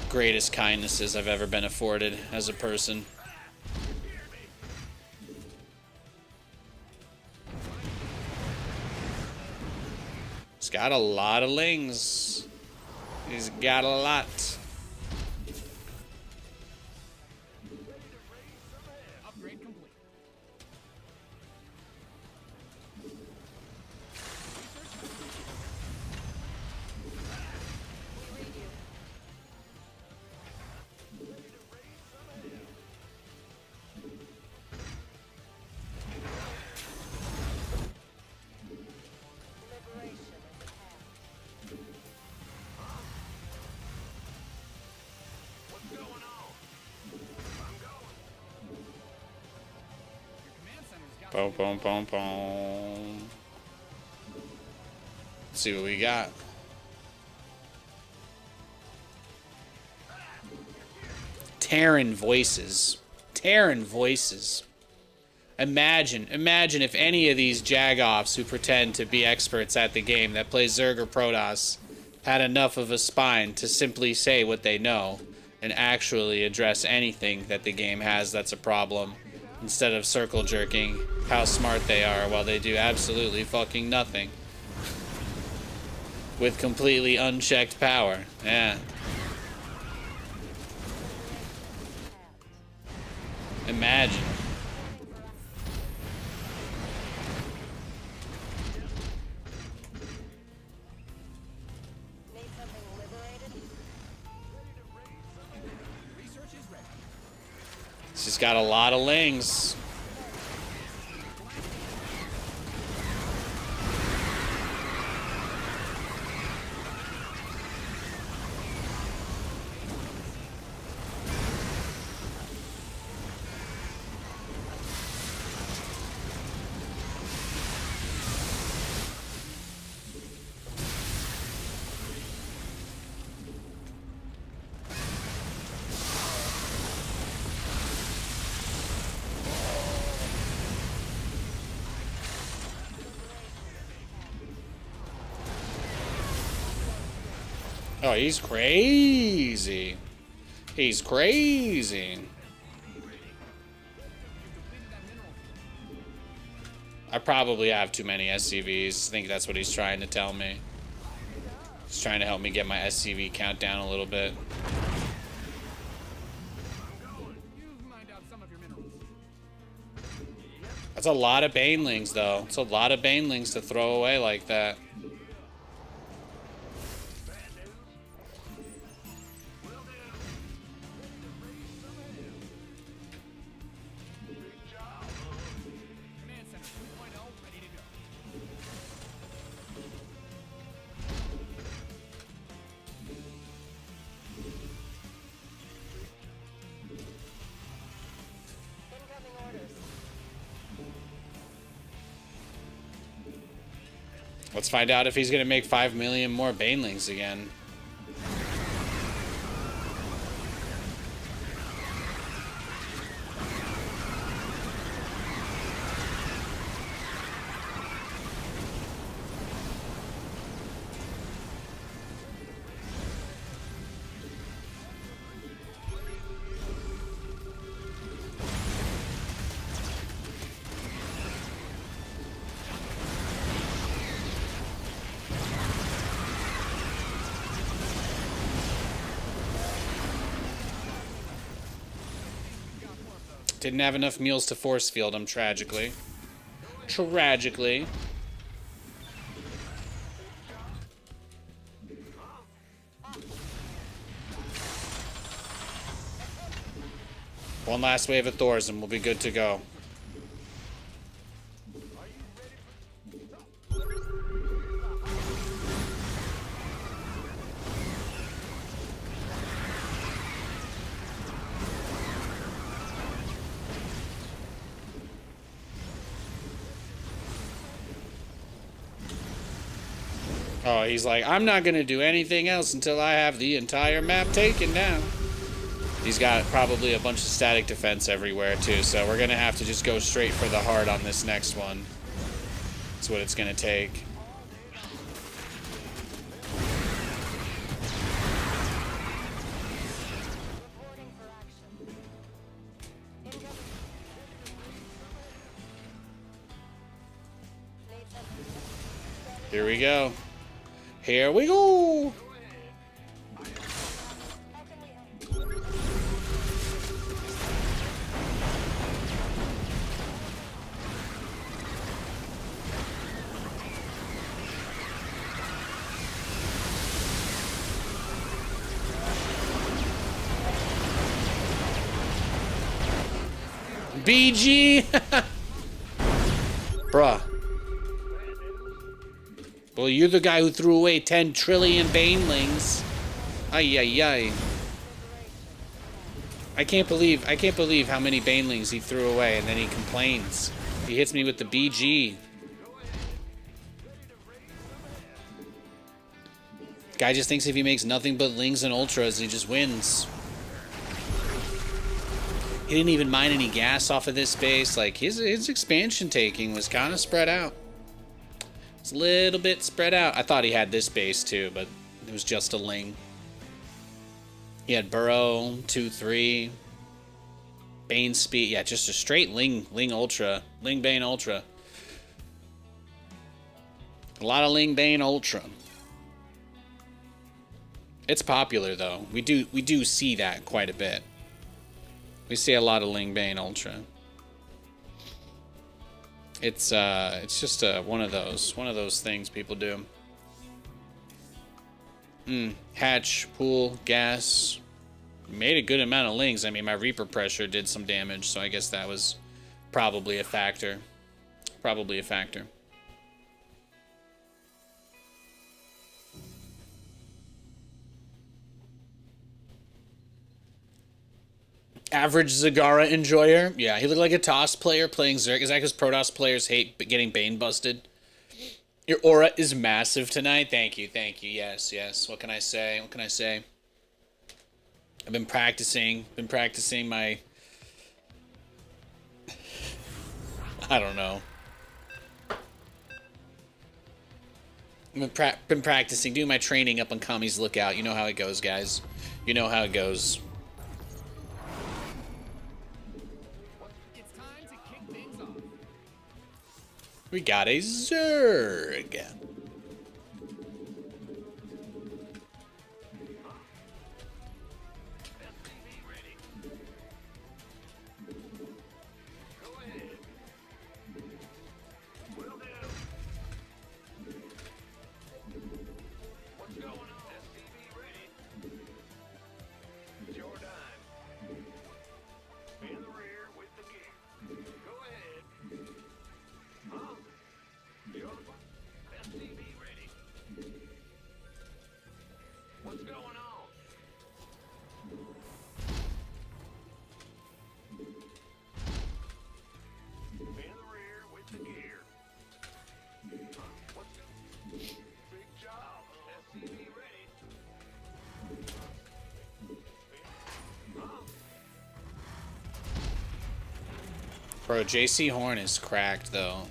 greatest kindnesses I've ever been afforded as a person. He's got a lot of lings. He's got a lot. Upgrade complete. What's going on? I'm going. Your command center's got Boom, boom, boom, boom. Let's see what we got. Terran voices. Terran voices. Imagine if any of these Jagoffs who pretend to be experts at the game that play Zerg or Protoss had enough of a spine to simply say what they know and actually address anything that the game has that's a problem, instead of circle jerking how smart they are while they do absolutely fucking nothing. With completely unchecked power. Yeah. Imagine. research is ready. She's got a lot of lings. Oh, he's crazy. He's crazy. I probably have too many SCVs. I think that's what he's trying to tell me. He's trying to help me get my SCV count down a little bit. You've mined out some of your minerals. That's a lot of Banelings, though. It's a lot of Banelings to throw away like that. Command center 2.0 ready to go. Let's find out if he's going to make 5 million more Banelings again. Didn't have enough mules to force field him, tragically. Tragically. One last wave of Thors and we'll be good to go. Oh, he's like, I'm not going to do anything else until I have the entire map taken down. He's got probably a bunch of static defense everywhere, too, so we're going to have to just go straight for the heart on this next one. That's what it's going to take. Here we go. Here we go. BG. Bruh. Well, you're the guy who threw away 10 trillion banelings. Ay, ay, ay. I can't believe how many banelings he threw away, and then he complains. He hits me with the BG. Guy just thinks if he makes nothing but lings and ultras, he just wins. He didn't even mine any gas off of this space. Like, his expansion taking was kind of spread out. It's a little bit spread out. I thought he had this base too, but it was just a ling. He had burrow, 2-3. Bane speed. Yeah, just a straight ling ultra. Ling Bane ultra. A lot of ling Bane ultra. It's popular though. We do see that quite a bit. We see a lot of ling Bane ultra. It's just one of those things people do. Hatch, pool, gas. Made a good amount of lings. I mean, my Reaper pressure did some damage, so I guess that was probably a factor. Probably a factor. Average Zagara enjoyer. Yeah, he looked like a TOS player playing Zerg. Is that because Protoss players hate getting Bane busted? Your aura is massive tonight. Thank you, thank you. Yes, yes. What can I say? What can I say? I've been practicing my... I don't know. I've been practicing, doing my training up on Kami's Lookout. You know how it goes, guys. You know how it goes. It's time to kick things off. We got a Zerg. Bro, JC Horn is cracked, though.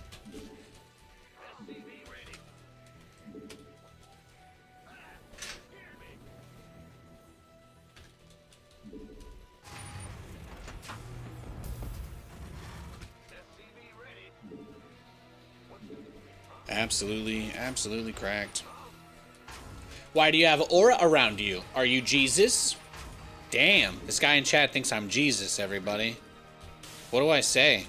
Absolutely cracked. Why do you have aura around you? Are you Jesus? Damn, this guy in chat thinks I'm Jesus, everybody. What do I say?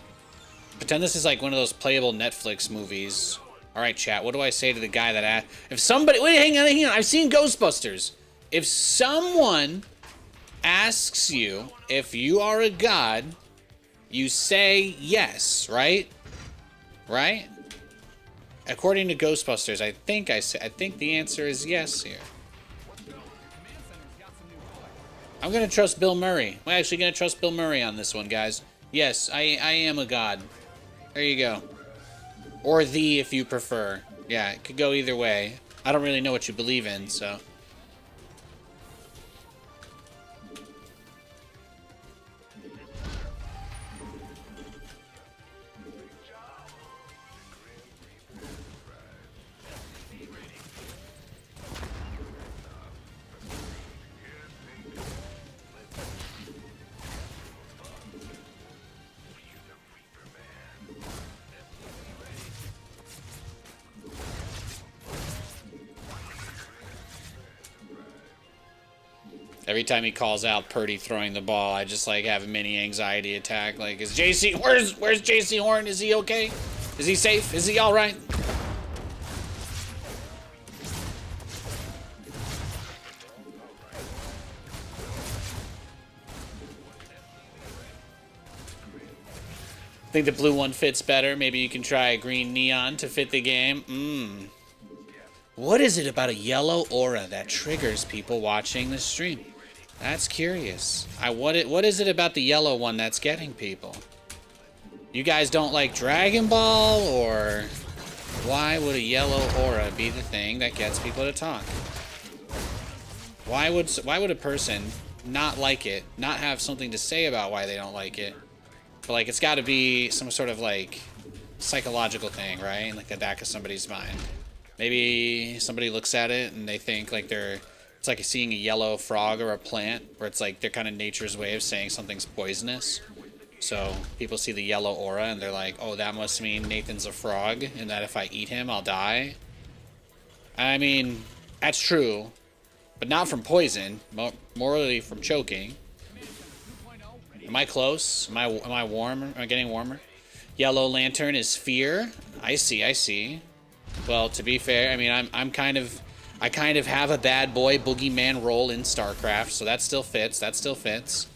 Pretend this is like one of those playable Netflix movies. Alright, chat, what do I say to the guy that asked? If somebody... Wait, hang on. I've seen Ghostbusters. If someone asks you if you are a god, you say yes, right? Right? According to Ghostbusters, I think the answer is yes here. I'm gonna trust Bill Murray. We're actually gonna trust Bill Murray on this one, guys. Yes, I am a god. There you go. Or thee, if you prefer. Yeah, it could go either way. I don't really know what you believe in, so... Every time he calls out Purdy throwing the ball, I just like have a mini anxiety attack. Like, is JC, where's JC Horn? Is he okay? Is he safe? Is he all right? Think the blue one fits better. Maybe you can try a green neon to fit the game. What is it about a yellow aura that triggers people watching the stream? That's curious. What is it about the yellow one that's getting people? You guys don't like Dragon Ball, or why would a yellow aura be the thing that gets people to talk? Why would a person not like it, not have something to say about why they don't like it? But like, it's got to be some sort of like psychological thing, right? Like the back of somebody's mind. Maybe somebody looks at it and they think like it's like seeing a yellow frog or a plant, where it's like they're kind of nature's way of saying something's poisonous. So people see the yellow aura and they're like, oh, that must mean Nathan's a frog, and that if I eat him, I'll die. I mean, that's true, but not from poison, morally from choking. Am I close? Am I warm? Am I getting warmer? Yellow lantern is fear. I see. Well, to be fair, I mean, I kind of have a bad boy boogeyman role in StarCraft, so that still fits.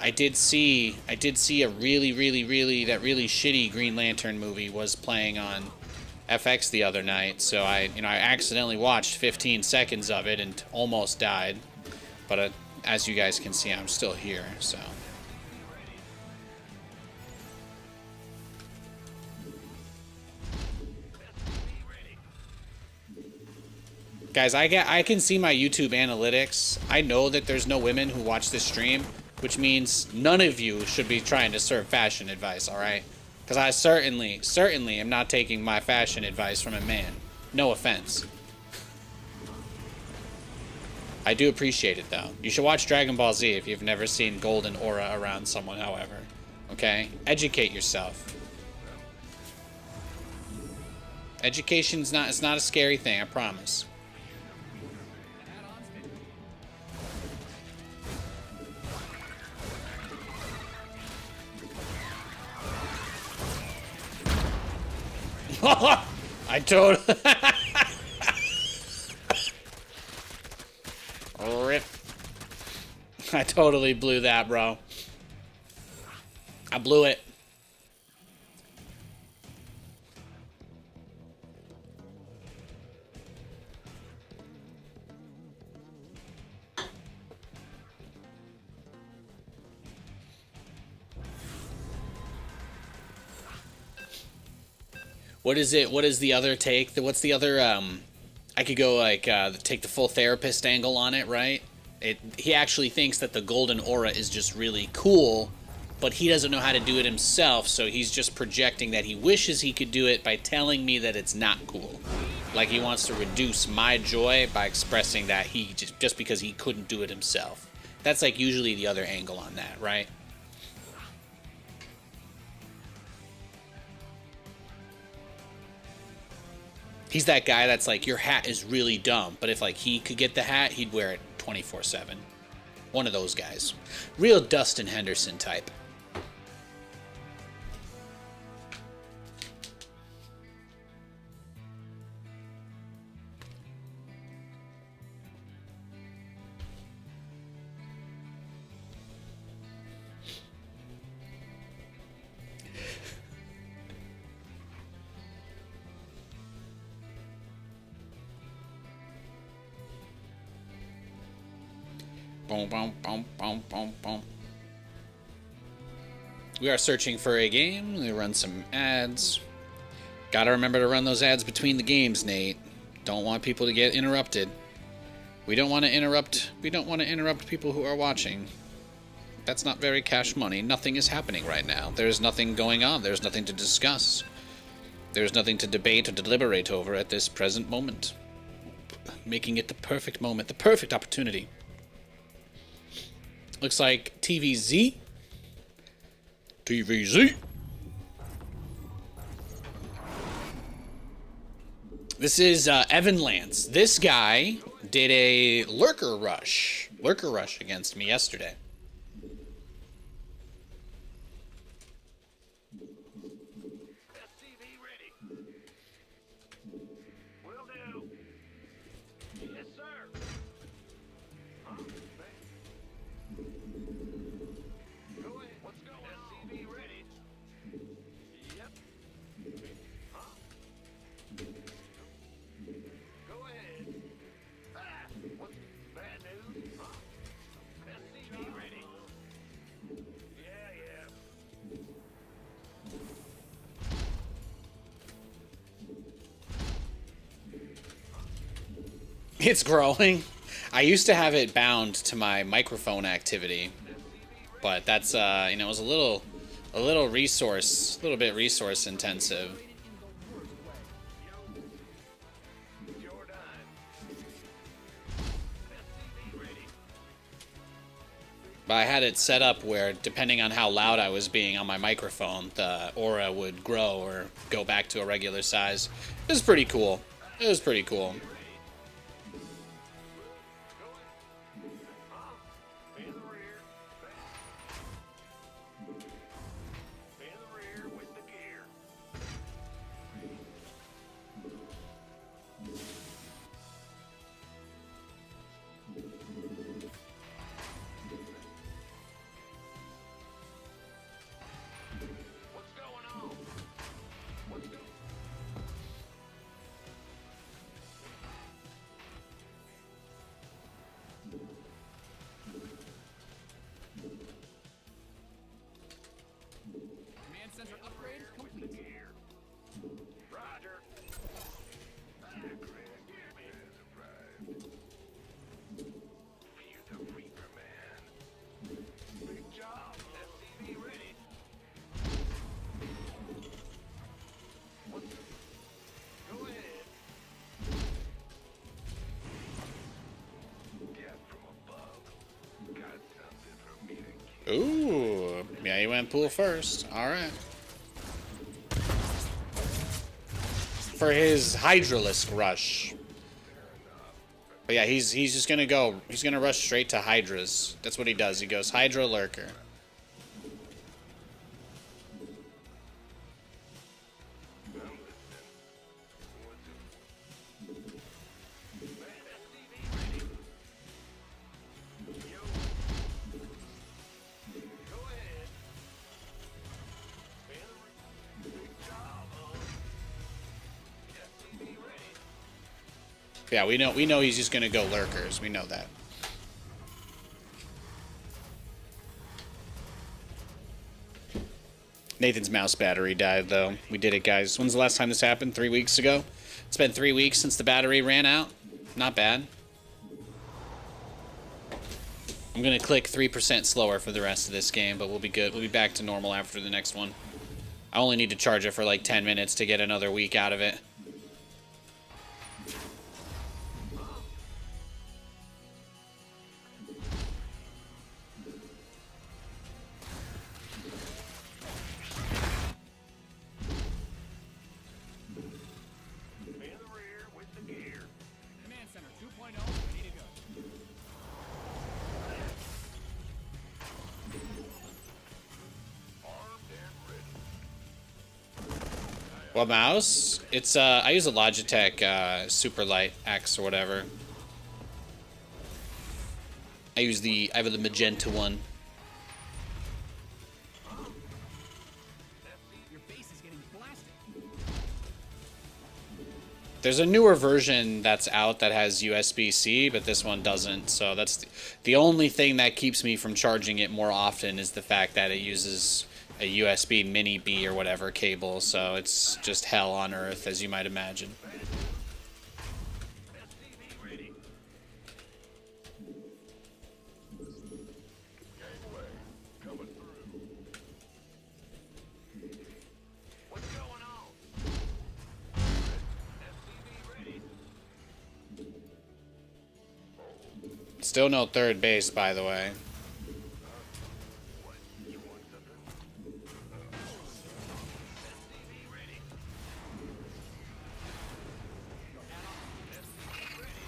I did see a really shitty Green Lantern movie was playing on FX the other night, so I accidentally watched 15 seconds of it and almost died. But as you guys can see, I'm still here, so. Guys, I can see my YouTube analytics. I know that there's no women who watch this stream, which means none of you should be trying to serve fashion advice, all right? Because I certainly am not taking my fashion advice from a man. No offense. I do appreciate it, though. You should watch Dragon Ball Z if you've never seen golden aura around someone, however. Okay? Educate yourself. Education's it's not a scary thing, I promise. I totally... Rip. I totally blew that, bro. I blew it. What is it? What is the other take? What's the other, I could go like, take the full therapist angle on it, right? He actually thinks that the golden aura is just really cool, but he doesn't know how to do it himself, so he's just projecting that he wishes he could do it by telling me that it's not cool. Like he wants to reduce my joy by expressing that he just because he couldn't do it himself. That's like usually the other angle on that, right? He's that guy that's like, your hat is really dumb, but if like he could get the hat, he'd wear it 24/7. One of those guys. Real Dustin Henderson type. Boom, boom, boom, boom, boom, boom. We are searching for a game. We run some ads. Gotta remember to run those ads between the games, Nate. Don't want people to get interrupted. We don't want to interrupt people who are watching. That's not very cash money. Nothing is happening right now. There's nothing going on. There's nothing to discuss. There's nothing to debate or to deliberate over at this present moment. Making it the perfect moment, the perfect opportunity. Looks like TVZ. TVZ. This is Evan Lance. This guy did a lurker rush against me yesterday. SCV ready. Will do. Yes, sir. Huh? Go ahead. What's going on? SCV ready. Yep. Huh? Go ahead. Ah! What's bad news? Huh? SCV ready. Yeah, yeah. It's growing. I used to have it bound to my microphone activity, but that's you know, it was a little bit resource intensive. Your time. SCV ready. But I had it set up where, depending on how loud I was being on my microphone, the aura would grow or go back to a regular size. It was pretty cool. It was pretty cool. In the rear. In the rear with the gear. What's going on? What's going Command center upgrade complete. gear? Roger. Grand Command arrived. Fear the Reaper Man. Big job. SCV ready. What's Go ahead. Get from above. Got something for me to keep. Ooh, yeah, he went pool first. All right. For his Hydralisk rush. But yeah, he's just gonna go. He's gonna rush straight to Hydras. That's what he does. He goes Hydra Lurker. Go ahead. Big job, SCV ready. Yeah, we know he's just gonna go Lurkers. We know that. Nathan's mouse battery died, though. We did it, guys. When's the last time this happened? 3 weeks ago? It's been 3 weeks since the battery ran out. Not bad. I'm gonna click 3% slower for the rest of this game, but we'll be good. We'll be back to normal after the next one. I only need to charge it for like 10 minutes to get another week out of it. In the rear with the gear. Command center 2.0 ready to go. Armed and ready. What mouse? It's I use a Logitech Super Light X or whatever. I have the magenta one. Your base is getting blasted. There's a newer version that's out that has USB-C, but this one doesn't. So that's the only thing that keeps me from charging it more often is the fact that it uses a USB mini B or whatever cable. So it's just hell on earth, as you might imagine. SCV ready. Gateway coming through. What's going on? SCV ready. Still no third base, by the way. You want something? SCV ready. SCV ready.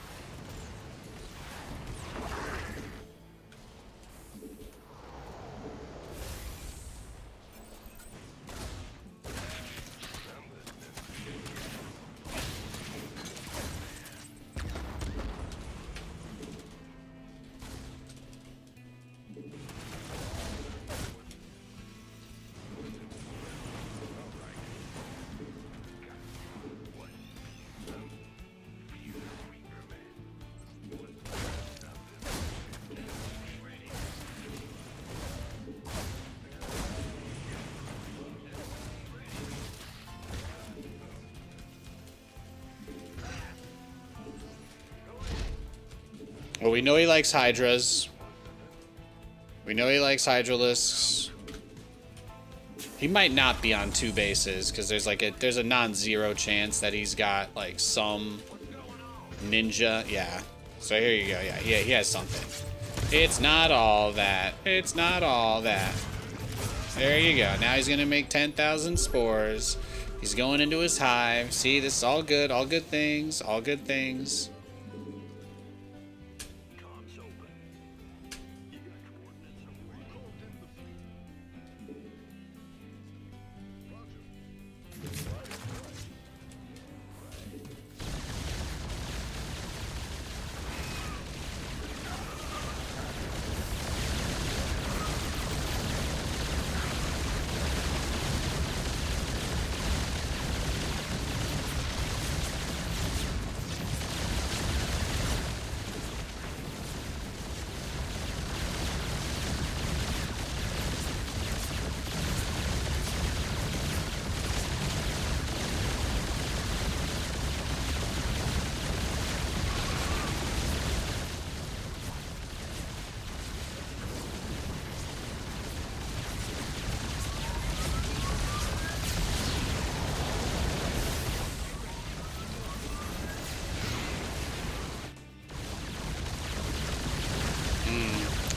Well, we know he likes Hydras. We know he likes Hydralisks. He might not be on 2 bases because there's a non-zero chance that he's got like some ninja. Yeah. So here you go. Yeah, he has something. It's not all that. It's not all that. There you go. Now he's gonna make 10,000 spores. He's going into his hive. See, this is all good. All good things. All good things.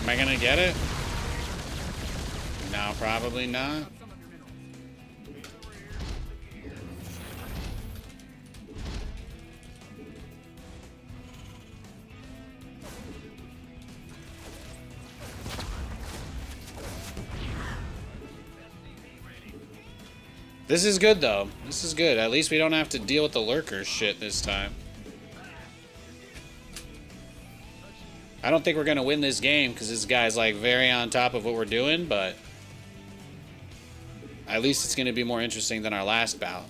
Am I gonna get it? No, probably not. This is good though. This is good. At least we don't have to deal with the lurkers shit this time. I don't think we're gonna win this game because this guy's like very on top of what we're doing, but at least it's gonna be more interesting than our last bout.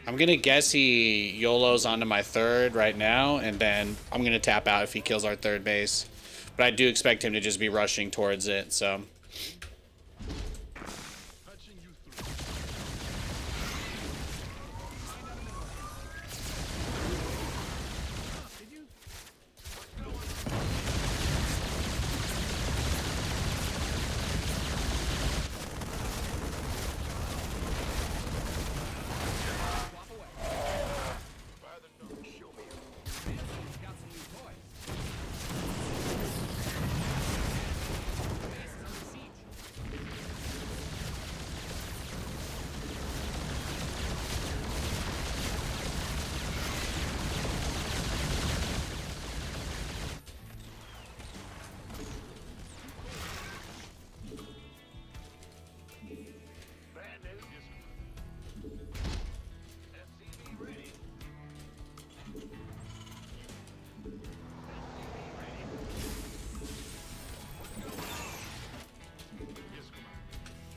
I'm gonna guess he YOLOs onto my 3rd right now, and then I'm gonna tap out if he kills our 3rd base. But I do expect him to just be rushing towards it, so.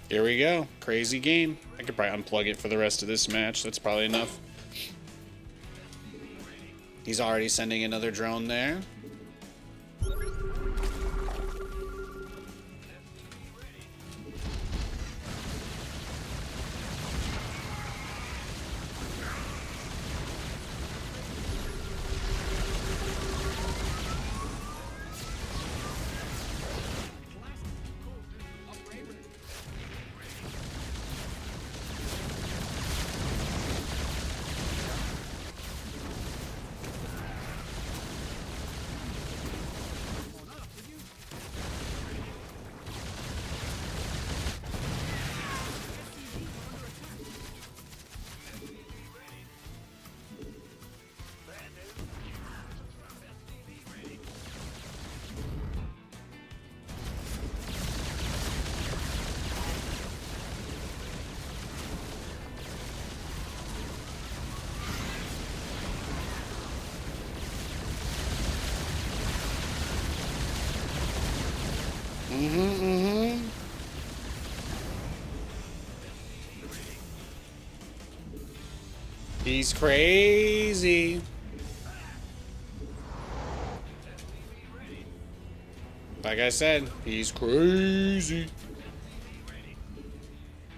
Here we go. Crazy game. I could probably unplug it for the rest of this match. That's probably enough. He's already sending another drone there. He's crazy. Like I said, he's crazy.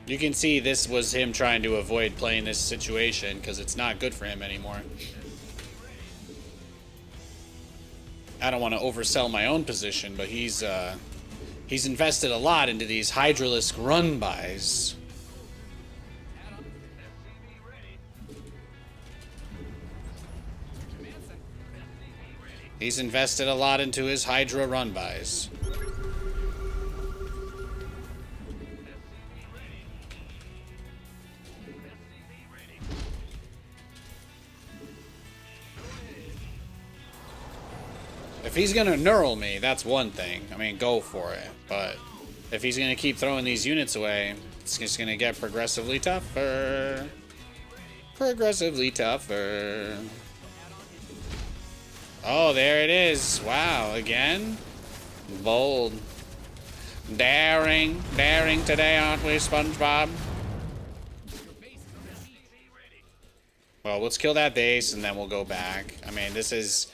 You can see this was him trying to avoid playing this situation because it's not good for him anymore. I don't want to oversell my own position, but he's invested a lot into these Hydralisk run buys. He's invested a lot into his Hydra run buys. If he's gonna neural me, that's one thing. I mean, go for it. But if he's gonna keep throwing these units away, it's just gonna get progressively tougher. Progressively tougher. Oh, there it is. Wow, again? Bold. Daring. Daring today, aren't we, SpongeBob? Well, let's kill that base, and then we'll go back. I mean, this is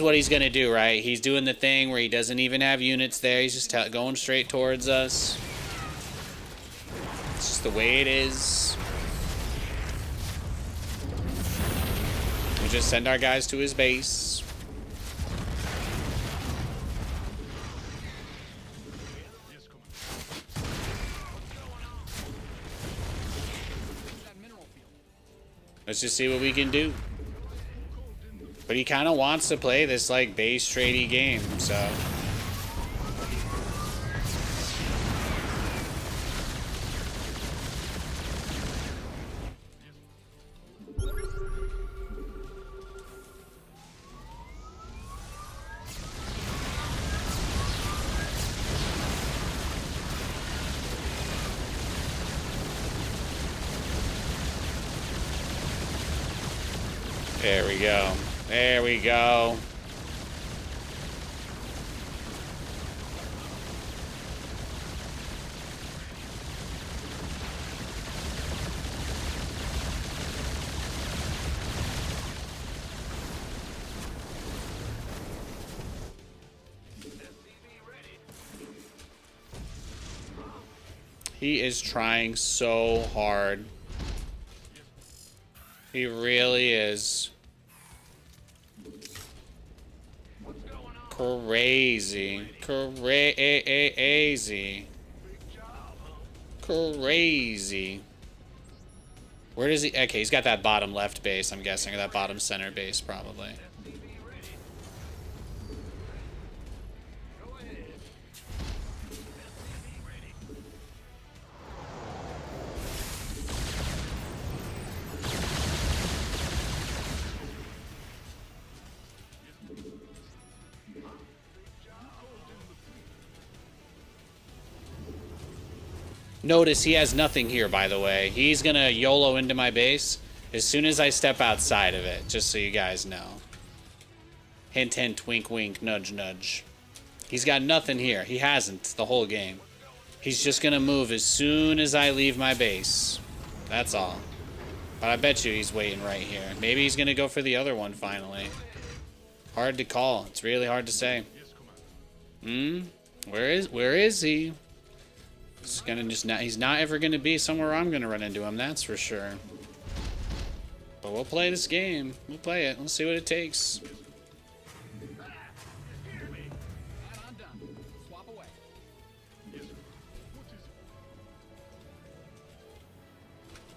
what he's gonna do, right? He's doing the thing where he doesn't even have units there. He's just going straight towards us. It's just the way it is. We just send our guys to his base. Let's just see what we can do. But he kind of wants to play this, like, base tradey game, so... There we go. There we go. He is trying so hard. He really is. Crazy. Crazy. Crazy. Where does he... Okay, he's got that bottom left base, I'm guessing, or that bottom center base, probably. Notice he has nothing here, by the way. He's gonna YOLO into my base as soon as I step outside of it, just so you guys know. Hint, hint, wink, wink, nudge, nudge. He's got nothing here. He hasn't the whole game. He's just gonna move as soon as I leave my base. That's all. But I bet you he's waiting right here. Maybe he's gonna go for the other one finally. Hard to call. It's really hard to say. Where is he? He's gonna just not, he's not ever gonna be somewhere I'm gonna run into him, that's for sure. But we'll play this game. We'll play it. We'll see what it takes.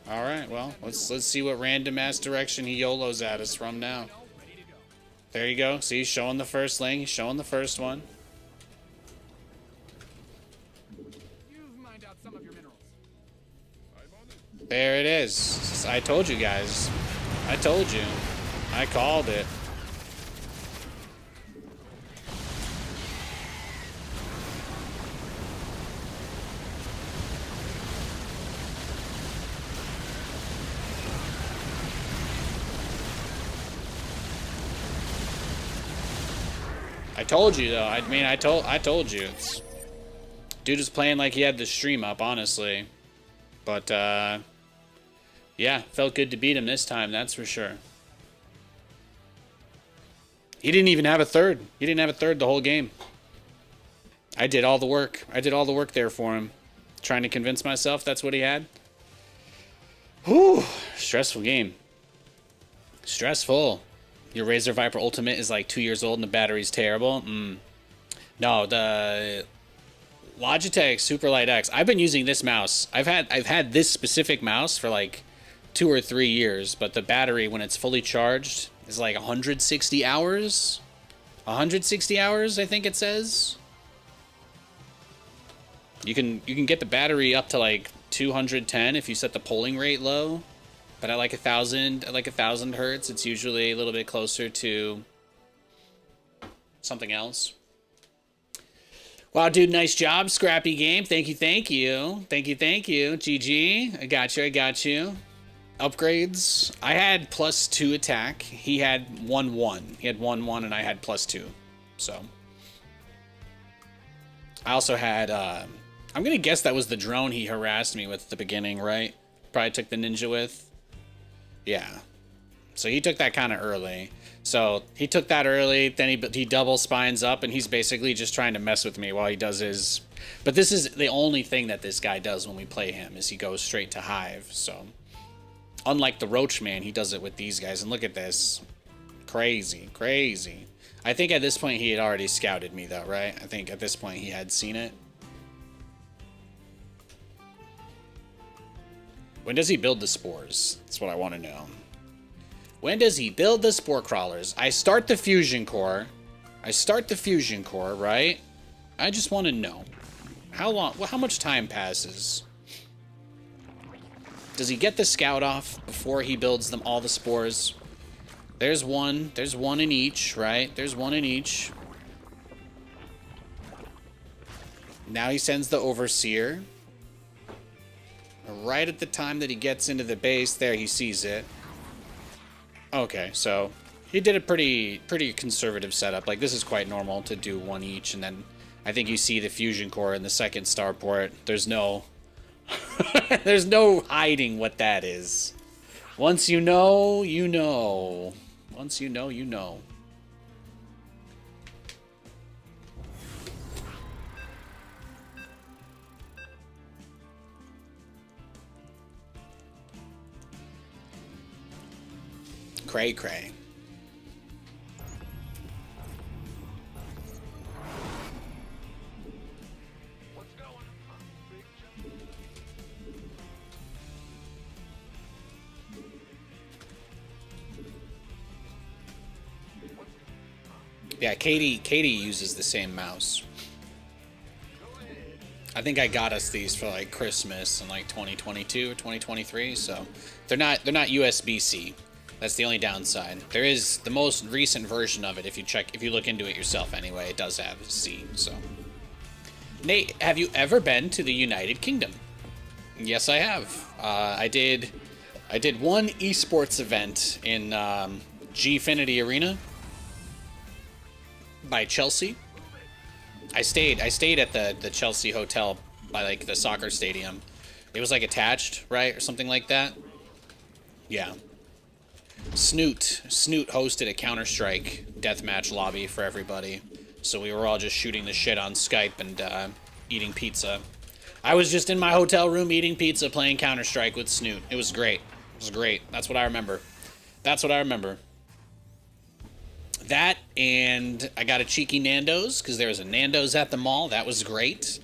Alright, well, let's see what random ass direction he YOLOs at us from now. There you go. See, he's showing the first lane, he's showing the first one. There it is. I told you guys. I told you. I called it. I told you though. I mean, I told you. Dude is playing like he had the stream up, honestly. But yeah, felt good to beat him this time, that's for sure. He didn't even have a third. He didn't have a third the whole game. I did all the work. I did all the work there for him. Trying to convince myself that's what he had. Whew. Stressful game. Stressful. Your Razer Viper Ultimate is like 2 years old and the battery's terrible. No, the Logitech Superlight X. I've been using this mouse. I've had this specific mouse for like 2 or 3 years, but the battery when it's fully charged is like 160 hours. 160 hours, I think it says. You can get the battery up to like 210 if you set the polling rate low. But at like 1,000 hertz, it's usually a little bit closer to something else. Wow, dude, nice job, Scrappy Game. Thank you. GG. I got you. Upgrades. I had +2 attack. He had 1-1. He had 1-1 and I had +2. So. I also had, I'm going to guess that was the drone he harassed me with at the beginning, right? Probably took the ninja with. Yeah. So he took that kind of early. So he took that early, then he double spines up, and he's basically just trying to mess with me while he does his... But this is the only thing that this guy does when we play him, is he goes straight to Hive, so... Unlike the Roach Man, he does it with these guys, and look at this. Crazy. I think at this point he had already scouted me, though, right? I think at this point he had seen it. When does he build the spores? That's what I want to know. When does he build the spore crawlers? I start the fusion core, right? I just want to know. How much time passes? Does he get the scout off before he builds them all the spores? There's one in each, right? There's one in each. Now he sends the overseer. Right at the time that he gets into the base, there he sees it. Okay, so he did a pretty conservative setup. Like, this is quite normal to do one each, and then I think you see the fusion core in the second starport. There's no there's no hiding what that is. Once you know, you know. Once you know, you know. Cray. What's going on, big jump? Yeah, Katie uses the same mouse. I think I got us these for like Christmas in like 2022 or 2023, so they're not USB-C. That's the only downside. There is the most recent version of it. If you look into it yourself anyway, it does have C. So, Nate, have you ever been to the United Kingdom? Yes, I have. I did one esports event in Gfinity Arena by Chelsea. I stayed at the Chelsea hotel by like the soccer stadium. It was like attached, right, or something like that. Yeah. Snoot hosted a Counter-Strike deathmatch lobby for everybody, so we were all just shooting the shit on Skype and eating pizza. I was just in my hotel room eating pizza, playing Counter-Strike with Snoot. It was great. That's what I remember. That, and I got a cheeky Nando's, because there was a Nando's at the mall. That was great.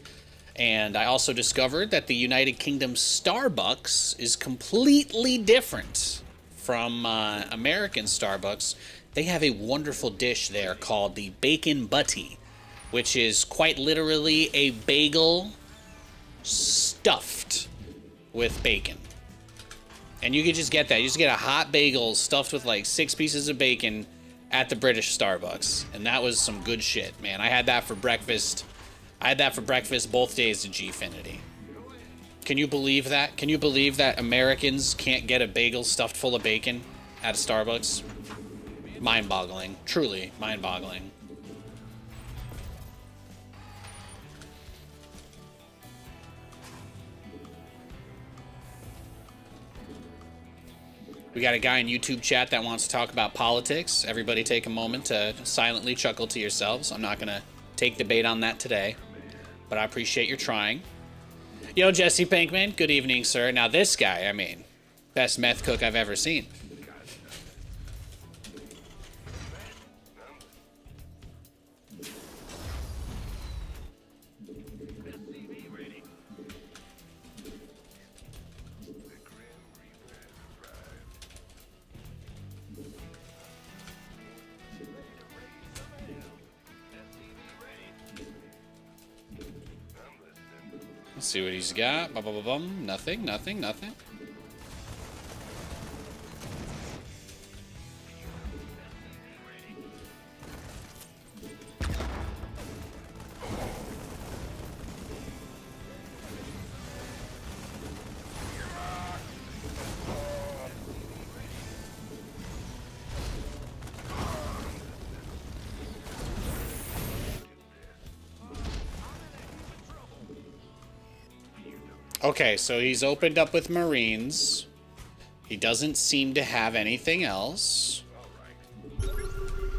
And I also discovered that the United Kingdom Starbucks is completely different from American Starbucks. They have a wonderful dish there called the Bacon Butty, which is quite literally a bagel stuffed with bacon. And you can just get that. You just get a hot bagel stuffed with like 6 pieces of bacon at the British Starbucks. And that was some good shit, man. I had that for breakfast. Both days at Gfinity. Can you believe that? Can you believe that Americans can't get a bagel stuffed full of bacon at a Starbucks? Mind-boggling. Truly mind-boggling. We got a guy in YouTube chat that wants to talk about politics. Everybody take a moment to silently chuckle to yourselves. I'm not going to take the bait on that today, but I appreciate your trying. Yo, Jesse Pinkman. Good evening, sir. Now this guy, I mean, best meth cook I've ever seen. SCV ready. The Grim Reaper has arrived. SCV ready. I'm listening. Let's see what he's got. Bum, bum, bum, bum. Nothing, nothing, nothing. Okay, so he's opened up with Marines. He doesn't seem to have anything else.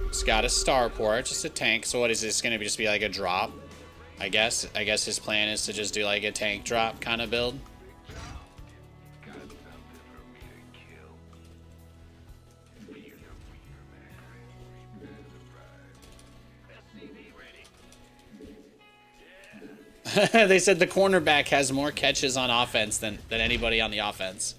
He's got a starport, just a tank. So what is this going to just be like a drop? I guess his plan is to just do like a tank drop kind of build. Got something for me to kill. Fear the Reaper, man. Grim Reaper has arrived. SCV ready. They said the cornerback has more catches on offense than anybody on the offense.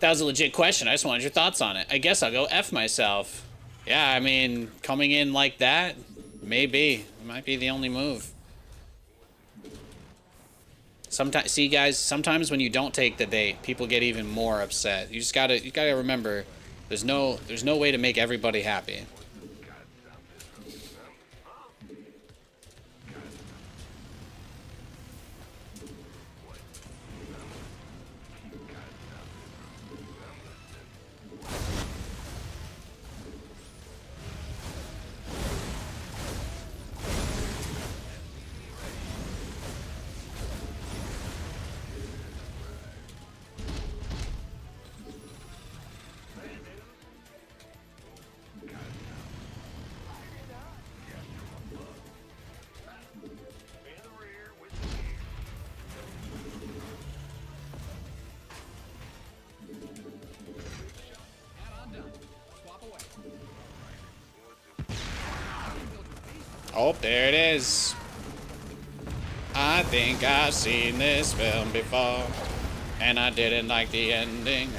That was a legit question. I just wanted your thoughts on it. I guess I'll go F myself. Yeah, I mean, coming in like that, maybe. It might be the only move. Sometimes, see guys, sometimes when you don't take the bait, people get even more upset. You gotta remember, there's no way to make everybody happy. Oh, there it is. I think I've seen this film before, and I didn't like the ending.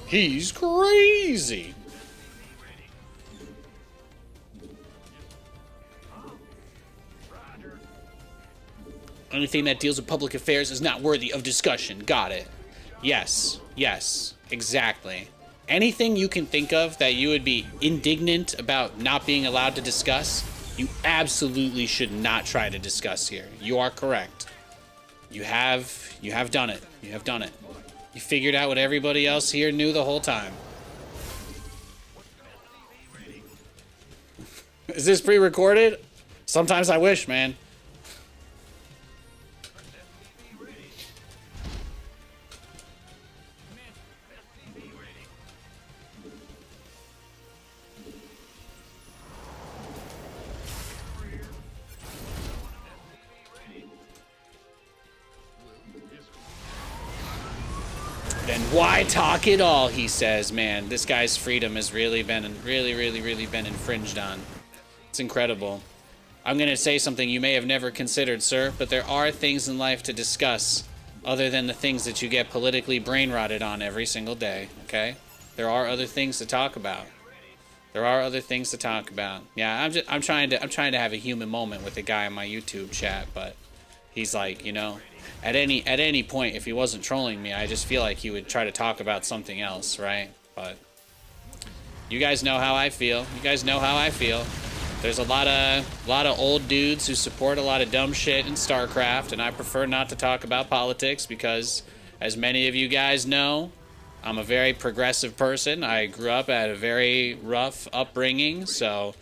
He's crazy. Anything that deals with public affairs is not worthy of discussion. Got it. Yes. Yes. Exactly. Anything you can think of that you would be indignant about not being allowed to discuss, you absolutely should not try to discuss here. You are correct. You have done it. You have done it. You figured out what everybody else here knew the whole time. Is this pre-recorded? Sometimes I wish, man. Then why talk at all, he says. Man, this guy's freedom has really been infringed on. It's incredible. I'm going to say something you may have never considered, sir, but there are things in life to discuss other than the things that you get politically brain rotted on every single day, okay? There are other things to talk about. There are other things to talk about. Yeah, I'm trying to have a human moment with the guy in my YouTube chat, but he's like, you know, at any point, if he wasn't trolling me, I just feel like he would try to talk about something else, right? But you guys know how I feel. You guys know how I feel. There's a lot of old dudes who support a lot of dumb shit in StarCraft, and I prefer not to talk about politics because, as many of you guys know, I'm a very progressive person. I grew up at a very rough upbringing, so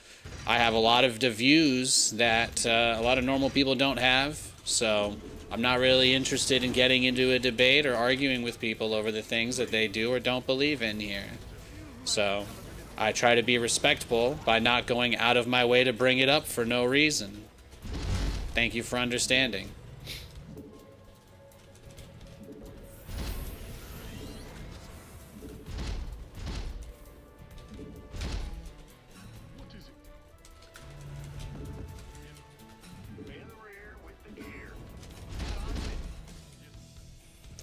I have a lot of the views that a lot of normal people don't have. So I'm not really interested in getting into a debate or arguing with people over the things that they do or don't believe in here. So I try to be respectful by not going out of my way to bring it up for no reason. Thank you for understanding.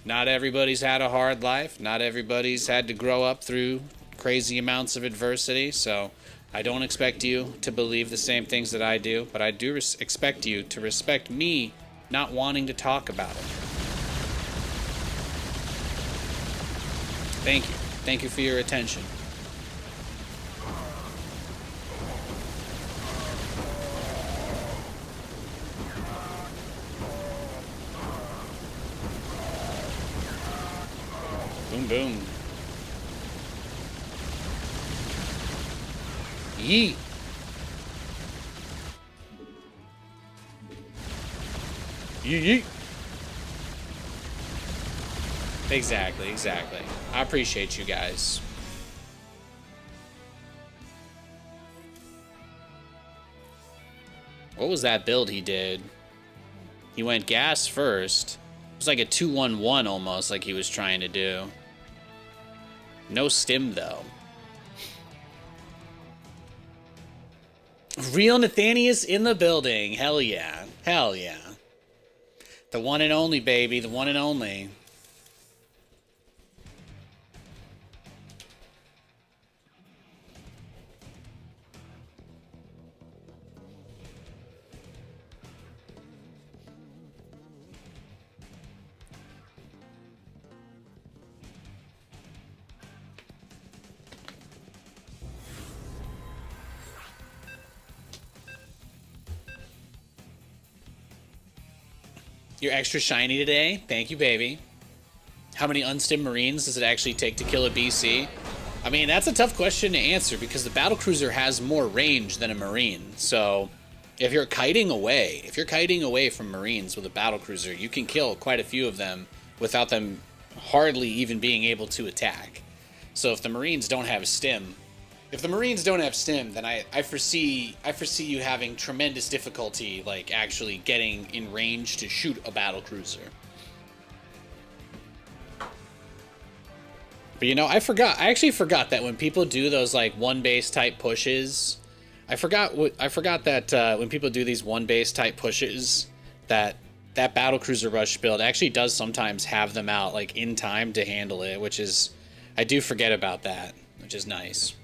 Not everybody's had a hard life. Not everybody's had to grow up through crazy amounts of adversity. So I don't expect you to believe the same things that I do, but I do expect you to respect me not wanting to talk about it. Thank you. Thank you for your attention. Boom, boom. Yeet. Yeet. Exactly, exactly. I appreciate you guys. What was that build he did? He went gas first. It was like a 2-1-1 almost, like he was trying to do. No stim, though. Real Nathanias in the building. Hell yeah. Hell yeah. The one and only, baby. The one and only. You're extra shiny today. Thank you, baby. How many unstim Marines does it actually take to kill a BC? I mean, that's a tough question to answer because the battlecruiser has more range than a Marine. So if you're kiting away from Marines with a battlecruiser, you can kill quite a few of them without them hardly even being able to attack. So if the Marines don't have stim, then I foresee you having tremendous difficulty, like, actually getting in range to shoot a battlecruiser. But, you know, I actually forgot that when people do those, like, one base type pushes, I forgot that when people do these one base type pushes, that battlecruiser rush build actually does sometimes have them out, like, in time to handle it, which is, I do forget about that, which is nice.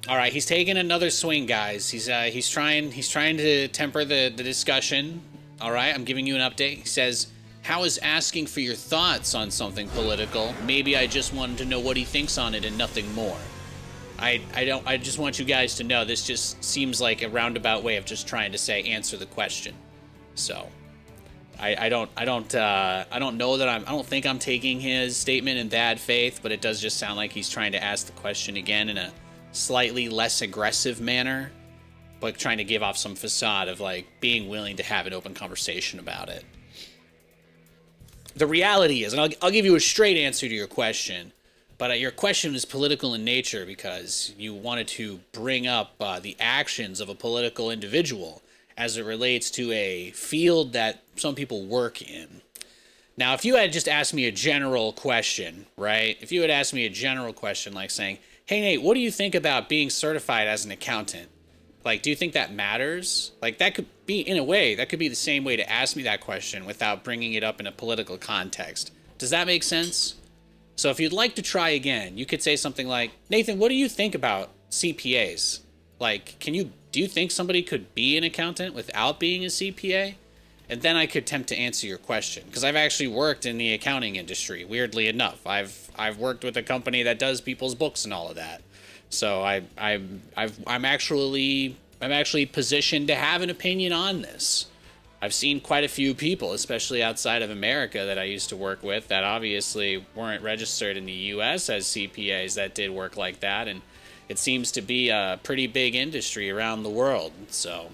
All right, he's taking another swing, guys. He's trying to temper the discussion. All right, I'm giving you an update. He says, "How is asking for your thoughts on something political? Maybe I just wanted to know what he thinks on it and nothing more." I just want you guys to know this just seems like a roundabout way of just trying to say answer the question. So, I don't think I'm taking his statement in bad faith, but it does just sound like he's trying to ask the question again in a slightly less aggressive manner, but trying to give off some facade of, like, being willing to have an open conversation about it. The reality is, and I'll give you a straight answer to your question, but your question is political in nature because you wanted to bring up the actions of a political individual as it relates to a field that some people work in. Now, if you had just asked me a general question, right? If you had asked me a general question like saying, hey Nate, what do you think about being certified as an accountant? Like, do you think that matters? Like, that could be, in a way, that could be the same way to ask me that question without bringing it up in a political context. Does that make sense? So if you'd like to try again, you could say something like, Nathan, what do you think about CPAs? Like, do you think somebody could be an accountant without being a CPA? And then I could attempt to answer your question, because I've actually worked in the accounting industry. Weirdly enough, I've worked with a company that does people's books and all of that. So I'm actually positioned to have an opinion on this. I've seen quite a few people, especially outside of America, that I used to work with that obviously weren't registered in the U.S. as CPAs that did work like that, and it seems to be a pretty big industry around the world. So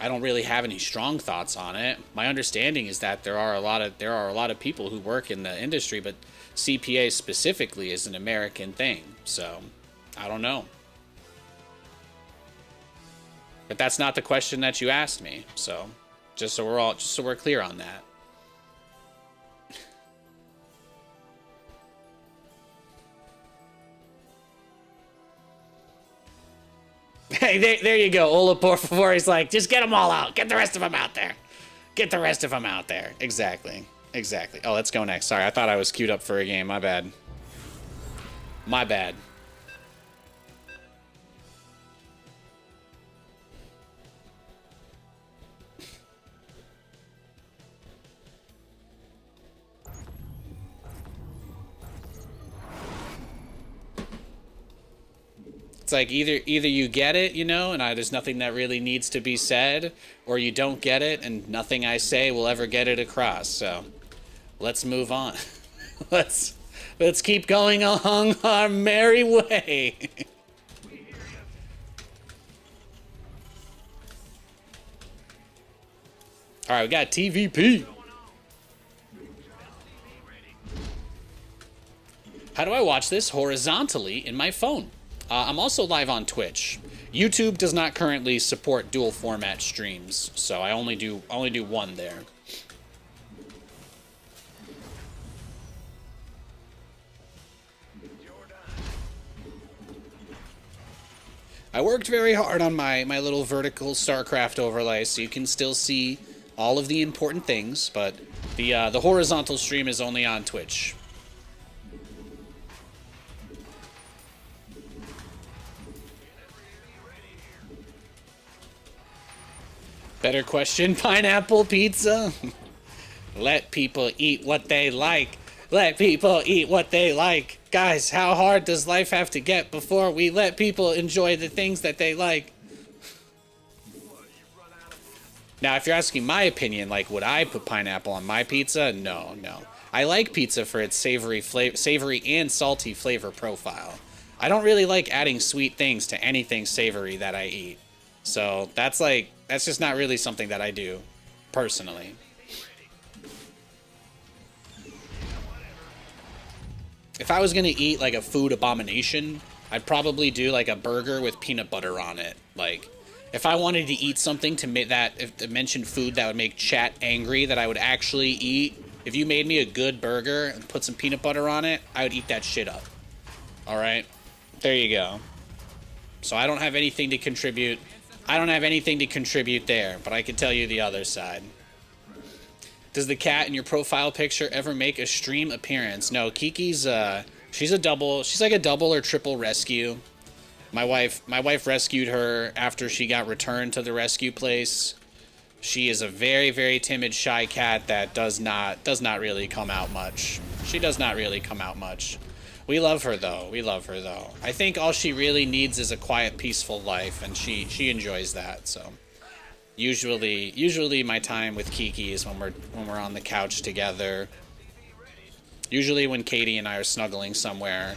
I don't really have any strong thoughts on it. My understanding is that there are a lot of people who work in the industry, but CPA specifically is an American thing. So I don't know. But that's not the question that you asked me. So just so we're clear on that. Hey, there you go. Ola, por favor. He's like, just get them all out. Get the rest of them out there. Get the rest of them out there. Exactly. Exactly. Oh, let's go next. Sorry, I thought I was queued up for a game. My bad. My bad. It's like either you get it, you know, and there's nothing that really needs to be said, or you don't get it, and nothing I say will ever get it across. So, let's move on. let's keep going along our merry way. All right, we got TVP. How do I watch this horizontally in my phone? I'm also live on Twitch. YouTube does not currently support dual format streams, so I only do one there. I worked very hard on my little vertical StarCraft overlay, so you can still see all of the important things, but the horizontal stream is only on Twitch. Better question, pineapple pizza? Let people eat what they like. Let people eat what they like. Guys, how hard does life have to get before we let people enjoy the things that they like? Now, if you're asking my opinion, like, would I put pineapple on my pizza? No. I like pizza for its savory and salty flavor profile. I don't really like adding sweet things to anything savory that I eat. So that's just not really something that I do, personally. If I was gonna eat like a food abomination, I'd probably do like a burger with peanut butter on it. Like, if I wanted to eat something to mention food that would make chat angry that I would actually eat, if you made me a good burger and put some peanut butter on it, I would eat that shit up. All right, there you go. So I don't have anything to contribute. I don't have anything to contribute there, but I can tell you the other side. Does the cat in your profile picture ever make a stream appearance? No, Kiki's she's a double. She's like a double or triple rescue. My wife rescued her after she got returned to the rescue place. She is a very, very timid, shy cat that does not really come out much. She does not really come out much. We love her though. I think all she really needs is a quiet, peaceful life, and she enjoys that. So usually my time with Kiki is when we're on the couch together. Usually when Katie and I are snuggling somewhere,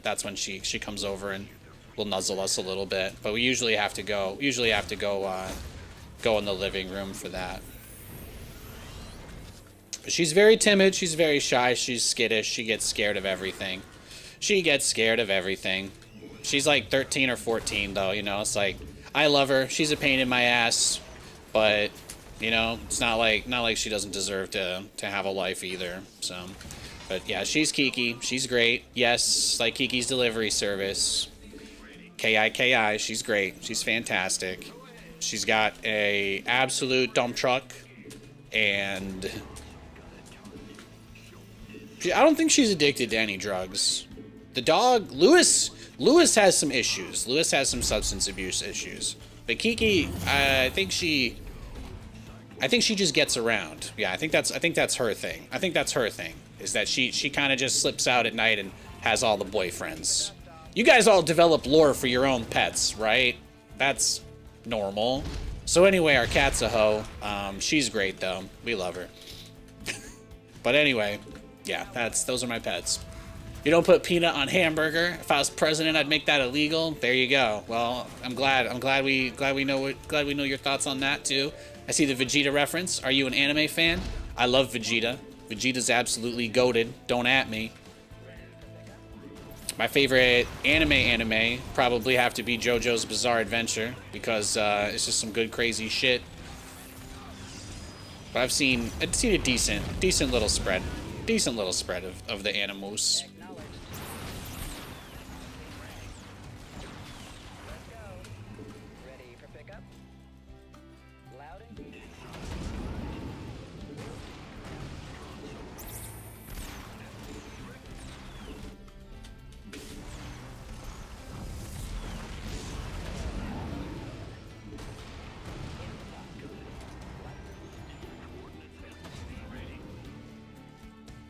that's when she comes over and will nuzzle us a little bit. But we usually have to go in the living room for that. But she's very timid, she's very shy, she's skittish, she gets scared of everything. She's like 13 or 14 though, you know, it's like, I love her, she's a pain in my ass, but, you know, it's not like she doesn't deserve to have a life either, so. But yeah, she's Kiki. She's great. Yes, like Kiki's delivery service. Ki, she's great. She's fantastic. She's got a absolute dump truck, and I don't think she's addicted to any drugs. The dog, Lewis has some issues. Lewis has some substance abuse issues. But Kiki, I think she just gets around. Yeah, I think that's her thing. I think that's her thing. Is that she kind of just slips out at night and has all the boyfriends. You guys all develop lore for your own pets, right? That's normal. So anyway, our cat's a hoe. She's great though. We love her. But anyway, yeah, those are my pets. You don't put peanut on hamburger. If I was president, I'd make that illegal. There you go. Well, I'm glad we know your thoughts on that too. I see the Vegeta reference. Are you an anime fan? I love Vegeta. Vegeta's absolutely goated. Don't at me. My favorite anime probably have to be JoJo's Bizarre Adventure because it's just some good crazy shit. But I've seen a decent little spread of the animals. Ready for pickup? Loudon?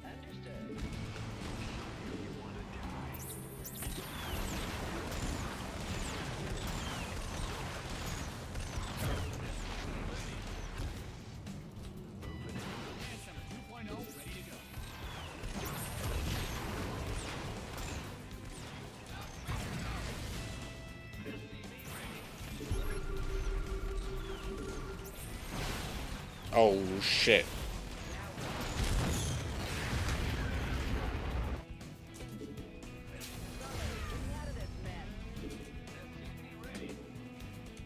Understood. Center 2.0 ready to go. Oh shit.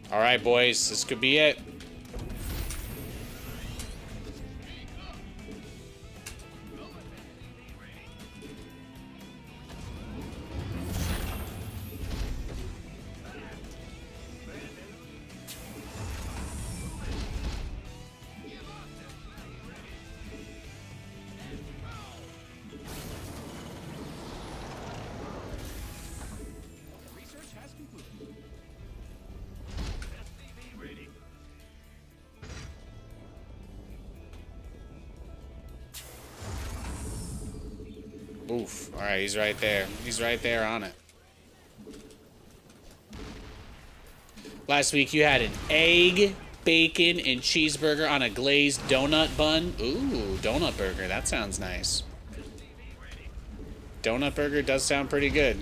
All right, boys, this could be it. Research has concluded. Oof. All right, he's right there. He's right there on it. Last week you had an egg, bacon, and cheeseburger on a glazed donut bun. Ooh, donut burger. That sounds nice. Donut burger does sound pretty good.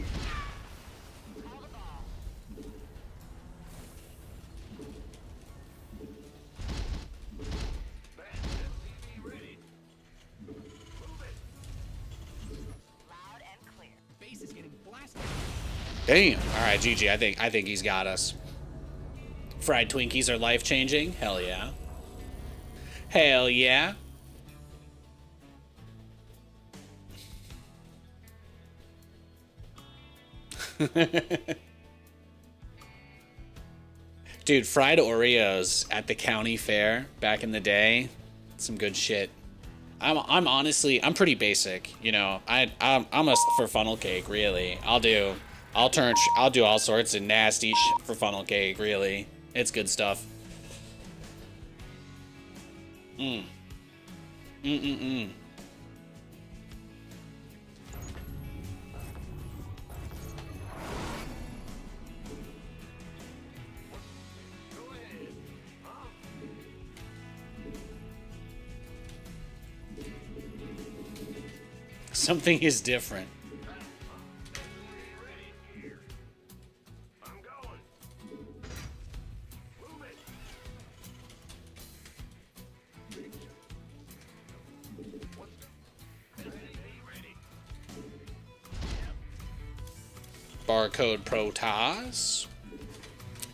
Loud and clear. Base is getting blasted. Damn. All right, GG. I think he's got us. Fried Twinkies are life-changing. Hell yeah. Hell yeah. Dude, fried Oreos at the county fair back in the day, some good shit. I'm honestly, I'm pretty basic, you know. I'm a for funnel cake, really. I'll do all sorts of nasty shit for funnel cake, really. It's good stuff. Something is different. I'm going. Move it. Barcode Protoss.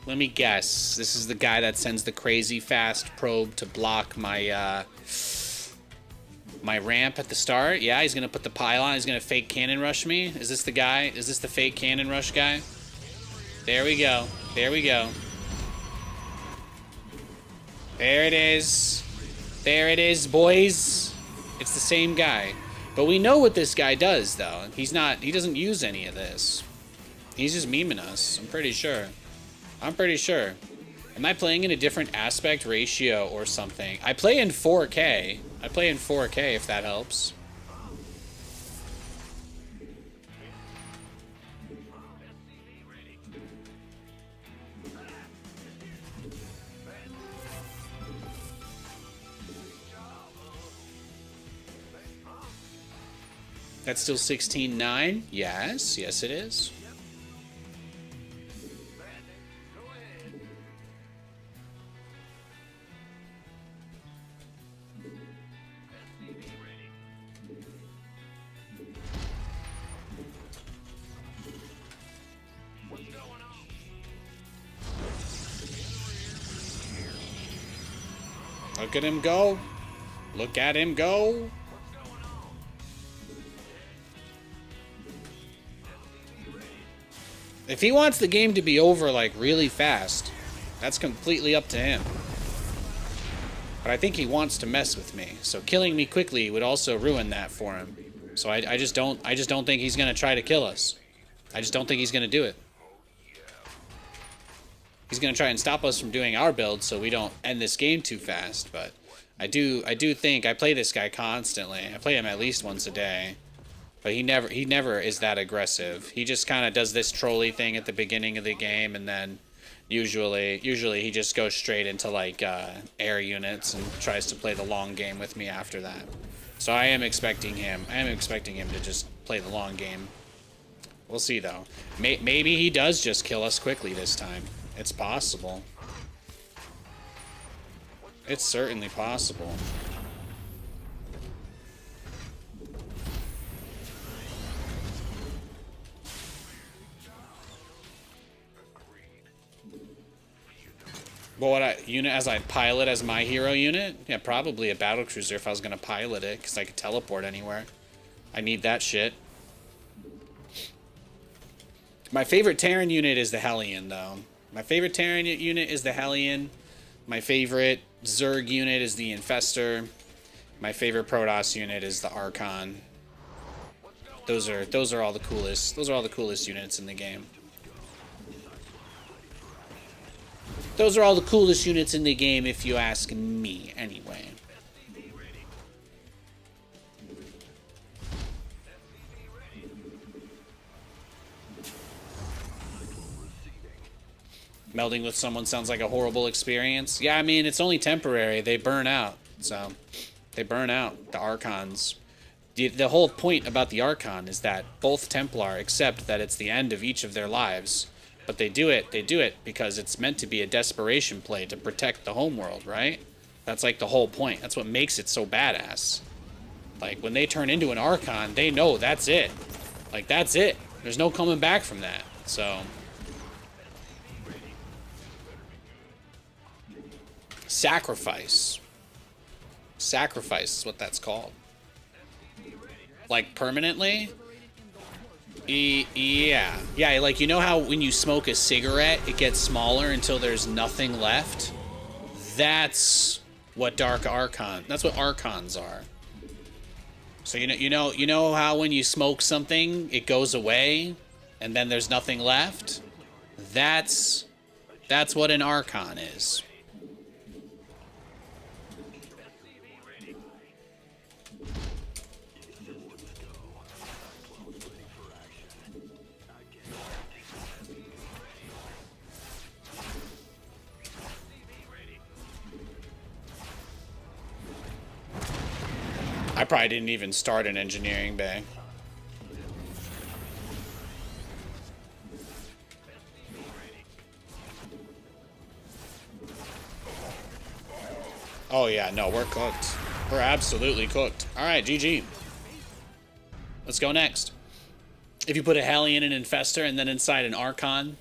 Let me guess. This is the guy that sends the crazy fast probe to block my My ramp at the start. Yeah, he's gonna put the pylon. He's gonna fake cannon rush me. Is this the guy? Is this the fake cannon rush guy? There we go. There we go. There it is. There it is, boys. It's the same guy. But we know what this guy does, though. He doesn't use any of this. He's just memeing us. I'm pretty sure. I'm pretty sure. Am I playing in a different aspect ratio or something? I play in 4K. I play in 4K if that helps. That's still 16.9? Yes, yes it is. Look at him go. Look at him go. If he wants the game to be over, like, really fast, that's completely up to him. But I think he wants to mess with me, so killing me quickly would also ruin that for him. So I just don't think he's gonna try to kill us. I just don't think he's gonna do it. He's gonna try and stop us from doing our build so we don't end this game too fast, but I do think I play this guy constantly. I play him at least once a day. But he never is that aggressive. He just kind of does this trolley thing at the beginning of the game, and then usually he just goes straight into like air units and tries to play the long game with me after that. So I am expecting him to just play the long game. We'll see though. Maybe he does just kill us quickly this time. It's possible. It's certainly possible. But what unit as I pilot as my hero unit? Yeah, probably a battlecruiser if I was gonna pilot it, because I could teleport anywhere. I need that shit. My favorite Terran unit is the Hellion, though. My favorite Terran unit is the Hellion. My favorite Zerg unit is the Infestor. My favorite Protoss unit is the Archon. Those are all the coolest. Those are all the coolest units in the game. Those are all the coolest units in the game, if you ask me, anyway. Melding with someone sounds like a horrible experience. Yeah, I mean, it's only temporary. They burn out. So, they burn out, the Archons. The whole point about the Archon is that both Templar accept that it's the end of each of their lives. But they do it because it's meant to be a desperation play to protect the homeworld, right? That's like the whole point. That's what makes it so badass. Like, when they turn into an Archon, they know that's it. Like, that's it. There's no coming back from that. So... Sacrifice. Sacrifice is what that's called. Like, permanently? Yeah. Yeah, like, you know how when you smoke a cigarette, it gets smaller until there's nothing left? That's what Dark Archon... That's what Archons are. So, you know how when you smoke something, it goes away, and then there's nothing left? That's what an Archon is. I probably didn't even start an engineering bay. Oh yeah, no, we're cooked. We're absolutely cooked. Alright, GG. Let's go next. If you put a Hellion and Infestor and then inside an Archon,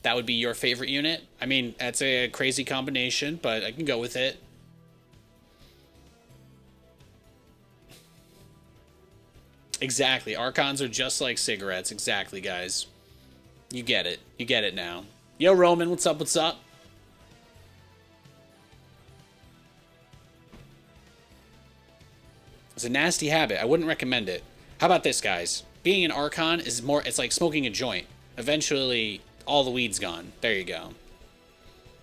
that would be your favorite unit? I mean, that's a crazy combination, but I can go with it. Exactly. Archons are just like cigarettes. Exactly, guys. You get it. You get it now. Yo, Roman, what's up? What's up? It's a nasty habit. I wouldn't recommend it. How about this, guys? Being an Archon is more... It's like smoking a joint. Eventually, all the weed's gone. There you go.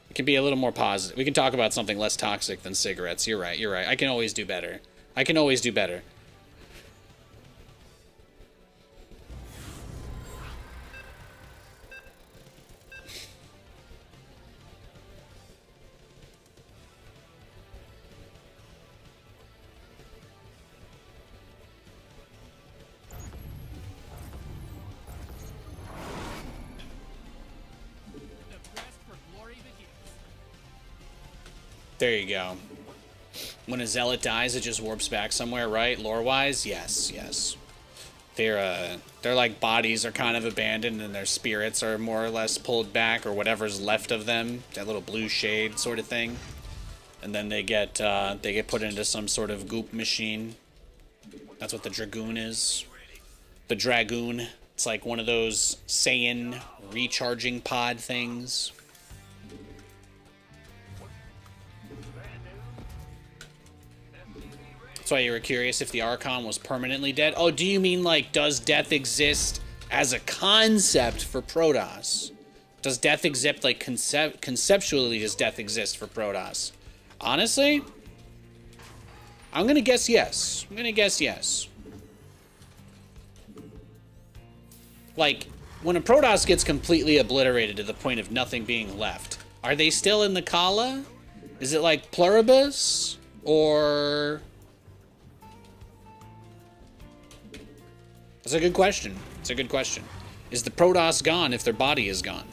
It can be a little more positive. We can talk about something less toxic than cigarettes. You're right. You're right. I can always do better. I can always do better. There you go. When a zealot dies, it just warps back somewhere, right? Lore-wise, yes, yes. They're like bodies are kind of abandoned, and their spirits are more or less pulled back, or whatever's left of them, that little blue shade sort of thing. And then they get put into some sort of goop machine. That's what the Dragoon is. The Dragoon. It's like one of those Saiyan recharging pod things. That's why you were curious if the Archon was permanently dead. Oh, do you mean like, does death exist as a concept for Protoss? Does death exist like conceptually? Does death exist for Protoss? Honestly, I'm gonna guess yes. I'm gonna guess yes. Like, when a Protoss gets completely obliterated to the point of nothing being left, are they still in the Kala? Is it like Pluribus? Or... That's a good question. It's a good question. Is the Protoss gone if their body is gone?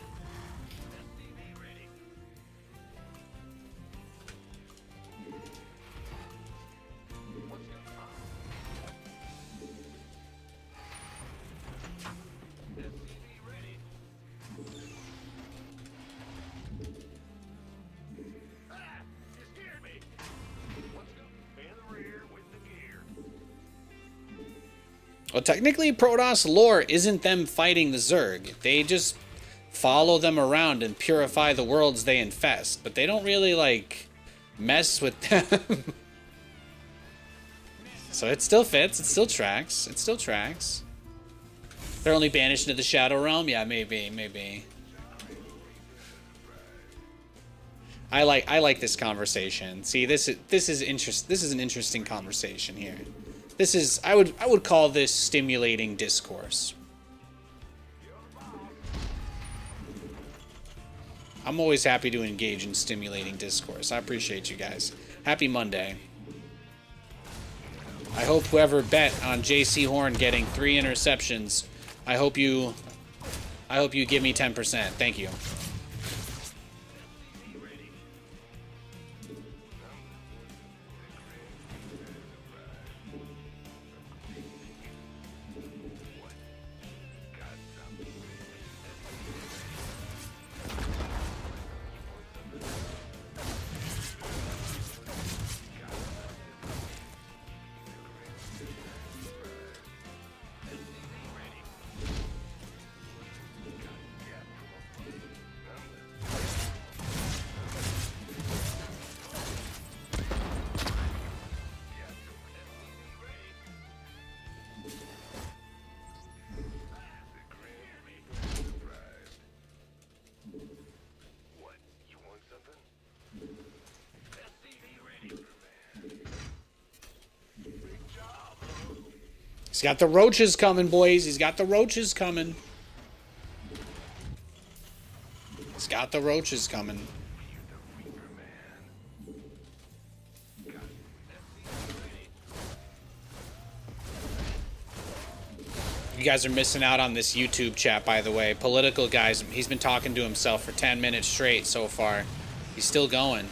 Well, technically, Protoss lore isn't them fighting the Zerg. They just follow them around and purify the worlds they infest. But they don't really, like, mess with them. So it still fits. It still tracks. It still tracks. They're only banished into the Shadow Realm? Yeah, maybe, maybe. I like this conversation. See, this is an interesting conversation here. This is, I would call this stimulating discourse. I'm always happy to engage in stimulating discourse. I appreciate you guys. Happy Monday. I hope whoever bet on JC Horn getting 3 interceptions, I hope you give me 10%. Thank you. He's got the roaches coming, boys. He's got the roaches coming. He's got the roaches coming. You guys are missing out on this YouTube chat, by the way. Political guys, he's been talking to himself for 10 minutes straight so far. He's still going.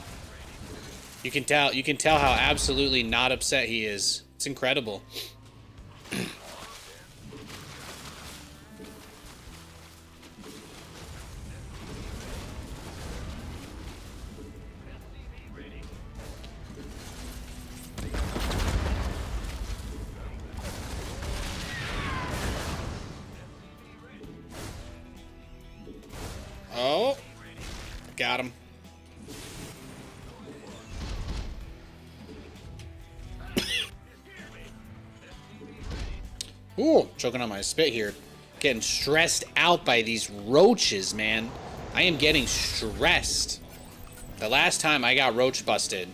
You can tell how absolutely not upset he is. It's incredible. Got him. Ooh, choking on my spit here. Getting stressed out by these roaches, man. I am getting stressed. The last time I got roach busted,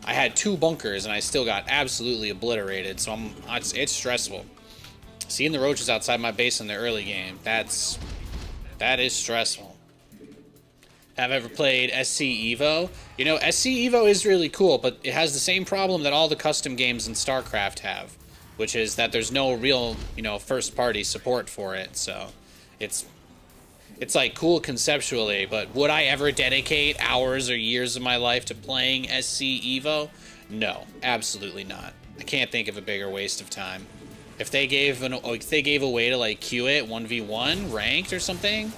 I had 2 bunkers and I still got absolutely obliterated. So it's stressful. Seeing the roaches outside my base in the early game, that is stressful. Have ever played SC Evo? You know, SC Evo is really cool, but it has the same problem that all the custom games in StarCraft have, which is that there's no real, you know, first-party support for it. So it's like cool conceptually, but would I ever dedicate hours or years of my life to playing SC Evo? No, absolutely not. I can't think of a bigger waste of time. If they gave a way to like queue it 1v1 ranked or something,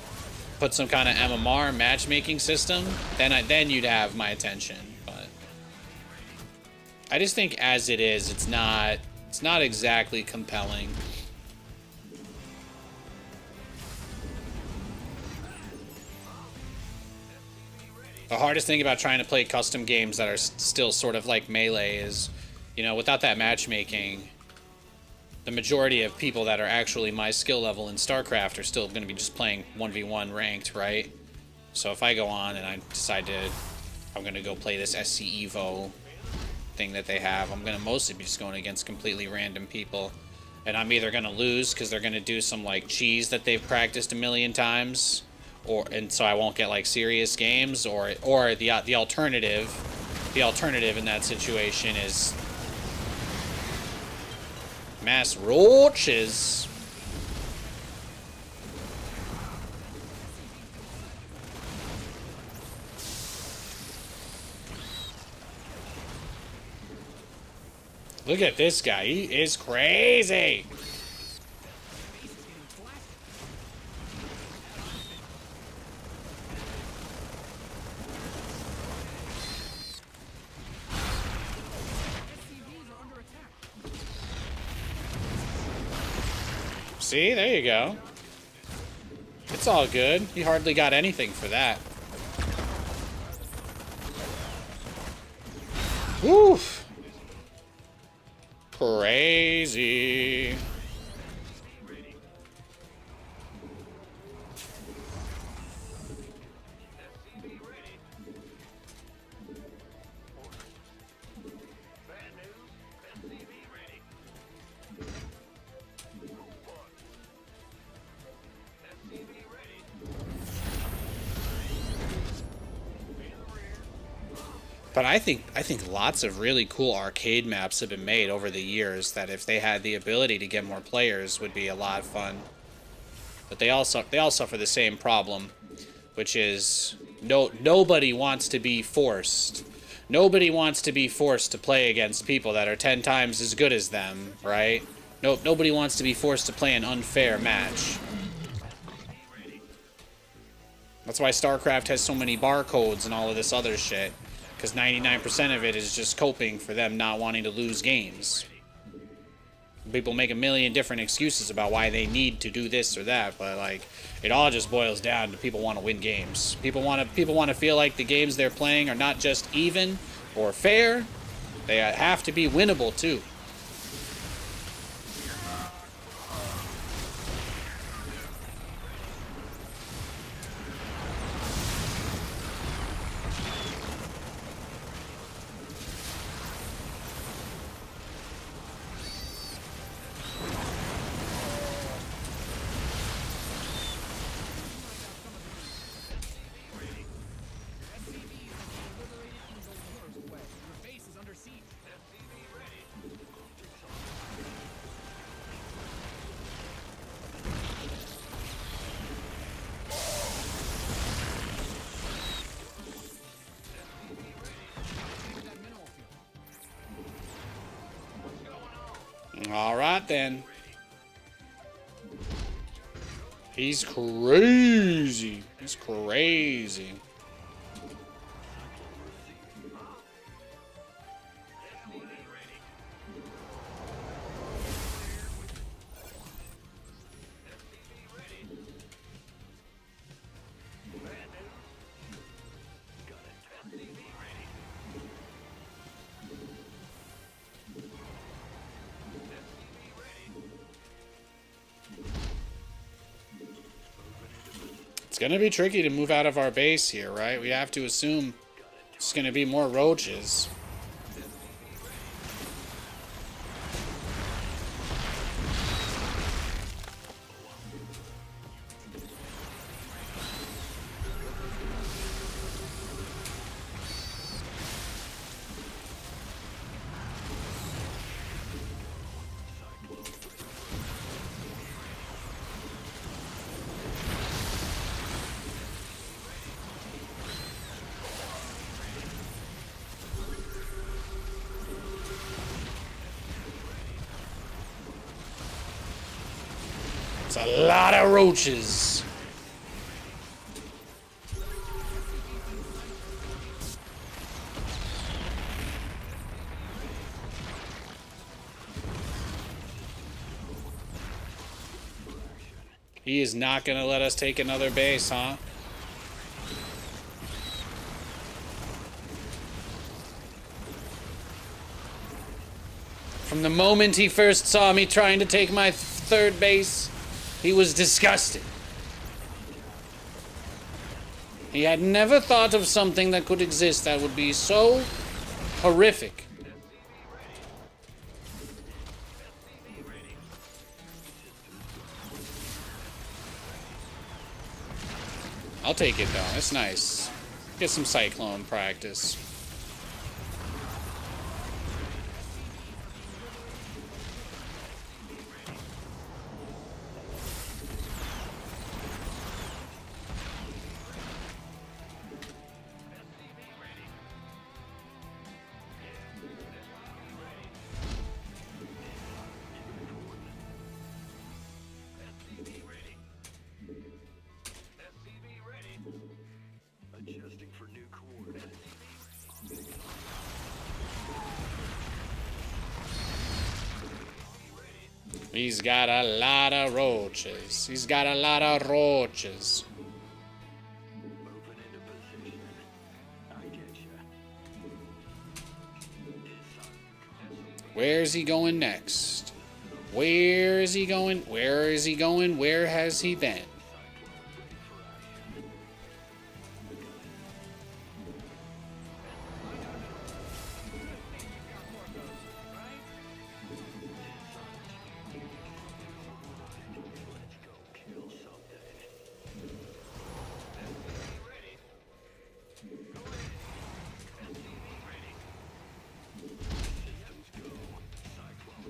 put some kind of MMR matchmaking system, then you'd have my attention. But I just think as it is, it's not exactly compelling. The hardest thing about trying to play custom games that are still sort of like Melee is, you know, without that matchmaking, the majority of people that are actually my skill level in StarCraft are still going to be just playing 1v1 ranked, right? So if I go on and I decide I'm going to go play this SC Evo thing that they have, I'm going to mostly be just going against completely random people. And I'm either going to lose because they're going to do some like cheese that they've practiced a million times, and so I won't get like serious games, or the alternative in that situation is mass roaches. Look at this guy. He is crazy. See, there you go. It's all good. He hardly got anything for that. Woof. Crazy. But I think lots of really cool arcade maps have been made over the years that if they had the ability to get more players would be a lot of fun. But they all suffer the same problem, which is nobody wants to be forced. Nobody wants to be forced to play against people that are 10 times as good as them, right? Nobody wants to be forced to play an unfair match. That's why StarCraft has so many barcodes and all of this other shit. Because 99% of it is just coping for them not wanting to lose games. People make a million different excuses about why they need to do this or that, but like it all just boils down to people want to win games. People want to feel like the games they're playing are not just even or fair; they have to be winnable too. All right, then. He's crazy. He's crazy. It's gonna be tricky to move out of our base here, right? We have to assume it's gonna be more roaches. It's a lot of roaches. He is not going to let us take another base, huh? From the moment he first saw me trying to take my third base, he was disgusted. He had never thought of something that could exist that would be so horrific. I'll take it though, it's nice. Get some Cyclone practice. Adjusting for new coordinates. He's got a lot of roaches. He's got a lot of roaches. Moving into position. I get ya. Where's he going next? Where is he going? Where is he going? Where has he been?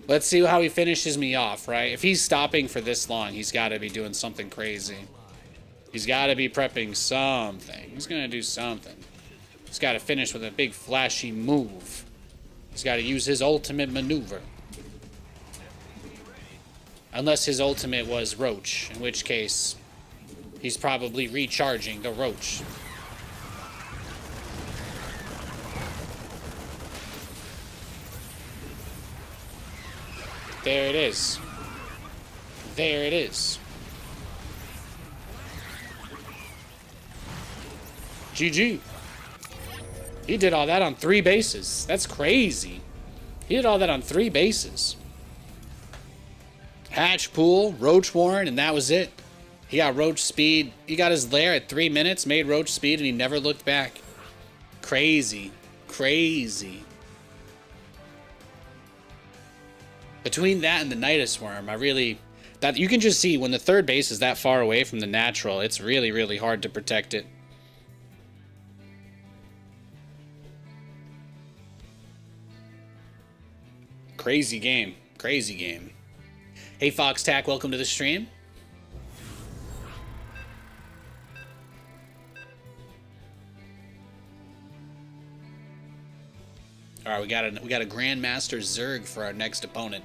Let's see how he finishes me off, right? If he's stopping for this long, he's got to be doing something crazy. He's got to be prepping something. He's going to do something. He's got to finish with a big flashy move. He's got to use his ultimate maneuver. Unless his ultimate was Roach, in which case he's probably recharging the Roach. There it is. There it is. GG. He did all that on 3 bases. That's crazy. He did all that on 3 bases. Hatch, Pool, Roach Warren, and that was it. He got Roach speed. He got his lair at 3 minutes, made Roach speed, and he never looked back. Crazy. Crazy. Between that and the Nidus Worm, that you can just see when the third base is that far away from the natural, it's really, really hard to protect it. Crazy game. Crazy game. Hey, Fox Tack, welcome to the stream. All right, we got a Grandmaster Zerg for our next opponent.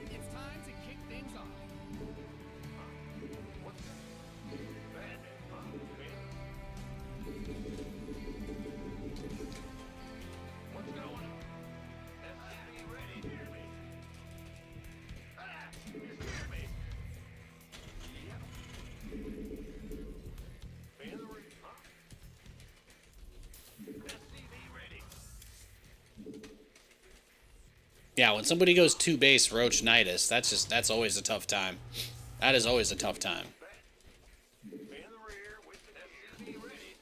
It's time to kick things off. What's going on? SC ready, hear me. You scared me. Feel the reach, huh? Yeah, when somebody goes 2 base Roach-nitis, that's always a tough time. That is always a tough time. In the rear with the SCV ready.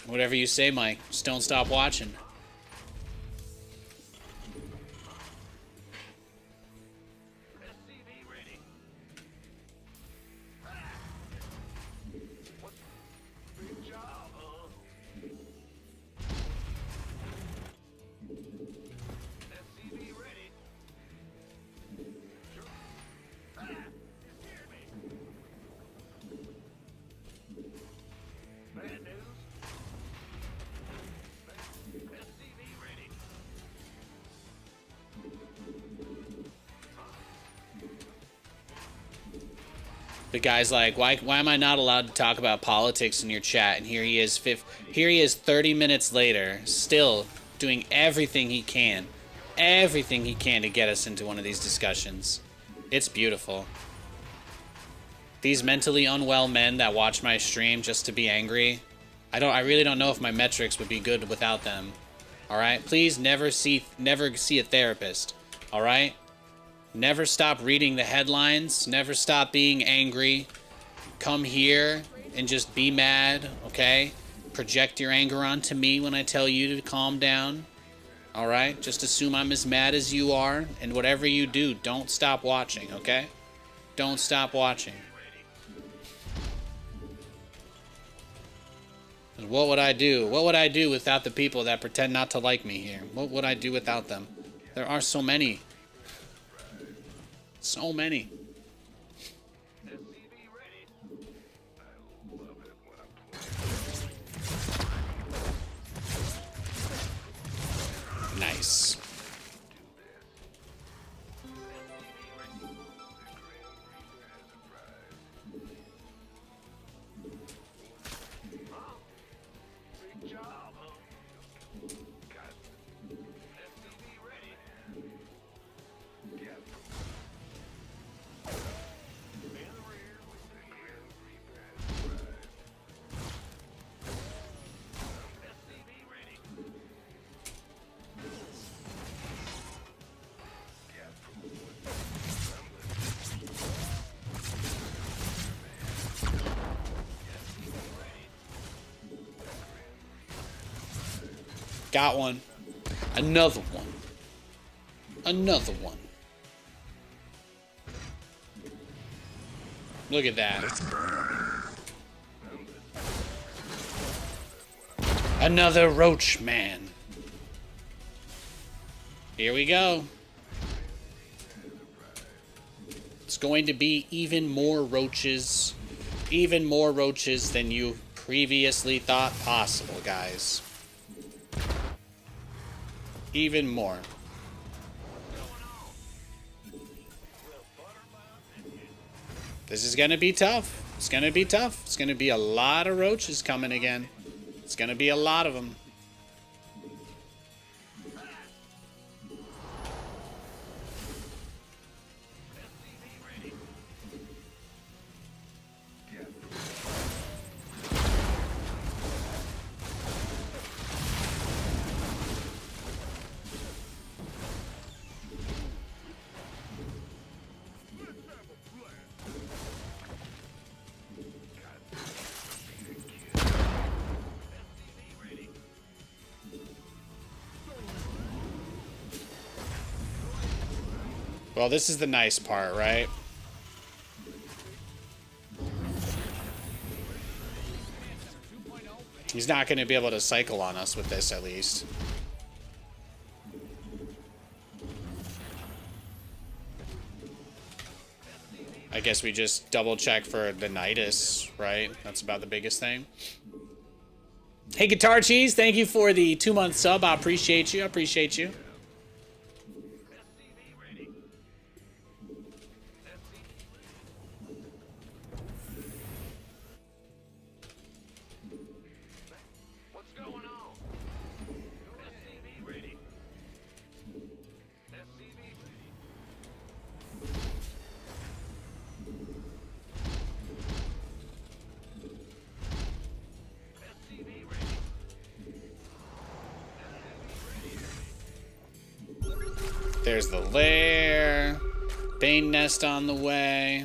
Whatever you say, Mike. Just don't stop watching. SCV ready. What? Big job, huh? SCV ready. Sure. You scared me. Bad news. SCV ready. The guy's like, why am I not allowed to talk about politics in your chat? And here he is 30 minutes later, still doing everything he can to get us into one of these discussions. It's beautiful. These mentally unwell men that watch my stream just to be angry, I really don't know if my metrics would be good without them. All right? Please never see a therapist. All right? Never stop reading the headlines. Never stop being angry. Come here and just be mad, okay? Project your anger onto me when I tell you to calm down. All right? Just assume I'm as mad as you are. And whatever you do, don't stop watching, okay? Don't stop watching. What would I do? What would I do without the people that pretend not to like me here? What would I do without them? There are so many. So many. SCV ready. I love it when I'm playing. Nice. Big job, huh? Got SCV ready. Yeah. In the rear with the Grim Reaper has arrived. SCV ready. Yeah, from the wood. Got one. Another one. Another one. Look at that. Another roach man. Here we go. It's going to be even more roaches. Even more roaches than you previously thought possible, guys. Even more. This is going to be tough. It's going to be tough. It's going to be a lot of roaches coming again. It's going to be a lot of them. Well, this is the nice part, right? He's not going to be able to cycle on us with this, at least. I guess we just double check for the Nidus, right? That's about the biggest thing. Hey, Guitar Cheese, thank you for the 2-month sub. I appreciate you. I appreciate you. What's going on? SCV ready. SCV ready. SCV ready. There's the lair. Bane nest on the way.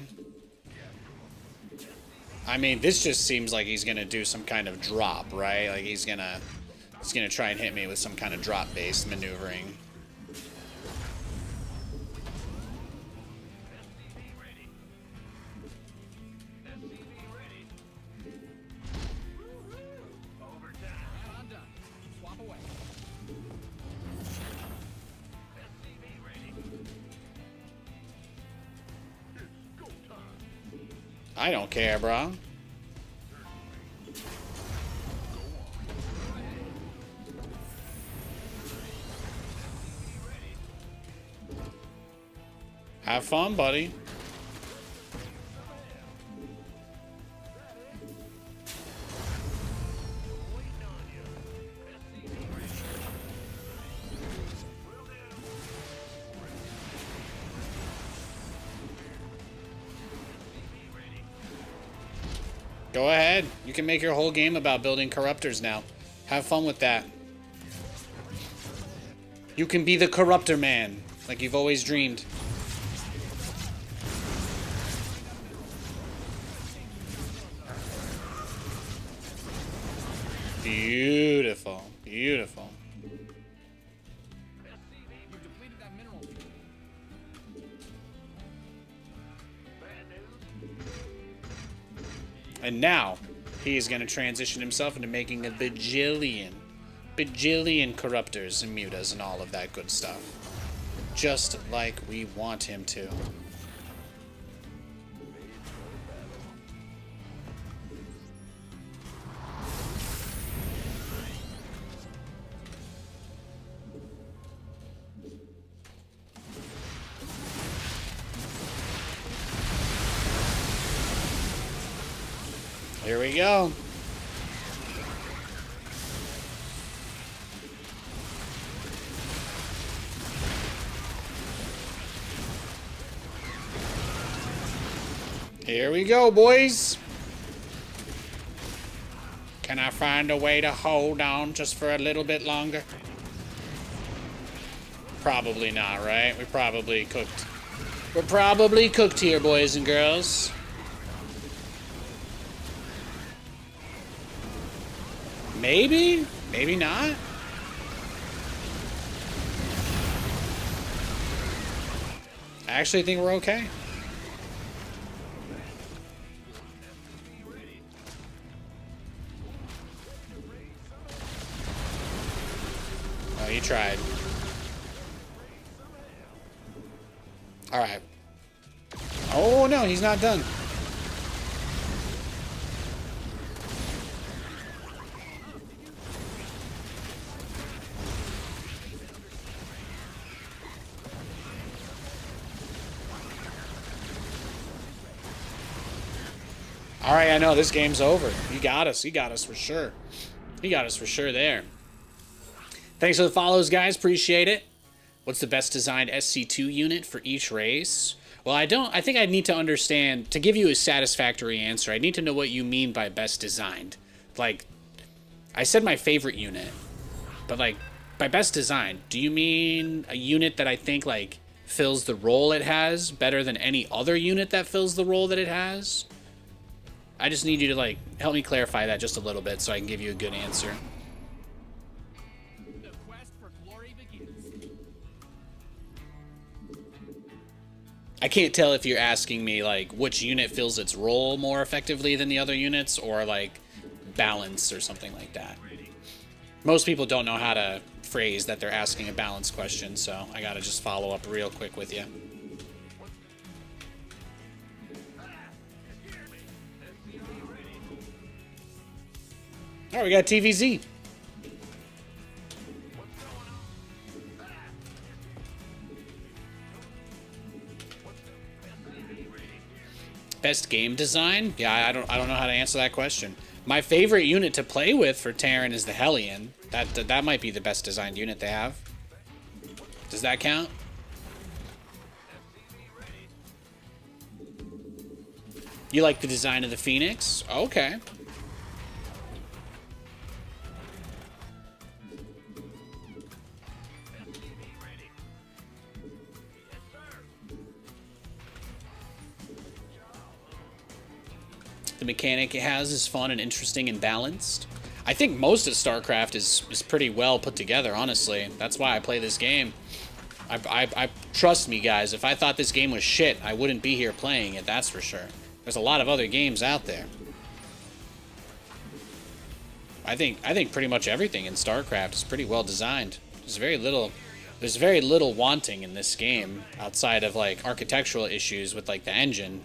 I mean, this just seems like he's gonna do some kind of drop, right? Like he's gonna try and hit me with some kind of drop-based maneuvering. I'm done. Swap away. I don't care, bro. Have fun, buddy. Go ahead. You can make your whole game about building corruptors now. Have fun with that. You can be the corruptor man, like you've always dreamed. Beautiful. Beautiful. You've depleted that mineral field. And now, he is going to transition himself into making a bajillion corruptors and mutas and all of that good stuff. Just like we want him to. Here we go. Here we go, boys. Can I find a way to hold on just for a little bit longer? Probably not, right? We're probably cooked. We're probably cooked here, boys and girls. Maybe? Maybe not? I actually think we're okay. Oh, you tried. Alright. Oh, no, he's not done. Alright, I know, this game's over. He got us for sure. He got us for sure there. Thanks for the follows, guys. Appreciate it. What's the best designed SC2 unit for each race? Well, I think I need to understand, to give you a satisfactory answer, I need to know what you mean by best designed. Like, I said my favorite unit, but like, by best designed, do you mean a unit that I think, like, fills the role it has better than any other unit that fills the role that it has? I just need you to, like, help me clarify that just a little bit so I can give you a good answer. The quest for glory begins. I can't tell if you're asking me, like, which unit fills its role more effectively than the other units, or, like, balance or something like that. Most people don't know how to phrase that they're asking a balance question, so I gotta just follow up real quick with you. Oh, we got TVZ. Best game design? Yeah, I don't know how to answer that question. My favorite unit to play with for Terran is the Hellion. That might be the best designed unit they have. Does that count? You like the design of the Phoenix? Okay. the mechanic it has is fun and interesting and balanced. I think most of StarCraft is pretty well put together, honestly. That's why I play this game. I trust me, guys. If I thought this game was shit, I wouldn't be here playing it, that's for sure. There's a lot of other games out there. I think pretty much everything in StarCraft is pretty well designed. There's very little wanting in this game outside of like architectural issues with like the engine.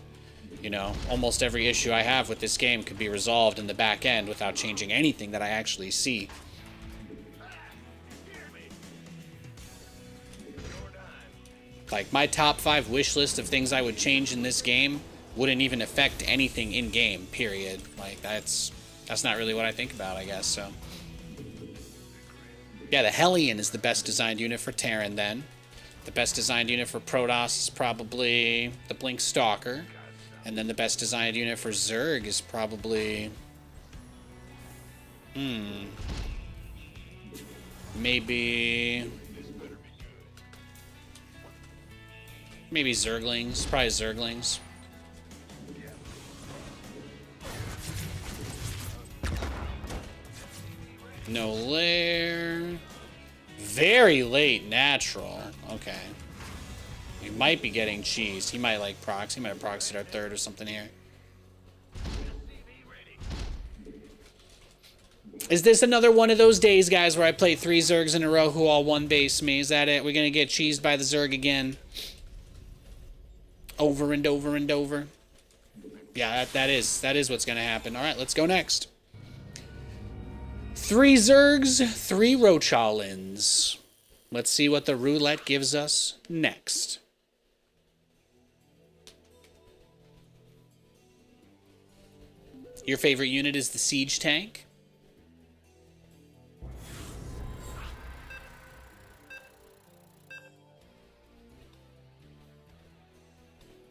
You know, almost every issue I have with this game could be resolved in the back end without changing anything that I actually see. Like, my top 5 wish list of things I would change in this game wouldn't even affect anything in-game, period. Like, that's not really what I think about, I guess, so. Yeah, the Hellion is the best designed unit for Terran, then. The best designed unit for Protoss is probably the Blink Stalker. And then the best designed unit for Zerg is probably... Maybe Zerglings. Probably Zerglings. No lair. Very late natural. Okay. We might be getting cheese. He might like prox. He might have proxied our third or something here. Is this another one of those days, guys, where I play 3 Zergs in a row who all one base me? Is that it? We're gonna get cheesed by the Zerg again. Over and over and over. Yeah, that is what's gonna happen. Alright, let's go next. 3 Zergs, 3 Rochalins. Let's see what the roulette gives us next. Your favorite unit is the siege tank?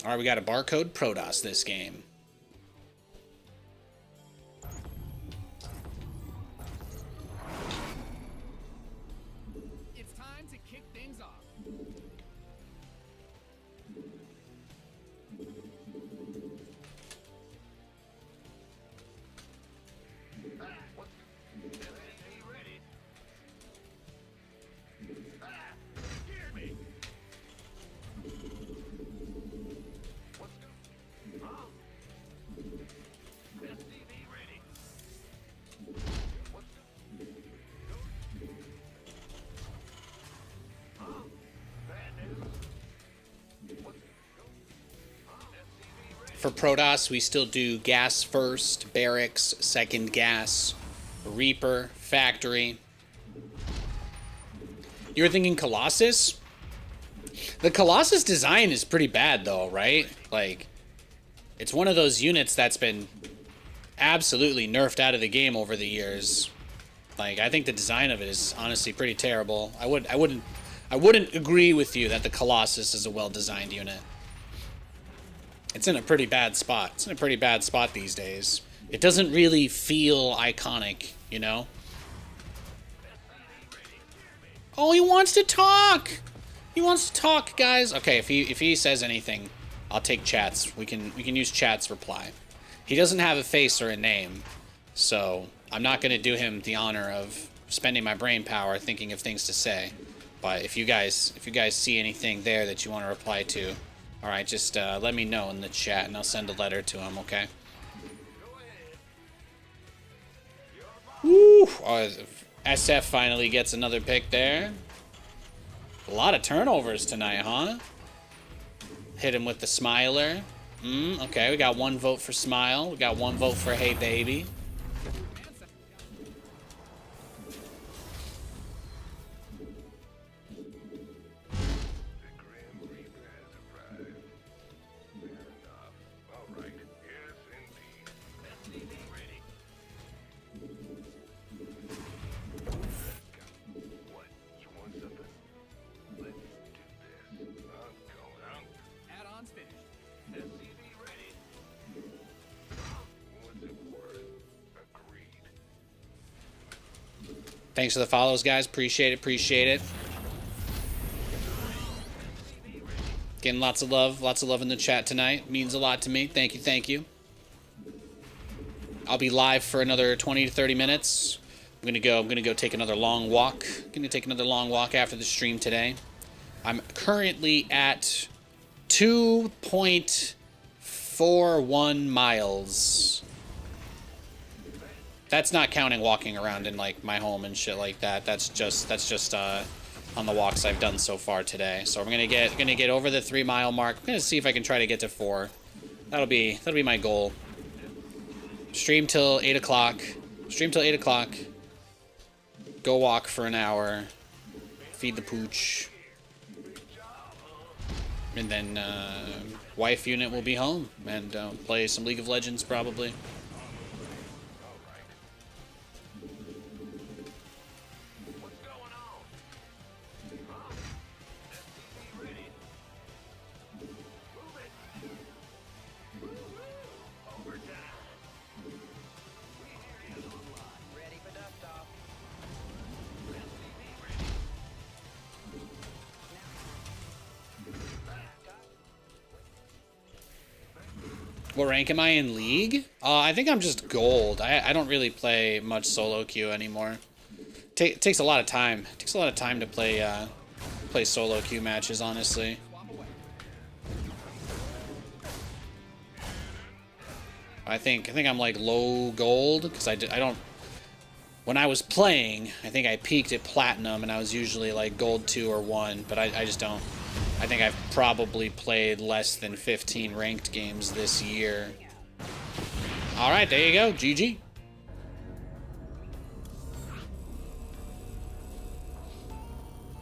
Alright, we got a barcode Protoss this game. It's time to kick things off. For Protoss, we still do gas first, barracks, second gas, Reaper, factory. You were thinking Colossus? The Colossus design is pretty bad though, right? Like, it's one of those units that's been absolutely nerfed out of the game over the years. Like, I think the design of it is honestly pretty terrible. I wouldn't agree with you that the Colossus is a well-designed unit. It's in a pretty bad spot. It's in a pretty bad spot these days. It doesn't really feel iconic, you know? Oh, he wants to talk! He wants to talk, guys. Okay, if he says anything, I'll take chats. We can use chat's reply. He doesn't have a face or a name, so I'm not going to do him the honor of spending my brain power thinking of things to say. But if you guys see anything there that you want to reply to, all right, just let me know in the chat, and I'll send a letter to him, okay? Woo! Oh, SF finally gets another pick there. A lot of turnovers tonight, huh? Hit him with the smiler. Okay, we got 1 vote for Smile. We got 1 vote for Hey Baby. Add-ons finished. Thanks for the follows, guys. Appreciate it. Appreciate it. Getting lots of love in the chat tonight. Means a lot to me. Thank you. Thank you. I'll be live for another 20 to 30 minutes. I'm gonna go take another long walk. After the stream today. I'm currently at 2.41 miles. That's not counting walking around in like my home and shit like that. That's just on the walks I've done so far today. So I'm gonna get over the 3 mile mark. I'm gonna see if I can try to get to 4. That'll be my goal. Stream till 8 o'clock. Go walk for an hour. Feed the pooch. And then wife unit will be home and play some League of Legends probably. What rank am I in League? I think I'm just gold. I don't really play much solo queue anymore. It takes a lot of time. It takes a lot of time to play solo queue matches, honestly. I think I'm like low gold because I don't. When I was playing, I think I peaked at platinum and I was usually like gold 2 or 1, but I just don't. I think I've probably played less than 15 ranked games this year. All right, there you go. GG.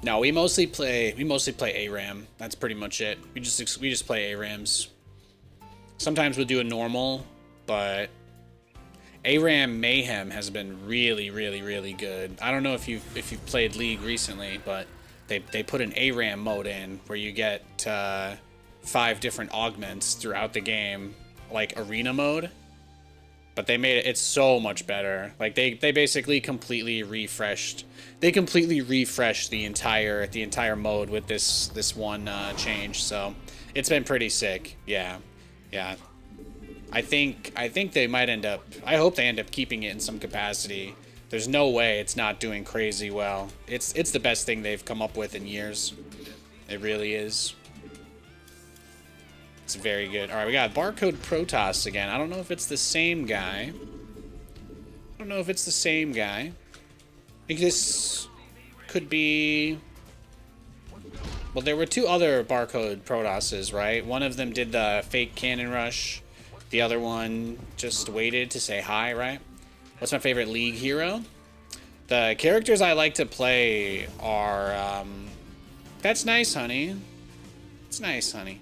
No, we mostly play ARAM. That's pretty much it. We just play ARAMs. Sometimes we'll do a normal, but ARAM Mayhem has been really, really, really good. I don't know if you've played League recently, but they put an ARAM mode in where you get 5 different augments throughout the game, like arena mode. But they made it's so much better. Like they basically completely refreshed. They completely refreshed the entire mode with this one change. So it's been pretty sick. Yeah. I think they might end up. I hope they end up keeping it in some capacity. There's no way it's not doing crazy well. It's the best thing they've come up with in years. It really is. It's very good. All right, we got Barcode Protoss again. I don't know if it's the same guy. I think this could be. Well, there were 2 other Barcode Protosses, right? One of them did the fake cannon rush. The other one just waited to say hi, right? What's my favorite League hero? The characters I like to play are, that's nice, honey. It's nice, honey.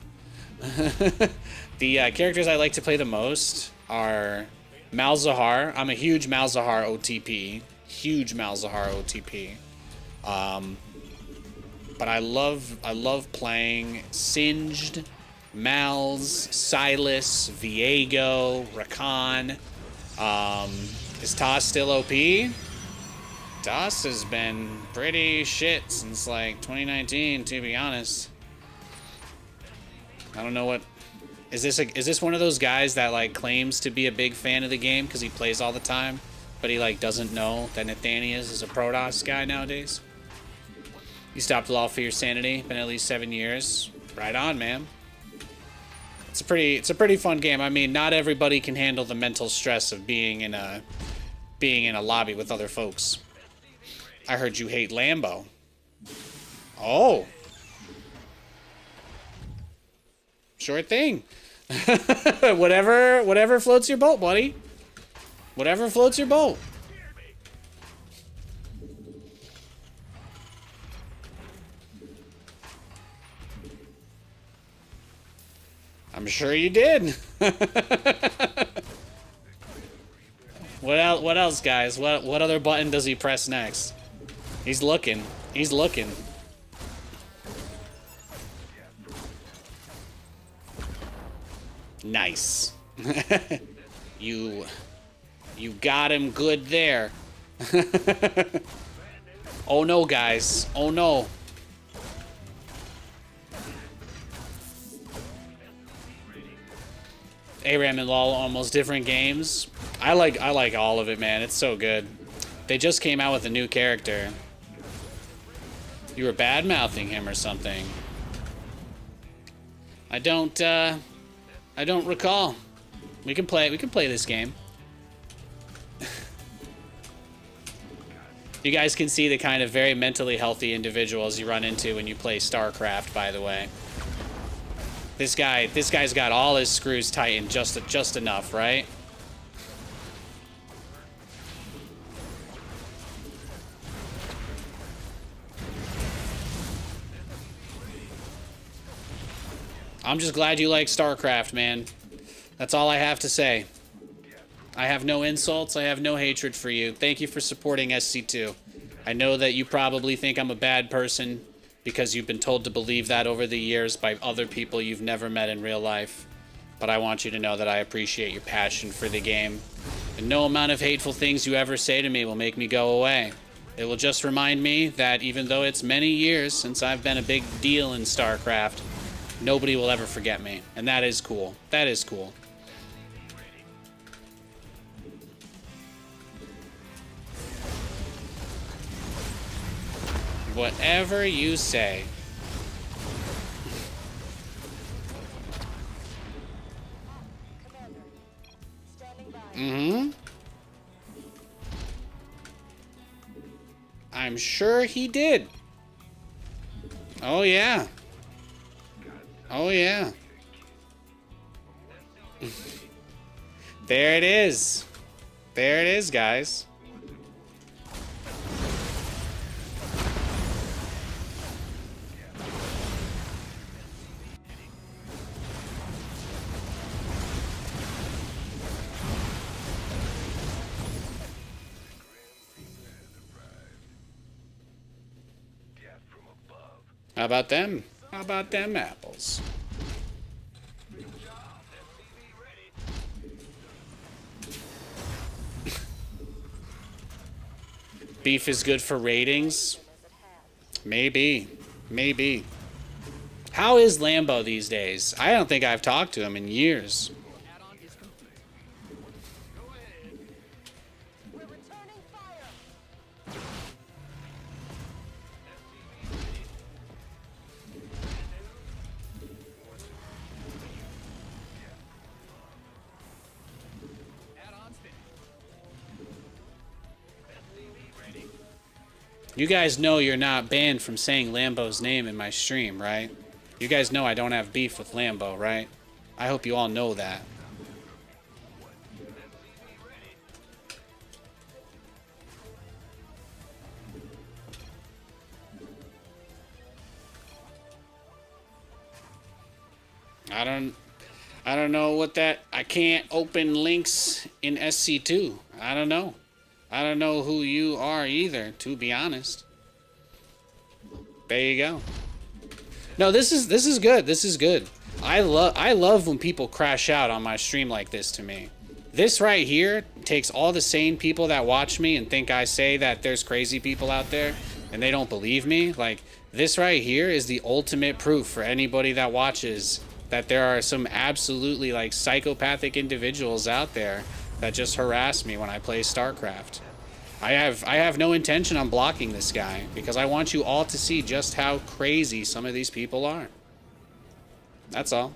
The characters I like to play the most are Malzahar. I'm a huge Malzahar OTP. But I love playing Singed, Malz, Silas, Viego, Rakan. Is Toss still OP? Toss has been pretty shit since like 2019, to be honest. I don't know what. Is this one of those guys that like claims to be a big fan of the game because he plays all the time, but he like doesn't know that Nathanias is a Protoss guy nowadays? You stopped LoL for your sanity. Been at least 7 years. Right on, man. It's a pretty fun game. I mean, not everybody can handle the mental stress of being in a lobby with other folks. I heard you hate Lambo. Oh. Sure thing. Whatever floats your boat, buddy. Whatever floats your boat. I'm sure you did. What else, guys? What other button does he press next? He's looking. Nice. You got him good there. Oh no, guys. Oh no. ARAM and LOL almost different games. I like all of it, man. It's so good. They just came out with a new character. You were bad-mouthing him or something. I don't recall. We can play this game. You guys can see the kind of very mentally healthy individuals you run into when you play StarCraft, by the way. This guy's got all his screws tightened just enough, right? I'm just glad you like StarCraft, man. That's all I have to say. I have no insults. I have no hatred for you. Thank you for supporting SC2. I know that you probably think I'm a bad person because you've been told to believe that over the years by other people you've never met in real life. But I want you to know that I appreciate your passion for the game. And no amount of hateful things you ever say to me will make me go away. It will just remind me that even though it's many years since I've been a big deal in StarCraft, nobody will ever forget me. And that is cool. That is cool. Whatever you say. Mm-hmm. I'm sure he did. Oh, yeah. Oh, yeah. There it is. There it is, guys. How about them? How about them apples? Beef is good for ratings? Maybe. Maybe. How is Lambo these days? I don't think I've talked to him in years. You guys know you're not banned from saying Lambo's name in my stream, right? You guys know I don't have beef with Lambo, right? I hope you all know that. I don't know what that... I can't open links in SC2. I don't know. I don't know who you are either, to be honest. There you go. No, this is good. This is good. I love when people crash out on my stream like this to me. This right here takes all the sane people that watch me and think I say that there's crazy people out there and they don't believe me. Like, this right here is the ultimate proof for anybody that watches that there are some absolutely like psychopathic individuals out there that just harass me when I play StarCraft. I have no intention on blocking this guy because I want you all to see just how crazy some of these people are. That's all.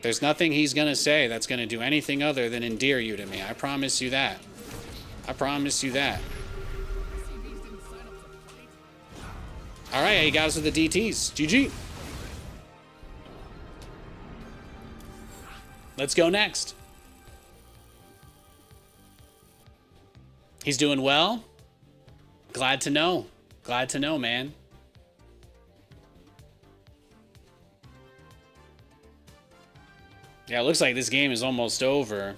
There's nothing he's gonna say that's gonna do anything other than endear you to me. I promise you that. I promise you that. Alright, he got us with the DTs. GG. Let's go next. He's doing well. Glad to know. Glad to know, man. Yeah, it looks like this game is almost over.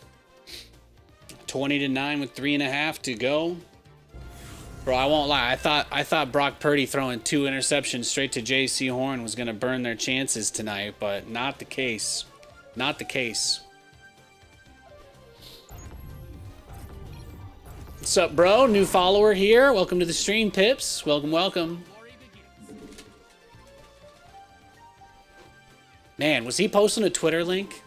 20-9 with 3.5 to go. Bro, I won't lie. I thought Brock Purdy throwing 2 interceptions straight to J.C. Horn was going to burn their chances tonight, but not the case. Not the case. What's up, bro? New follower here. Welcome to the stream, Pips. Welcome, welcome. Man, was he posting a Twitter link?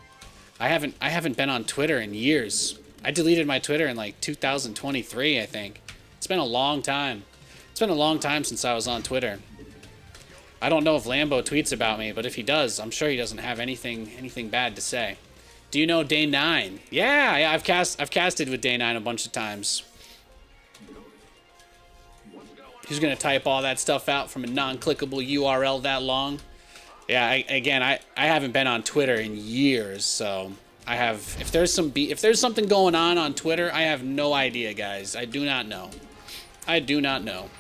I haven't been on Twitter in years. I deleted my Twitter in like 2023, I think. It's been a long time. It's been a long time since I was on Twitter. I don't know if Lambo tweets about me, but if he does, I'm sure he doesn't have anything bad to say. Do you know Day 9? Yeah, I've casted with Day 9 a bunch of times. He's gonna type all that stuff out from a non-clickable URL that long. Yeah, I haven't been on Twitter in years, so I have. If there's something going on Twitter, I have no idea, guys. I do not know. I do not know.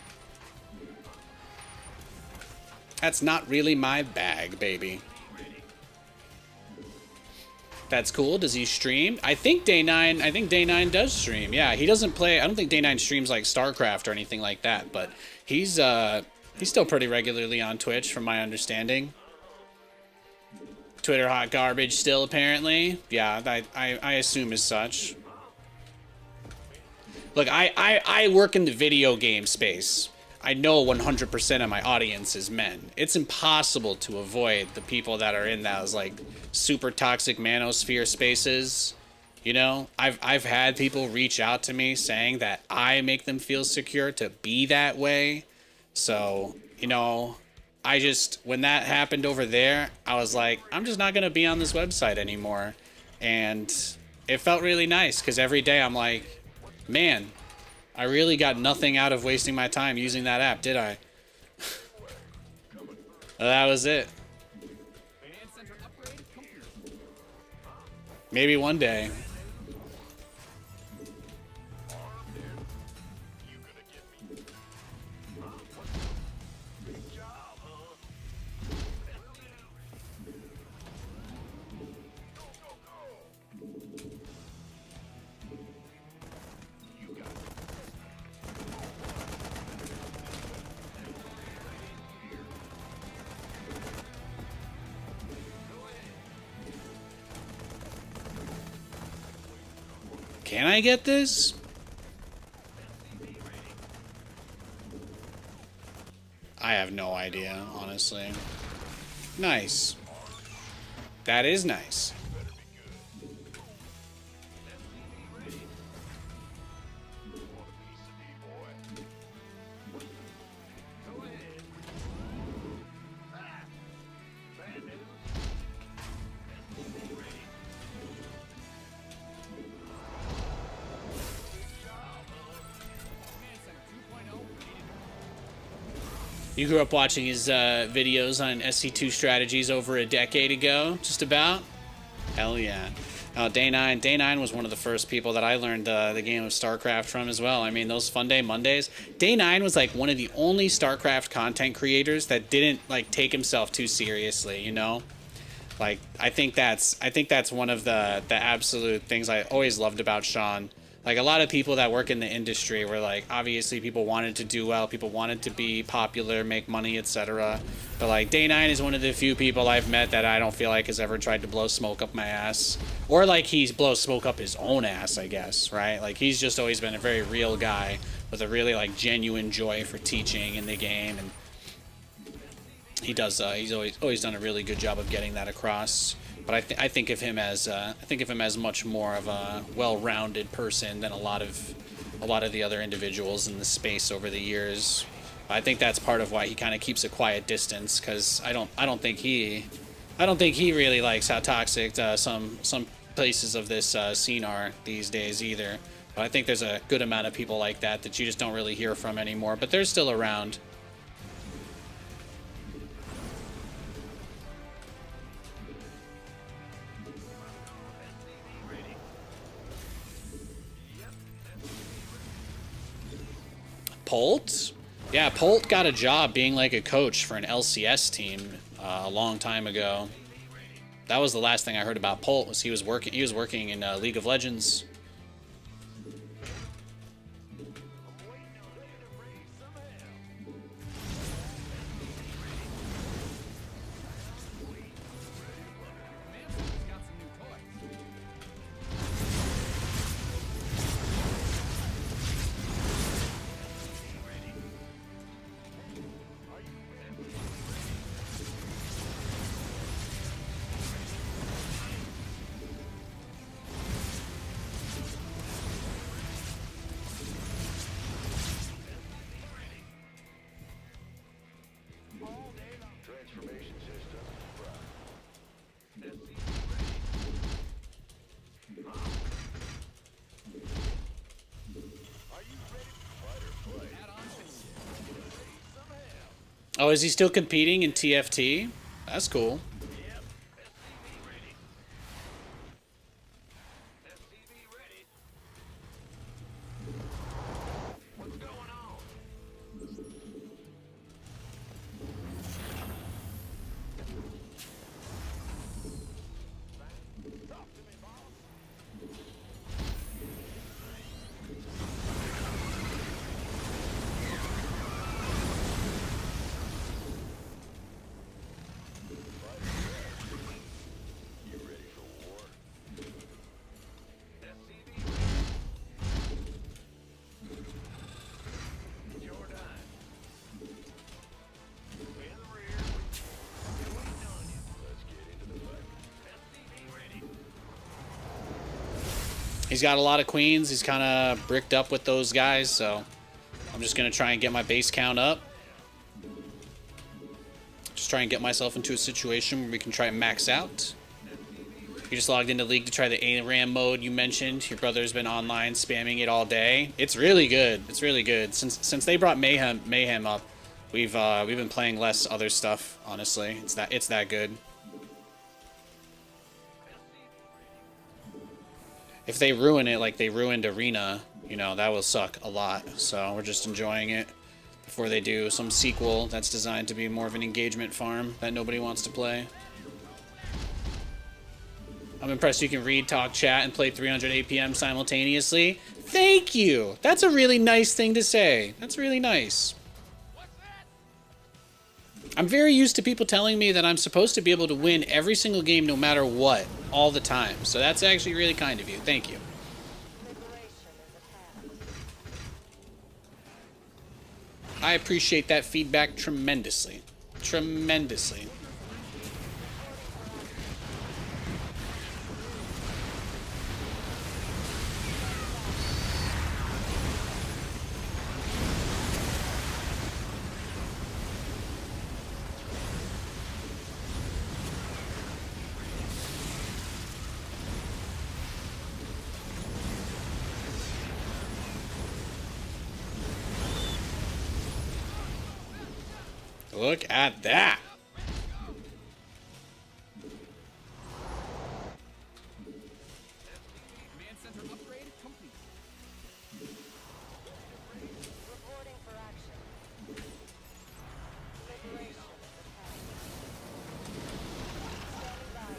That's not really my bag, baby. That's cool. Does he stream? I think Day 9 does stream. Yeah, he doesn't play. I don't think Day 9 streams like StarCraft or anything like that, but he's still pretty regularly on Twitch from my understanding. Twitter hot garbage still, apparently. Yeah, I assume as such. Look, I work in the video game space. I know 100% of my audience is men. It's impossible to avoid the people that are in those like super toxic manosphere spaces. You know, I've had people reach out to me saying that I make them feel secure to be that way. So, you know, when that happened over there, I was like, I'm just not going to be on this website anymore. And it felt really nice because every day I'm like, man, I really got nothing out of wasting my time using that app, did I? That was it. Maybe one day. Can I get this? I have no idea, honestly. Nice. That is nice. You grew up watching his videos on SC2 strategies over a decade ago, just about? Hell yeah. Day 9 was one of the first people that I learned the game of StarCraft from as well. I mean, those Fun Day Mondays. Day 9 was like one of the only StarCraft content creators that didn't like take himself too seriously, you know? Like, I think that's one of the absolute things I always loved about Sean. Like, a lot of people that work in the industry were like, obviously people wanted to do well, people wanted to be popular, make money, etc. But like, Day 9 is one of the few people I've met that I don't feel like has ever tried to blow smoke up my ass. Or like he blows smoke up his own ass, I guess, right? Like, he's just always been a very real guy with a really like genuine joy for teaching in the game, and he does. He's always done a really good job of getting that across. But I think of him as much more of a well-rounded person than a lot of the other individuals in the space over the years. I think that's part of why he kind of keeps a quiet distance, because I don't think he really likes how toxic some places of this scene are these days either. But I think there's a good amount of people like that you just don't really hear from anymore. But they're still around. Polt? Yeah, Polt got a job being like a coach for an LCS team a long time ago. That was the last thing I heard about Polt. Was he was working in League of Legends. Oh, is he still competing in TFT? That's cool. Yep, SCV ready. SCV ready. What's going on? Talk to me, boss. You ready for war? SCV ready. Jordan. In the rear. Waiting on you. Let's get into the fight. SCV ready. He's got a lot of queens. He's kind of bricked up with those guys, so I'm just going to try and get my base count up. Just try and get myself into a situation where we can try and max out. You just logged into League to try the ARAM mode you mentioned. Your brother's been online spamming it all day. It's really good. It's really good. Since they brought Mayhem up, we've been playing less other stuff, honestly. It's that good. If they ruin it like they ruined Arena, you know, that will suck a lot. So we're just enjoying it before they do some sequel that's designed to be more of an engagement farm that nobody wants to play. I'm impressed you can read, talk, chat, and play 300 APM simultaneously. Thank you! That's a really nice thing to say. That's really nice. I'm very used to people telling me that I'm supposed to be able to win every single game no matter what, all the time. So that's actually really kind of you. Thank you. I appreciate that feedback tremendously. Tremendously. Look at that. Command center upgrade complete. Reporting for action. Liberation is at hand. Standing by.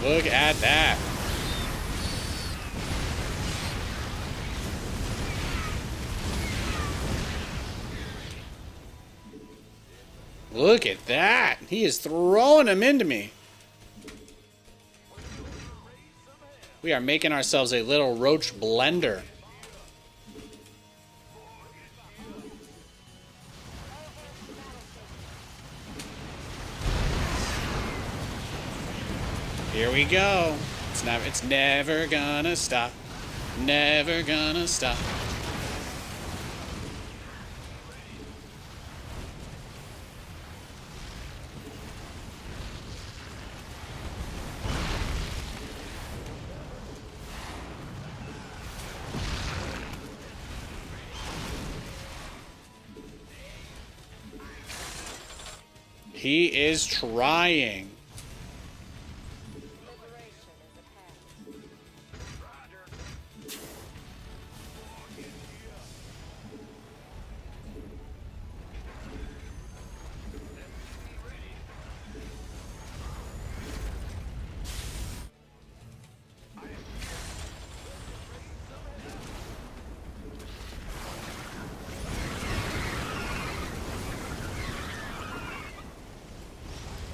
Look at that. Look at that. He is throwing them into me. We are making ourselves a little roach blender. Here we go. It's never gonna stop. Never gonna stop. He is trying.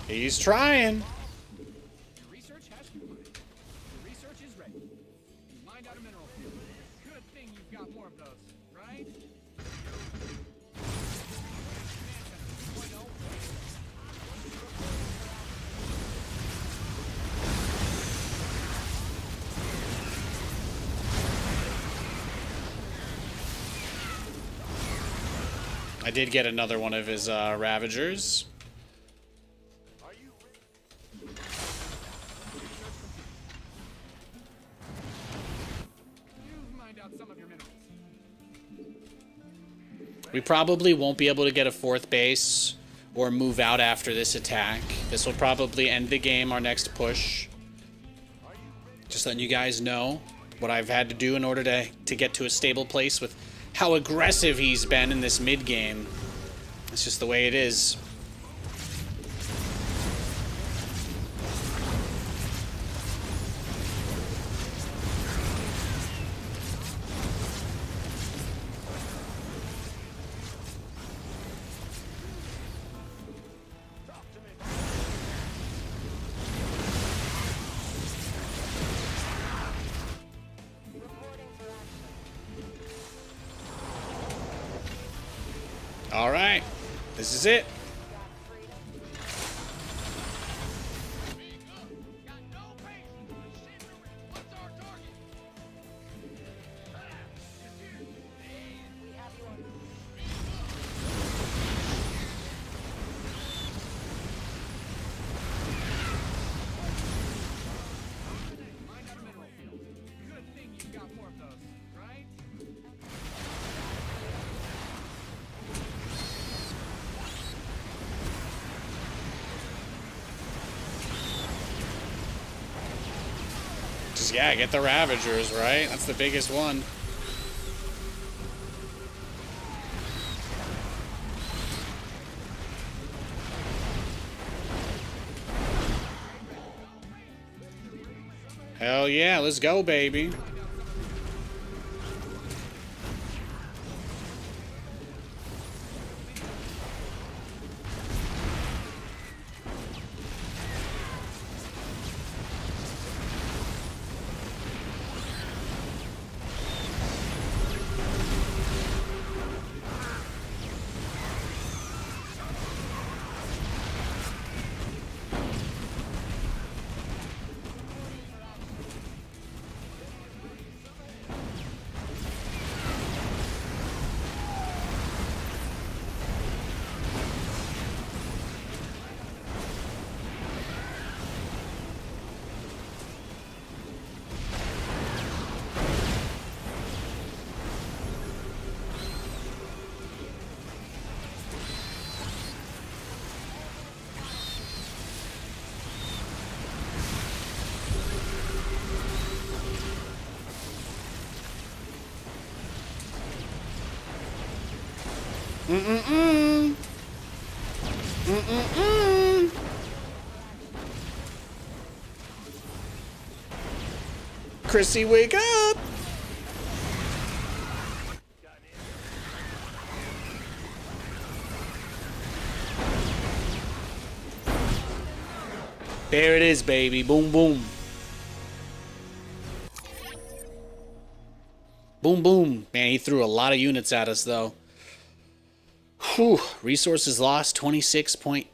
He's trying. Your research has concluded. Your research is ready. You mined out a mineral field. Good thing you've got more of those, right? Command center 2.0. I did get another one of his Ravagers. You've mined out some of your minerals. We probably won't be able to get a 4th base or move out after this attack. This will probably end the game, our next push. Just letting you guys know what I've had to do in order to get to a stable place with how aggressive he's been in this mid game. It's just the way it is. All right, this is it. Got no patience for shit. What's our target? Just here. We have you on. Mine out a mineral field. Good thing you've got more of those, right? Just, yeah, get the Ravagers, right? That's the biggest one. Hell yeah, let's go, baby. Chrissy, wake up! There it is, baby. Boom, boom. Boom, boom. Man, he threw a lot of units at us, though. Whew. Resources lost 26.8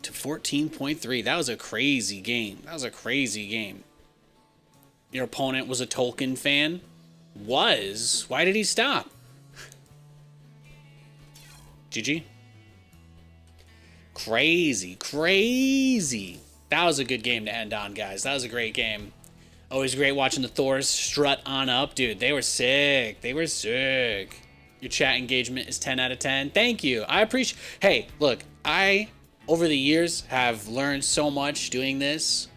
to 14.3. That was a crazy game. That was a crazy game. Your opponent was a Tolkien fan? Was? Why did he stop? GG. Crazy, crazy. That was a good game to end on, guys. That was a great game. Always great watching the Thors strut on up. Dude, they were sick. They were sick. Your chat engagement is 10 out of 10. Thank you. I appreciate... Hey, look, I, over the years, have learned so much doing this.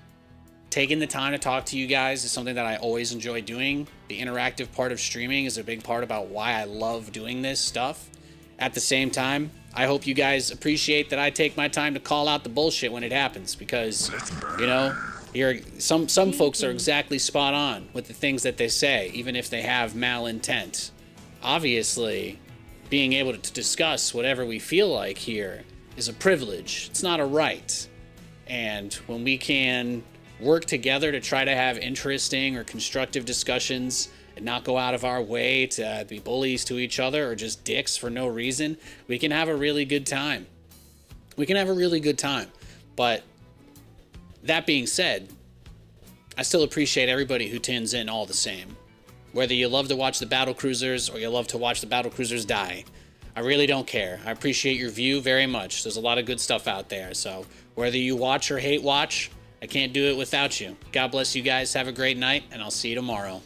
Taking the time to talk to you guys is something that I always enjoy doing. The interactive part of streaming is a big part about why I love doing this stuff. At the same time, I hope you guys appreciate that I take my time to call out the bullshit when it happens, because, you know, some folks are exactly spot on with the things that they say, even if they have malintent. Obviously, being able to discuss whatever we feel like here is a privilege. It's not a right. And when we can work together to try to have interesting or constructive discussions and not go out of our way to be bullies to each other or just dicks for no reason, we can have a really good time. We can have a really good time. But that being said, I still appreciate everybody who tunes in all the same. Whether you love to watch the battle cruisers or you love to watch the battle cruisers die, I really don't care. I appreciate your view very much. There's a lot of good stuff out there. So whether you watch or hate watch, I can't do it without you. God bless you guys. Have a great night, and I'll see you tomorrow.